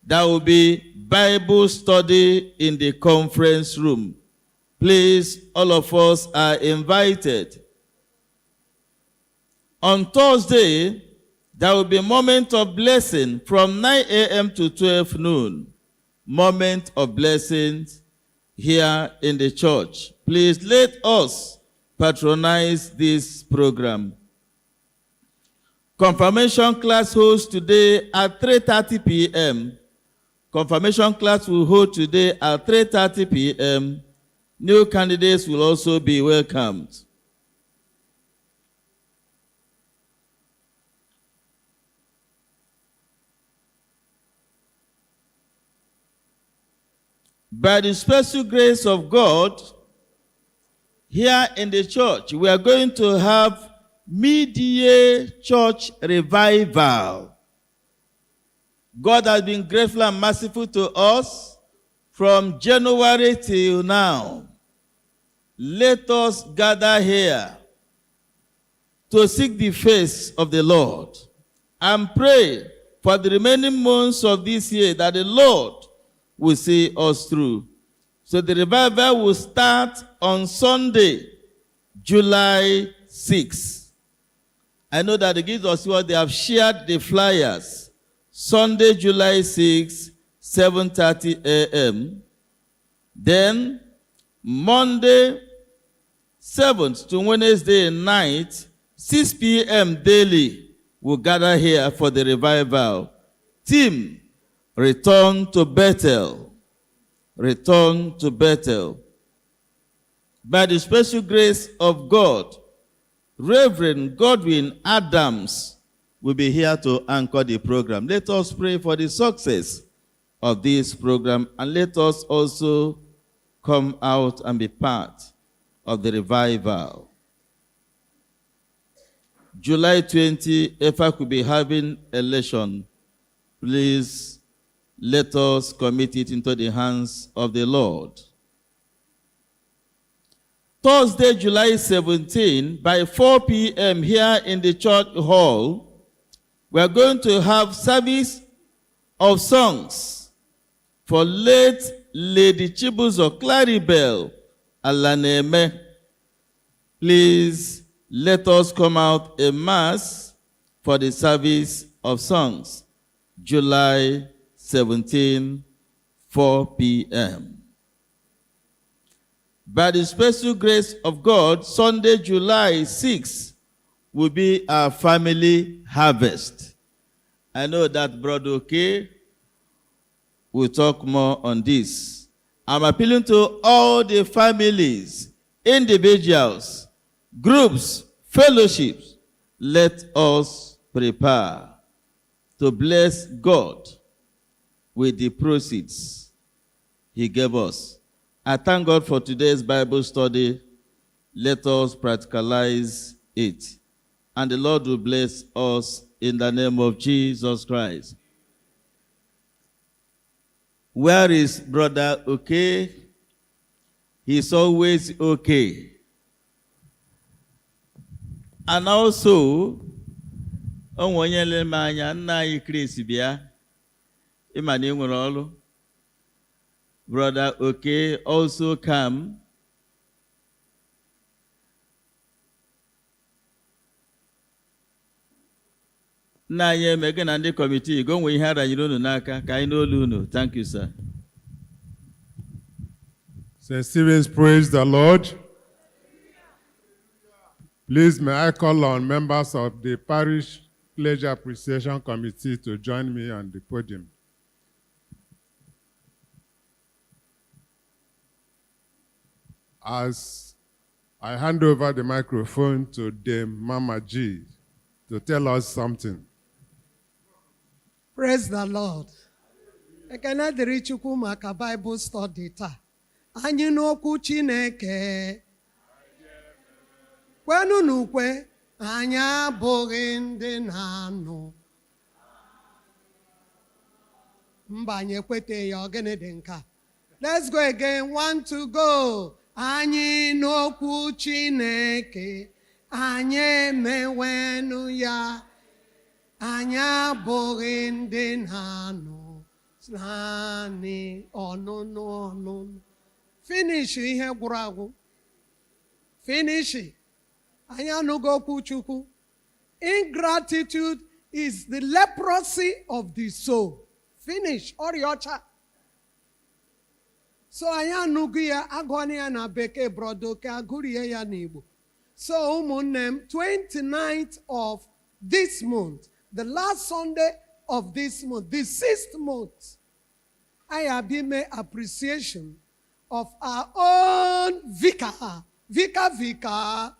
there will be Bible study in the conference room. Please, all of us are invited. On Thursday, there will be a moment of blessing from 9 a.m. to 12 noon. Moment of blessings here in the church. Please let us patronize this program. Confirmation class holds today at 3:30 p.m. Confirmation class will hold today at 3:30 p.m. New candidates will also be welcomed. By the special grace of God, here in the church, we are going to have mid-year church revival. God has been grateful and merciful to us from January till now. Let us gather here to seek the face of the Lord and pray for the remaining months of this year, that the Lord will see us through. So the revival will start on Sunday, July 6th. I know that the Gift of Steward, they have shared the flyers. Sunday, July 6th, 7:30 a.m. Then Monday 7th to Wednesday night, 6 p.m. daily, we'll gather here for the revival. Theme, Return to Bethel. Return to Bethel. By the special grace of God, Reverend Godwin Adams will be here to anchor the program. Let us pray for the success of this program, and let us also come out and be part of the revival. July 20, EFA could be having election. Please let us commit it into the hands of the Lord. Thursday, July 17, by 4 p.m. here in the church hall, we are going to have service of songs for late Lady Chibuzo Claribel Alaneme. Please let us come out en mass for the service of songs, July 17, 4 p.m. By the special grace of God, Sunday, July 6, will be our family harvest. I know that Brother Oke will talk more on this. I'm appealing to all the families, individuals, groups, fellowships. Let us prepare to bless God with the proceeds He gave us. I thank God for today's Bible study. Let us practicalize it. And the Lord will bless us in the name of Jesus Christ. Where is Brother Okay? He's always okay. And also, onwanyele manya nna Chris bia. Imani nwere olu. Brother Okay also come. Na ye mege na ndị committee go nwe ihe aranyere unu n'aka ka anyị n'olu unu. Thank you, sir. St. Stephen's, praise the Lord. Please, may I call on members of the Parish Pleasure Appreciation Committee to join me on the podium. As I hand over the microphone to Dame Mama G to tell us something. Praise the Lord. Ekene dịrị Chukwu maka Bible study taa. Anyị n'okwu Chineke. Kwenu n'ukwe, anyị abụghị ndị na-anụ. Mba anyị ekwete ya ogene dị nka. Let's go again. 1 to go. Anyị n'okwu Chineke. Anyị emewenu ya. Anyị abụghị ndị na-anụ. Naanị ọnụnụ ọnụnụ. Finish ihe gwụrụ agwụ. Finish it. Anyị anụgo okwu Chukwu. Ingratitude is the leprosy of the soul. Finish. Ọrịa ọcha. So anyị anụgo ya, agụọnụ ya na Bekee, Brother Oke, agụrie ya n'Igbo. So ụmụnne m, 29th of this month, the last Sunday of this month, the 6th month, I have been made appreciation of our own Vicar. Vicar.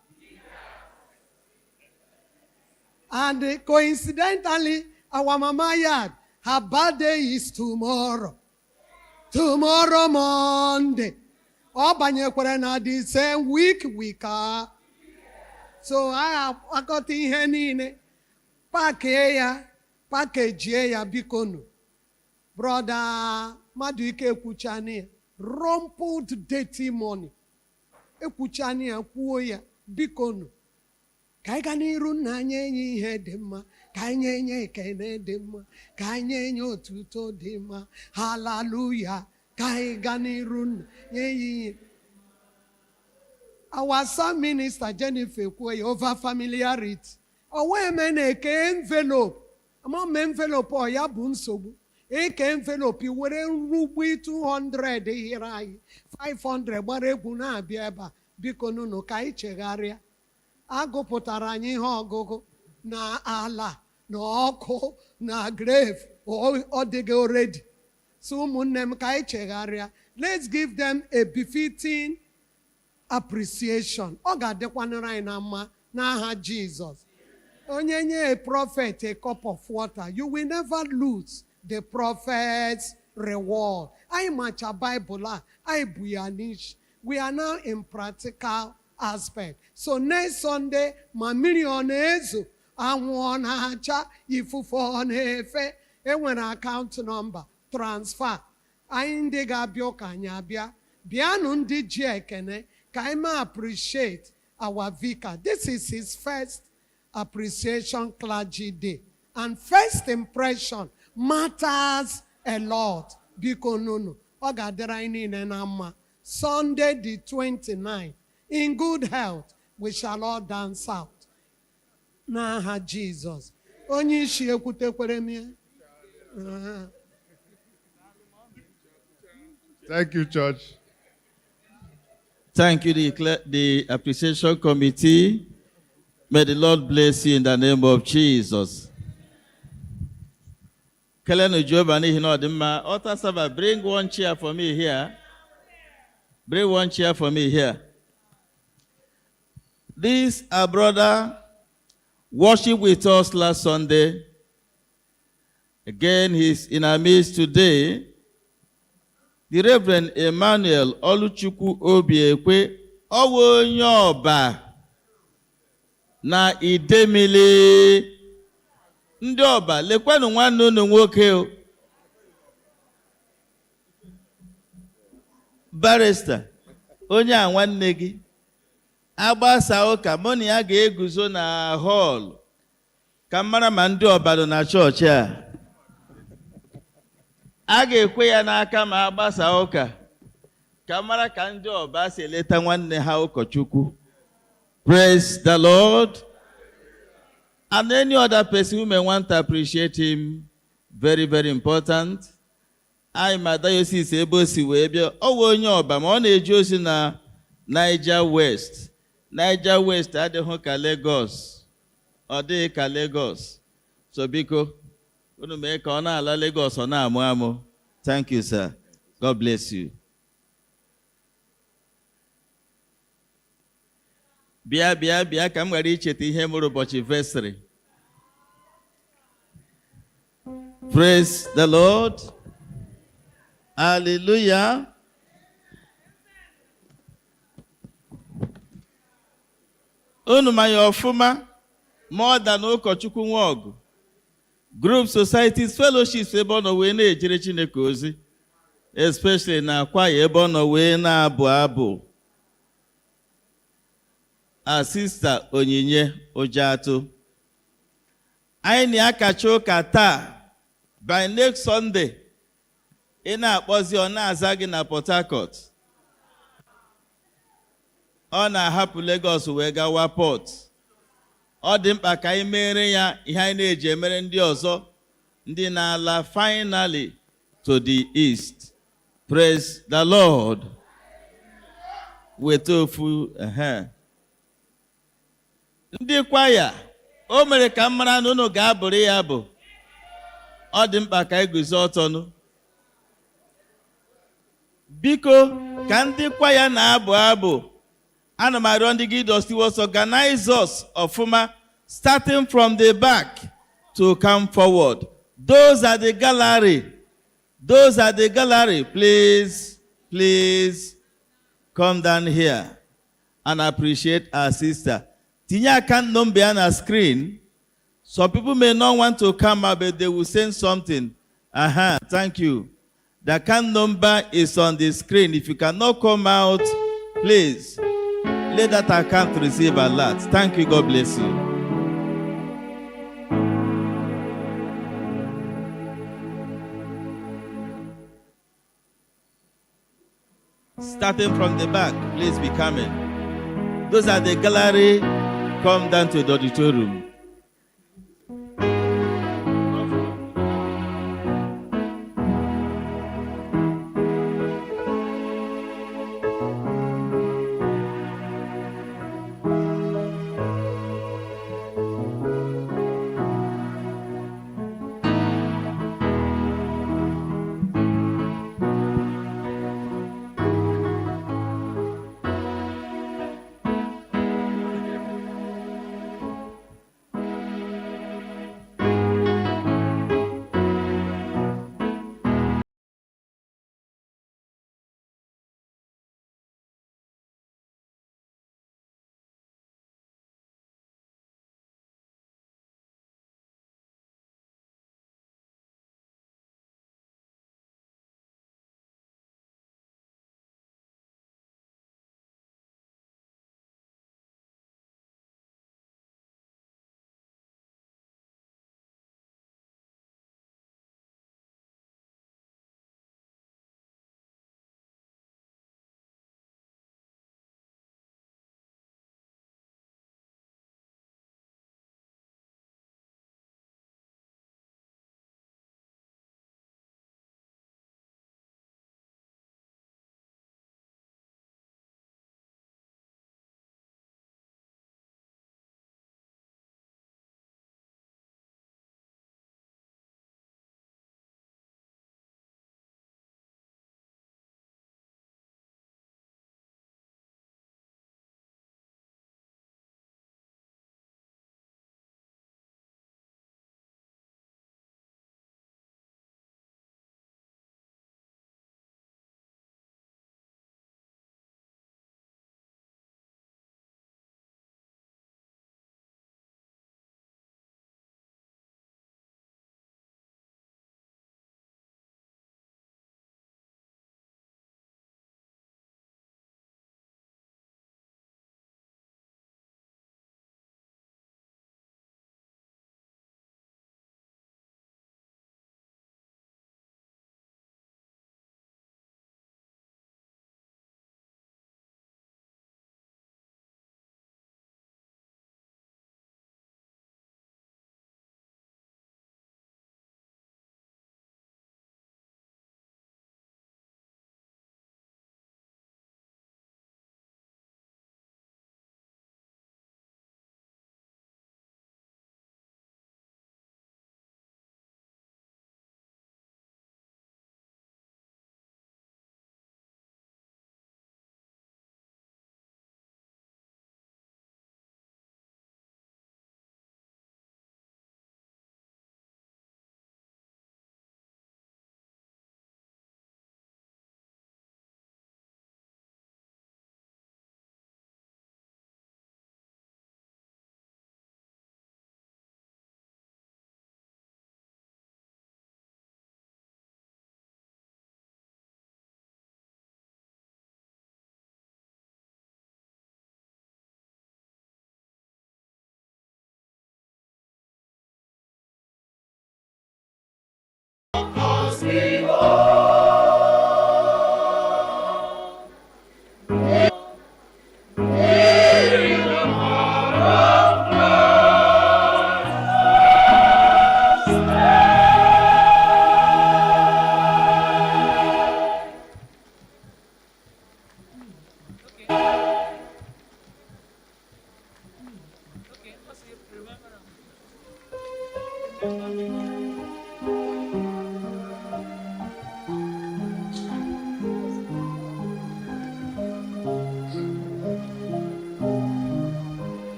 And coincidentally, our Mama Yad, her birthday is tomorrow. Tomorrow, Monday. Obanyekwere na the same week, Vicar. So I got ihe niile. Package ya bikonu. Brother Maduike Ekwuchani, rumpled dirty money. Ekwuchani ya kwuo ya bikonu. ka anyị gaa n'iru nna anyị enye ihe dị mma, ka anyị enye ekene dị mma, ka anyị enye otuto dị mma. Hallelujah. Ka anyị gaa n'iru nna nye ihe. Our son minister Jennifer Kwe over familiarity. Oweh meneke envelope. Ama envelope o ya bụ nsogbu. Eke envelope were nrugbu 200 here anyị 500 gbara egwu na-abịa ebe a. Biko nunu ka anyị chegharịa. Agụpụtara anyị ihe ọgụgụ na ala na ọkụ na grave ọ dịghị already. So ụmụnne m ka anyị chegharịa. Let's give them a befitting appreciation. Ọ ga-adịkwanụrụ anyị na mma n'aha Jesus. Onye nye a prophet a cup of water, you will never lose the prophet's reward. I macha Bible, I buyanish. We are now in practical aspect. So next Sunday, ma million ezo, anwụ na-acha ifufe na-efe, enwere account number, transfer. Anyị ndị ga-abịa ụka anyị abịa. Bịanụ ndị ji ekene, ka anyị ma appreciate our vicar. This is his first appreciation clergy day. And first impression matters a lot. Biko nunu, ọ ga-adịrị anyị niile na mma. Sunday the 29th, in good health, we shall all dance out. N'aha Jesus. Onye isi ekwutekwere m ya? Thank you, Church. Thank you, the appreciation committee. May the Lord bless you in the name of Jesus. Kelenu Jobani Hinodima, Altar server, bring one chair for me here. Bring one chair for me here. This, our brother, worshiped with us last Sunday. Again, he's in our midst today. The Reverend Emmanuel Oluchukwu Obiekwe, Oweh na Idemili. Ndị ọba, lekwenu nwanne unu nwoke o. Barrister, onye a nwanne gị. Agbasa ụka, mụ na ya ga-eguzo na hall. Ka mara ma ndị ọba nọ na chọọchị a. A ga-ekwe ya n'aka ma agbasa ụka. Ka mara ka ndị ọba si eleta nwanne ha ụkọchukwu. Praise the Lord. And any other person who may want to appreciate him, very, very important. I my diocese able si webia. Oweh onye ọba ma ọ na-eji ozi na Niger West. Niger West adịghị ka Lagos. Ọ dịghị ka Lagos. So biko, unu mee ka ọ na-ala Lagos ọ na-amụ amụ. Thank you, sir. God bless you. Bịa ka m ghara icheta ihe mụrụ ụbọchị vestry. Praise the Lord. Hallelujah. Unu ma ya ọfụma more than ụkọchukwu Nwaogu. Group societies, fellowships ebe ọ nọ wee na-ejere Chineke ozi. Especially na kwaya ebe ọ nọ wee na-abụ abụ. Sister Onyinye Ojatu. Anyị na-akacha ụka taa. By next Sunday, ị na-akpọzi ọ na-aza gị na Port Harcourt. Ọ na-ahapụ Lagos wee gawa Port. Ọ dị mkpa ka anyị mere ya ihe anyị na-eji emere ndị ọzọ. Ndị na-ala finally to the east. Praise the Lord. Weta ofu ndị kwaya, o mere ka m mara na unu ga-abụrụ ya bụ. Ọ dị mkpa ka anyị guzo ọtọnụ. Biko, ka ndị kwaya na-abụ abụ. Ana m arịọ ndị Guild of Stewards organize us ọfụma, starting from the back to come forward. Those at the gallery, please come down here and appreciate our sister. Tinye account number on our screen. Some people may not want to come out, but they will send something. Thank you. The account number is on the screen. If you cannot come out, please. let that account receive alert. Thank you. God bless you. Starting from the back, please be coming. Those at the gallery, come down to the auditorium.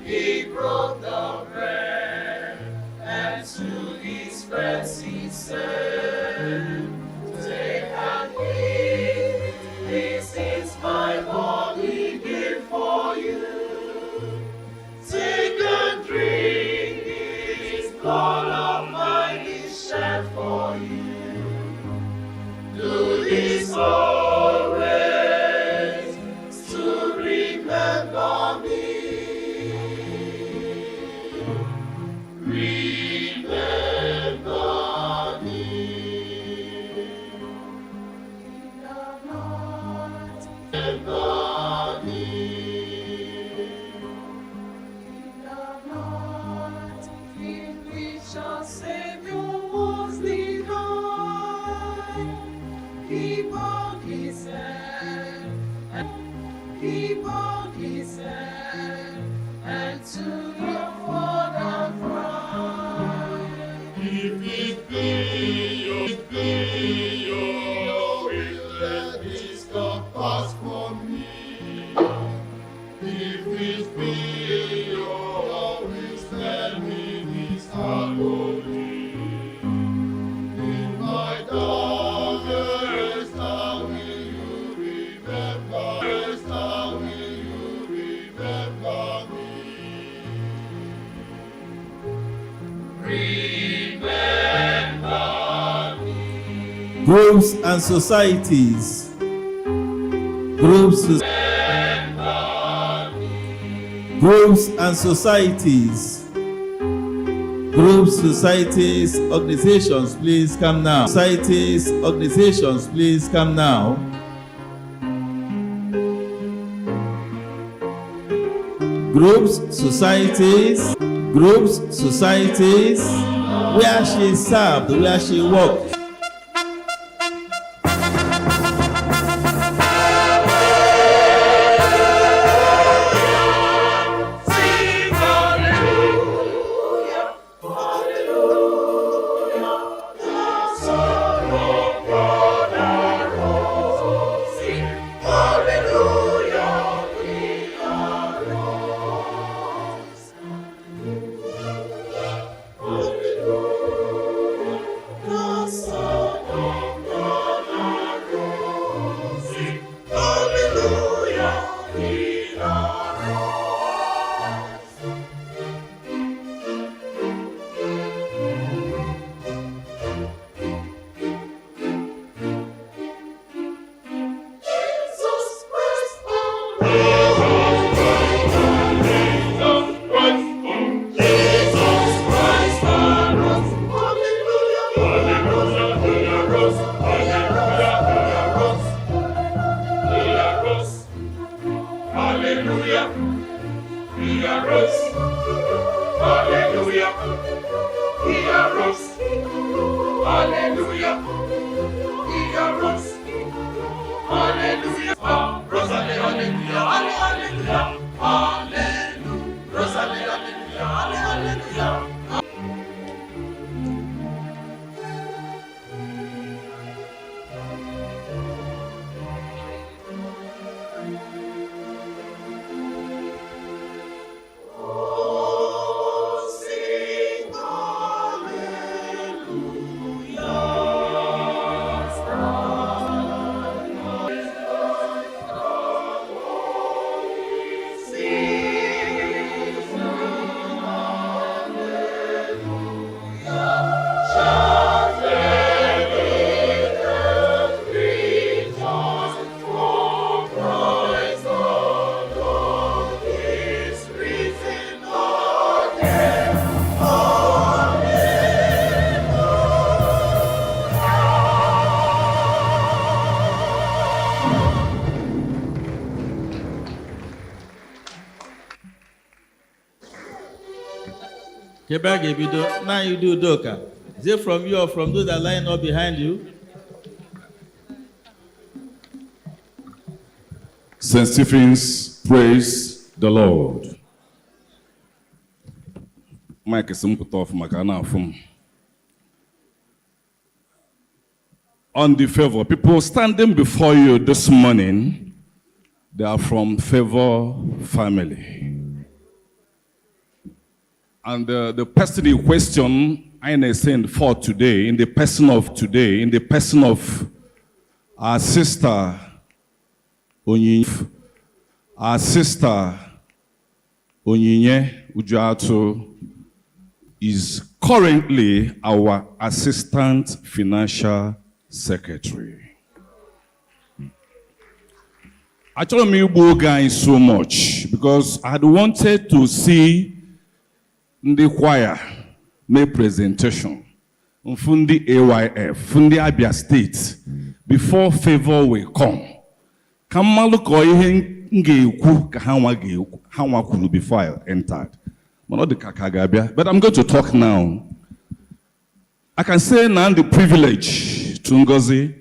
He broke the bread. keep on his hand, and to your father cry. If it be your will, let this cup pass from me. If it be your will, spare me this agony. In my darkest hour will you remember? How will you remember me? Remember me. Groups and societies. Groups and societies. Groups, societies, organizations, please come now. Societies, organizations, please come now. Groups, societies, where she served, where she worked. Now you do Doka. Is it from you or from those that line up behind you? St. Stephen's, praise the Lord. Mike is on the Favor. People standing before you this morning, they are from Favor family. And the person in question, I understand for today, in the person of our sister Onyinye, Ujuatu is currently our Assistant Financial Secretary. I told me Igbo guys so much because I had wanted to see the choir make presentation on Fundi AYF, Fundi Abia State, before Favor will come. Kamalu ko ihe ngeku ka hanwa kunu before I entered. But I'm going to talk now. I can say now the privilege to Ngozi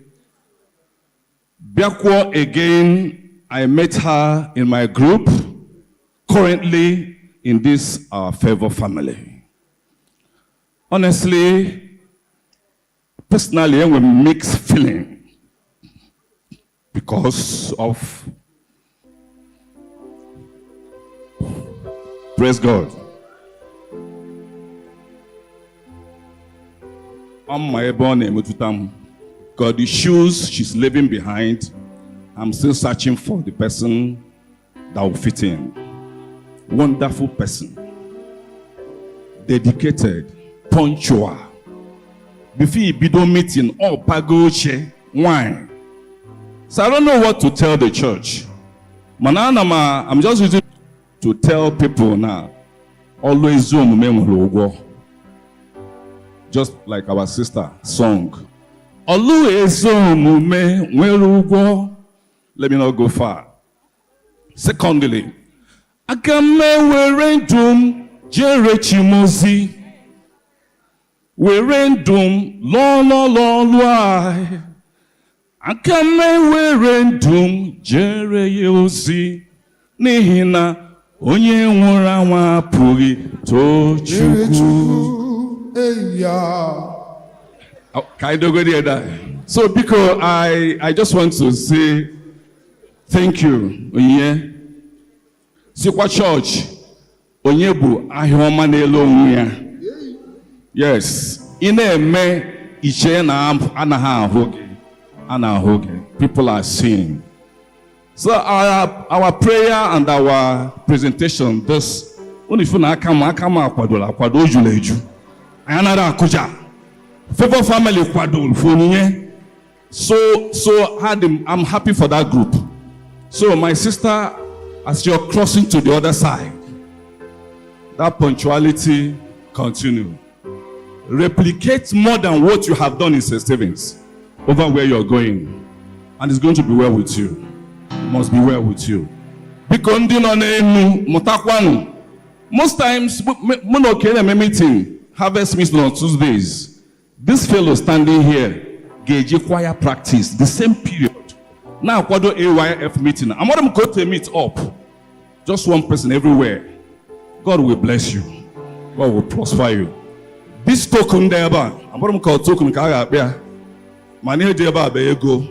Biakwo again I met her in my group, currently in this Favor family. Honestly, personally, I have a mixed feeling because of, praise God. On my born God, the shoes she's leaving behind, I'm still searching for the person that will fit in. Wonderful person. Dedicated. Punctual. Before you be done meeting, all pagoche, wine. So I don't know what to tell the church. Mananama, I'm just using to tell people now. Always zoom memory. Just like our sister song. Always zoom memory. Let me not go far. Secondly, Agame werendum jerechimozi. Werendum lo lo lo lo. Agame werendum jereyozi. Nihina onye nwụrụ anwụ apụghị too Chukwu. So because I just want to say thank you, Onye. Sikwa Church, Onye bụ ahịa ọma n'elu onwe ya. Yes, ị na-eme iche na anaghị ahụ gị. People are seeing. So our prayer and our presentation, this unifuna akama akwado ujuleju. Another akuja. Favor family kwado for So I'm happy for that group. So my sister, as you're crossing to the other side, that punctuality continue. Replicate more than what you have done in St. Stephen's over where you're going. And it's going to be well with you. It must be well with you. Because most times, meeting, harvest meeting on Tuesdays. This fellow standing here, gauge choir practice, the same period. Now, Kwado AYF meeting. I'm going to go to meet up. Just one person everywhere. God will bless you. God will prosper you. This token there, I'm going to call token. My name is Ego.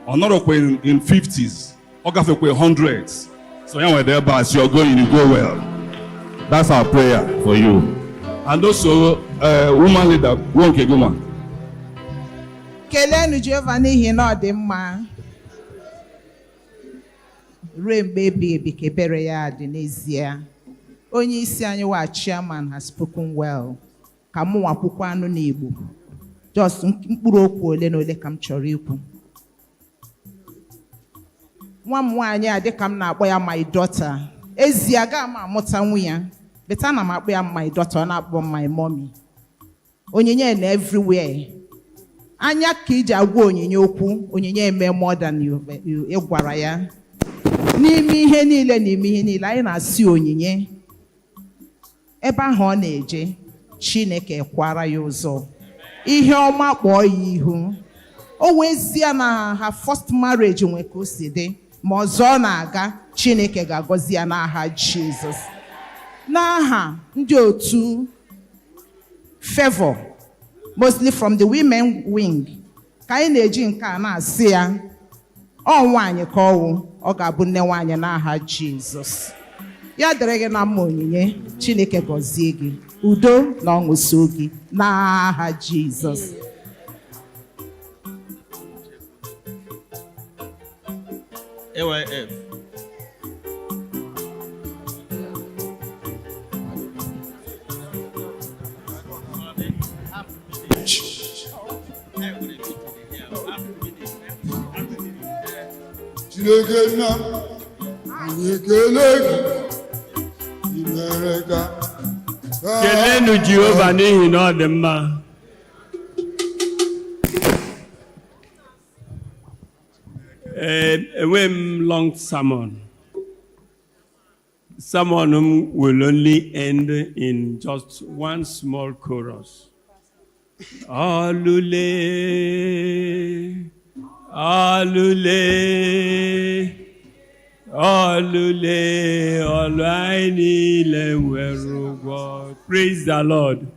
I'm not in 50s. I'm hundreds. So you're there, as you're going, you go well. That's our prayer for you. And also, woman leader, woman. Kelenu Jehova n'ihi na ọ dị mma. Ruo mgbe ebi ka ebere ya dị n'ezie. Onye isi anyị wa chairman has spoken well. Ka mụ nwakwukwa anụ n'Igbo. Just mkpụrụ okwu ole na ole ka m chọrọ ikwu. Nwa m nwaanyị a dịka m na-akpọ ya my daughter. Ezi aga m amụta nwa ya. Beta na m akpọ ya my daughter, ọ na-akpọ my mommy. Onyinye na everywhere. Anya ka iji agwa onyinye okwu, onyinye eme more than you gwara ya. N'ime ihe niile anyị na-asị onyinye. Ebe ahụ ọ na-eje, Chineke kwara ya ụzọ. Ihe ọma kpọọ ya ihu. O wezie na ha first marriage nwe ka o si dị, ma ọzọ ọ na-aga, Chineke ga-agọzi ya n'aha Jizọs. N'aha ndị otu Favor, mostly from the women wing, ka anyị na-eji nke a na-asị ya, ọ nwaanyị ka ọ ga-abụ nne nwaanyị n'aha Jizọs. Ya dịrị gị na mma onyinye, Chineke gọzie gị, udo na ọṅụ so gị n'aha Jizọs. AYF. Kelenu Jehova n'ihi na ọ dị mma. Enwe long sermon. Sermon will only end in just one small chorus. Alule, alule, Olule Olaini Lewerugo. Praise the Lord.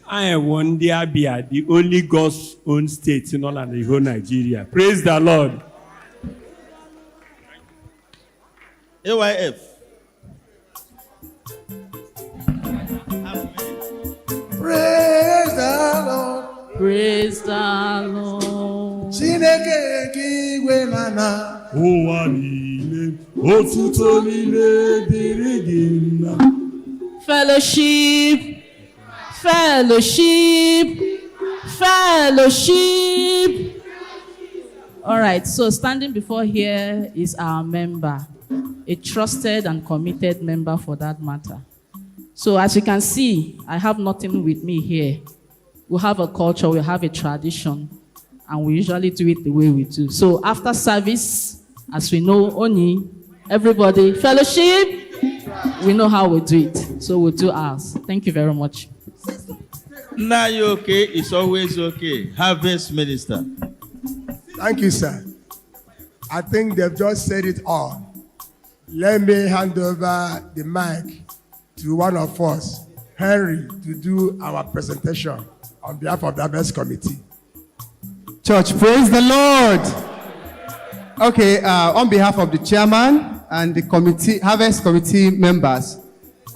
I am one Abia, the only God's own state in all and the whole Nigeria. Praise the Lord. AYF. Praise the Lord. Praise the Lord. Chineke kigwe nana. Ụwa niile, otuto niile dịrị gị nna. Fellowship, fellowship, fellowship. All right, so standing before here is our member, a trusted and committed member for that matter. So as you can see, I have nothing with me here. We have a culture, we have a tradition, and we usually do it the way we do. So after service, as we know, Oni, everybody, fellowship, we know how we do it. So we'll do ours. Thank you very much. Now you okay? It's always okay. Harvest Minister. Thank you, sir. I think they've just said it all. Let me hand over the mic to one of us, Henry, to do our presentation on behalf of the Harvest Committee. Church, praise the Lord. Okay, on behalf of the chairman and the committee, Harvest Committee members,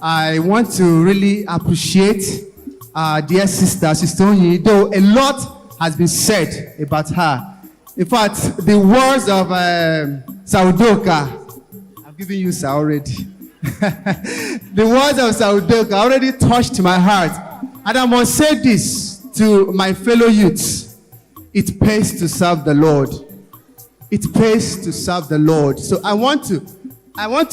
I want to really appreciate our dear sister Onyi, though a lot has been said about her. In fact, the words of Saudoka, I've given you Sir already. The words of Saudoka already touched my heart. And I must say this to my fellow youths. It pays to serve the Lord. It pays to serve the Lord. So I want to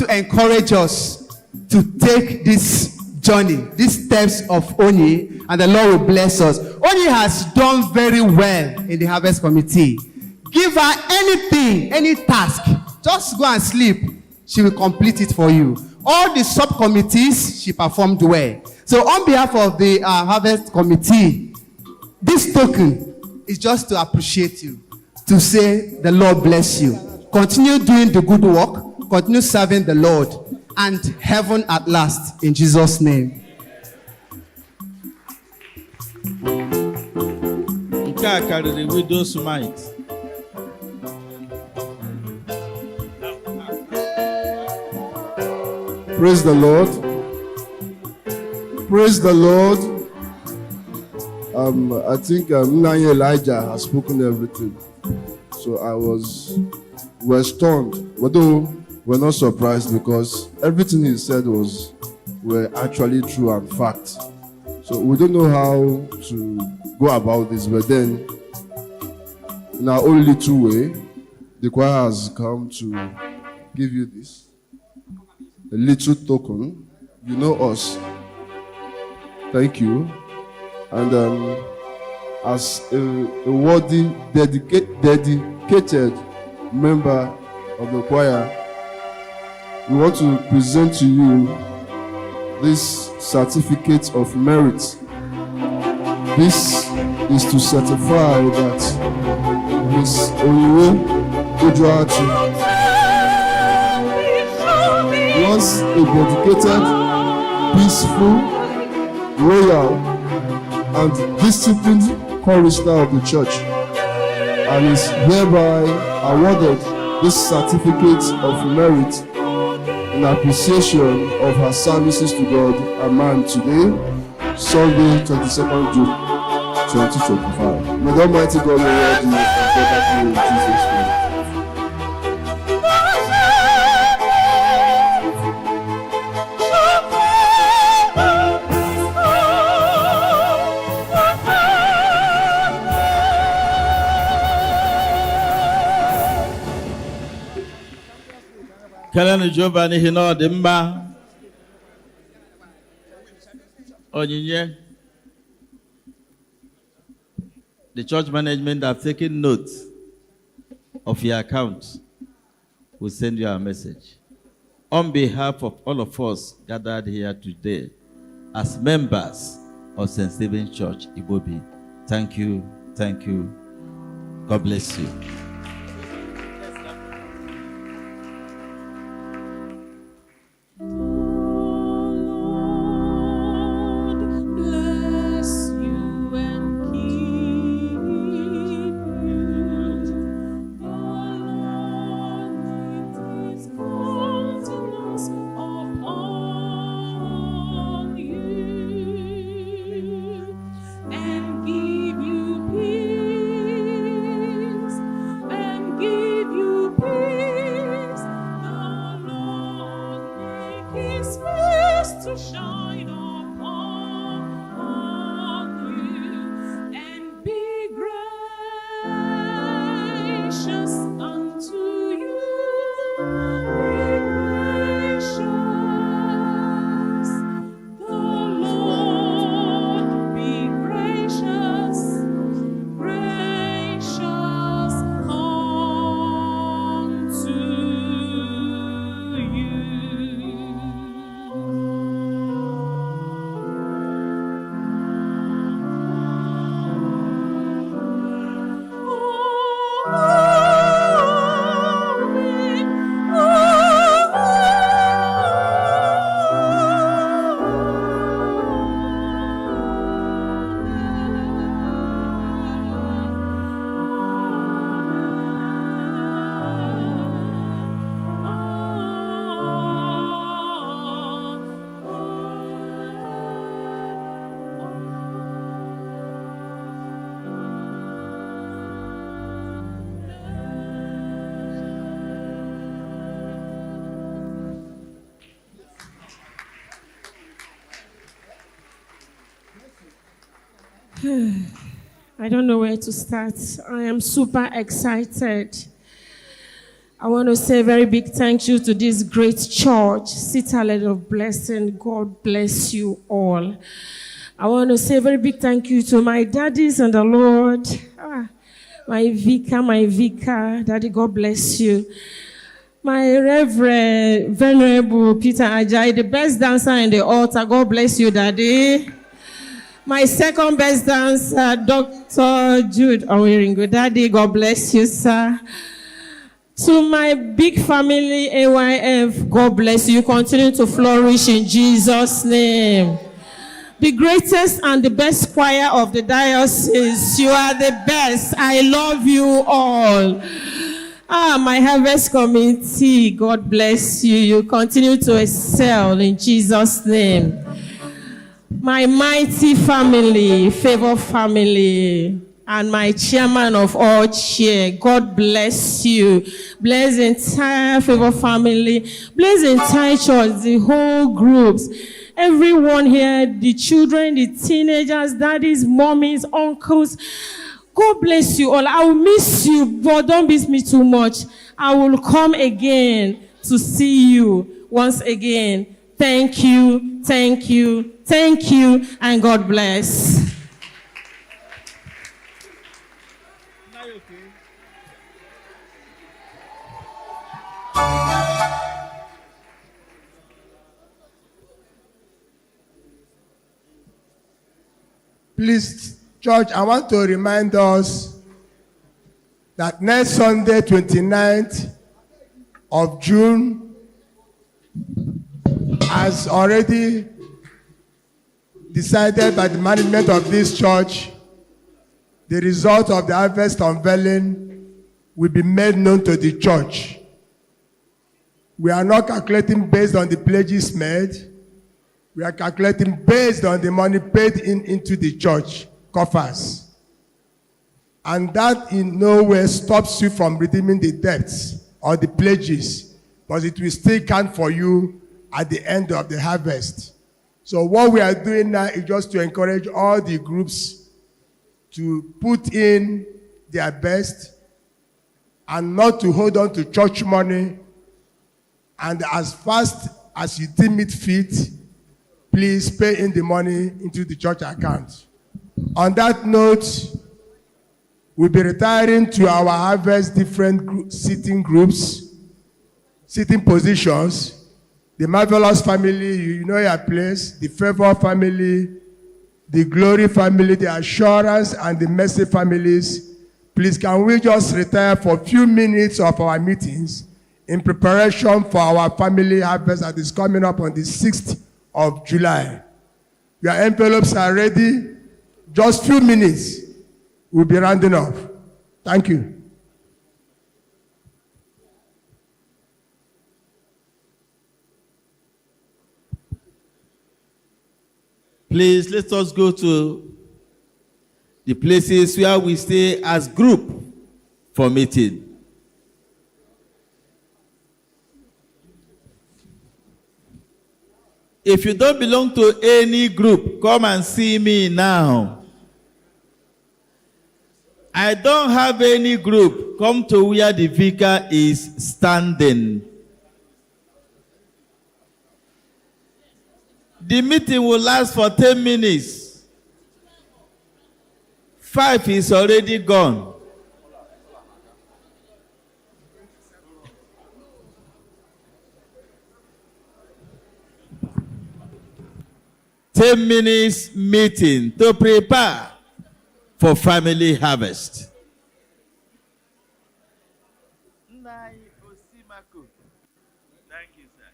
encourage us to take this journey, these steps of Onyi, and the Lord will bless us. Onyi has done very well in the Harvest Committee. Give her anything, any task. Just go and sleep. She will complete it for you. All the subcommittees, she performed well. So on behalf of the Harvest Committee, this token is just to appreciate you, to say the Lord bless you. Continue doing the good work, continue serving the Lord, and heaven at last, in Jesus' name. Nke a karịrị widow's mite. Praise the Lord. Praise the Lord. I think Nanya Elijah has spoken everything. So we're stunned. Although we're not surprised because everything he said were actually true and fact. So we don't know how to go about this, but then in our own little way, the choir has come to give you this. A little token. You know us. Thank you. And as a worthy, dedicated member of the choir, we want to present to you this certificate of merit. This is to certify that Ms. Oweh was a dedicated, peaceful, royal, and disciplined chorister of the church, and is hereby awarded this certificate of merit in appreciation of her services to God and man today, Sunday, 22nd June 2025. May the Almighty God reward you and protect you in Jesus' name. Kelenu Jehova n'ihi na ọ dị mma. Onyinye. The church management have taken note of your account. We'll send you a message. On behalf of all of us gathered here today as members of St. Stephen's Church, Igbobi, thank you, thank you. God bless you. His face to shine upon you, and be gracious unto you. Be gracious. The Lord be gracious, gracious unto you. I don't know where to start. I am super excited. I want to say a very big thank you to this great church, Citadel of Blessing. God bless you all. I want to say a very big thank you to my daddies and the Lord. My Vicar, Daddy, God bless you. My Reverend, Venerable Peter Ajay, the best dancer in the altar. God bless you, Daddy. My second best dancer, Dr. Jude Oweh, Daddy, God bless you, sir. To my big family, AYF, God bless you. Continue to flourish in Jesus' name. The greatest and the best choir of the diocese, you are the best. I love you all. My harvest committee, God bless you. You continue to excel in Jesus' name. My mighty family, Favor family, and my chairman of all chair, God bless you. Bless the entire Favor family. Bless the entire church, the whole groups. Everyone here, the children, the teenagers, daddies, mommies, uncles. God bless you all. I will miss you, but don't miss me too much. I will come again to see you once again. Thank you, thank you, thank you, and God bless. Please, church, I want to remind us that next Sunday, 29th of June, as already decided by the management of this church, the result of the harvest unveiling will be made known to the church. We are not calculating based on the pledges made. We are calculating based on the money paid into the church coffers. And that in no way stops you from redeeming the debts or the pledges, but it will still count for you at the end of the harvest. So what we are doing now is just to encourage all the groups to put in their best and not to hold on to church money. And as fast as you deem it fit, please pay in the money into the church account. On that note, we'll be retiring to our harvest different sitting groups, sitting positions. The Marvelous family, you know your place. The Favor family, the Glory family, the Assurance, and the Mercy families. Please, can we just retire for a few minutes of our meetings in preparation for our family harvest that is coming up on the 6th of July. Your envelopes are ready. Just few minutes. We'll be rounding off. Thank you. Please, let us go to the places where we stay as group for meeting. If you don't belong to any group, come and see me now. I don't have any group. Come to where the vicar is standing. The meeting will last for 10 minutes. 5 is already gone. Ten minutes meeting to prepare for family harvest. Thank you, sir.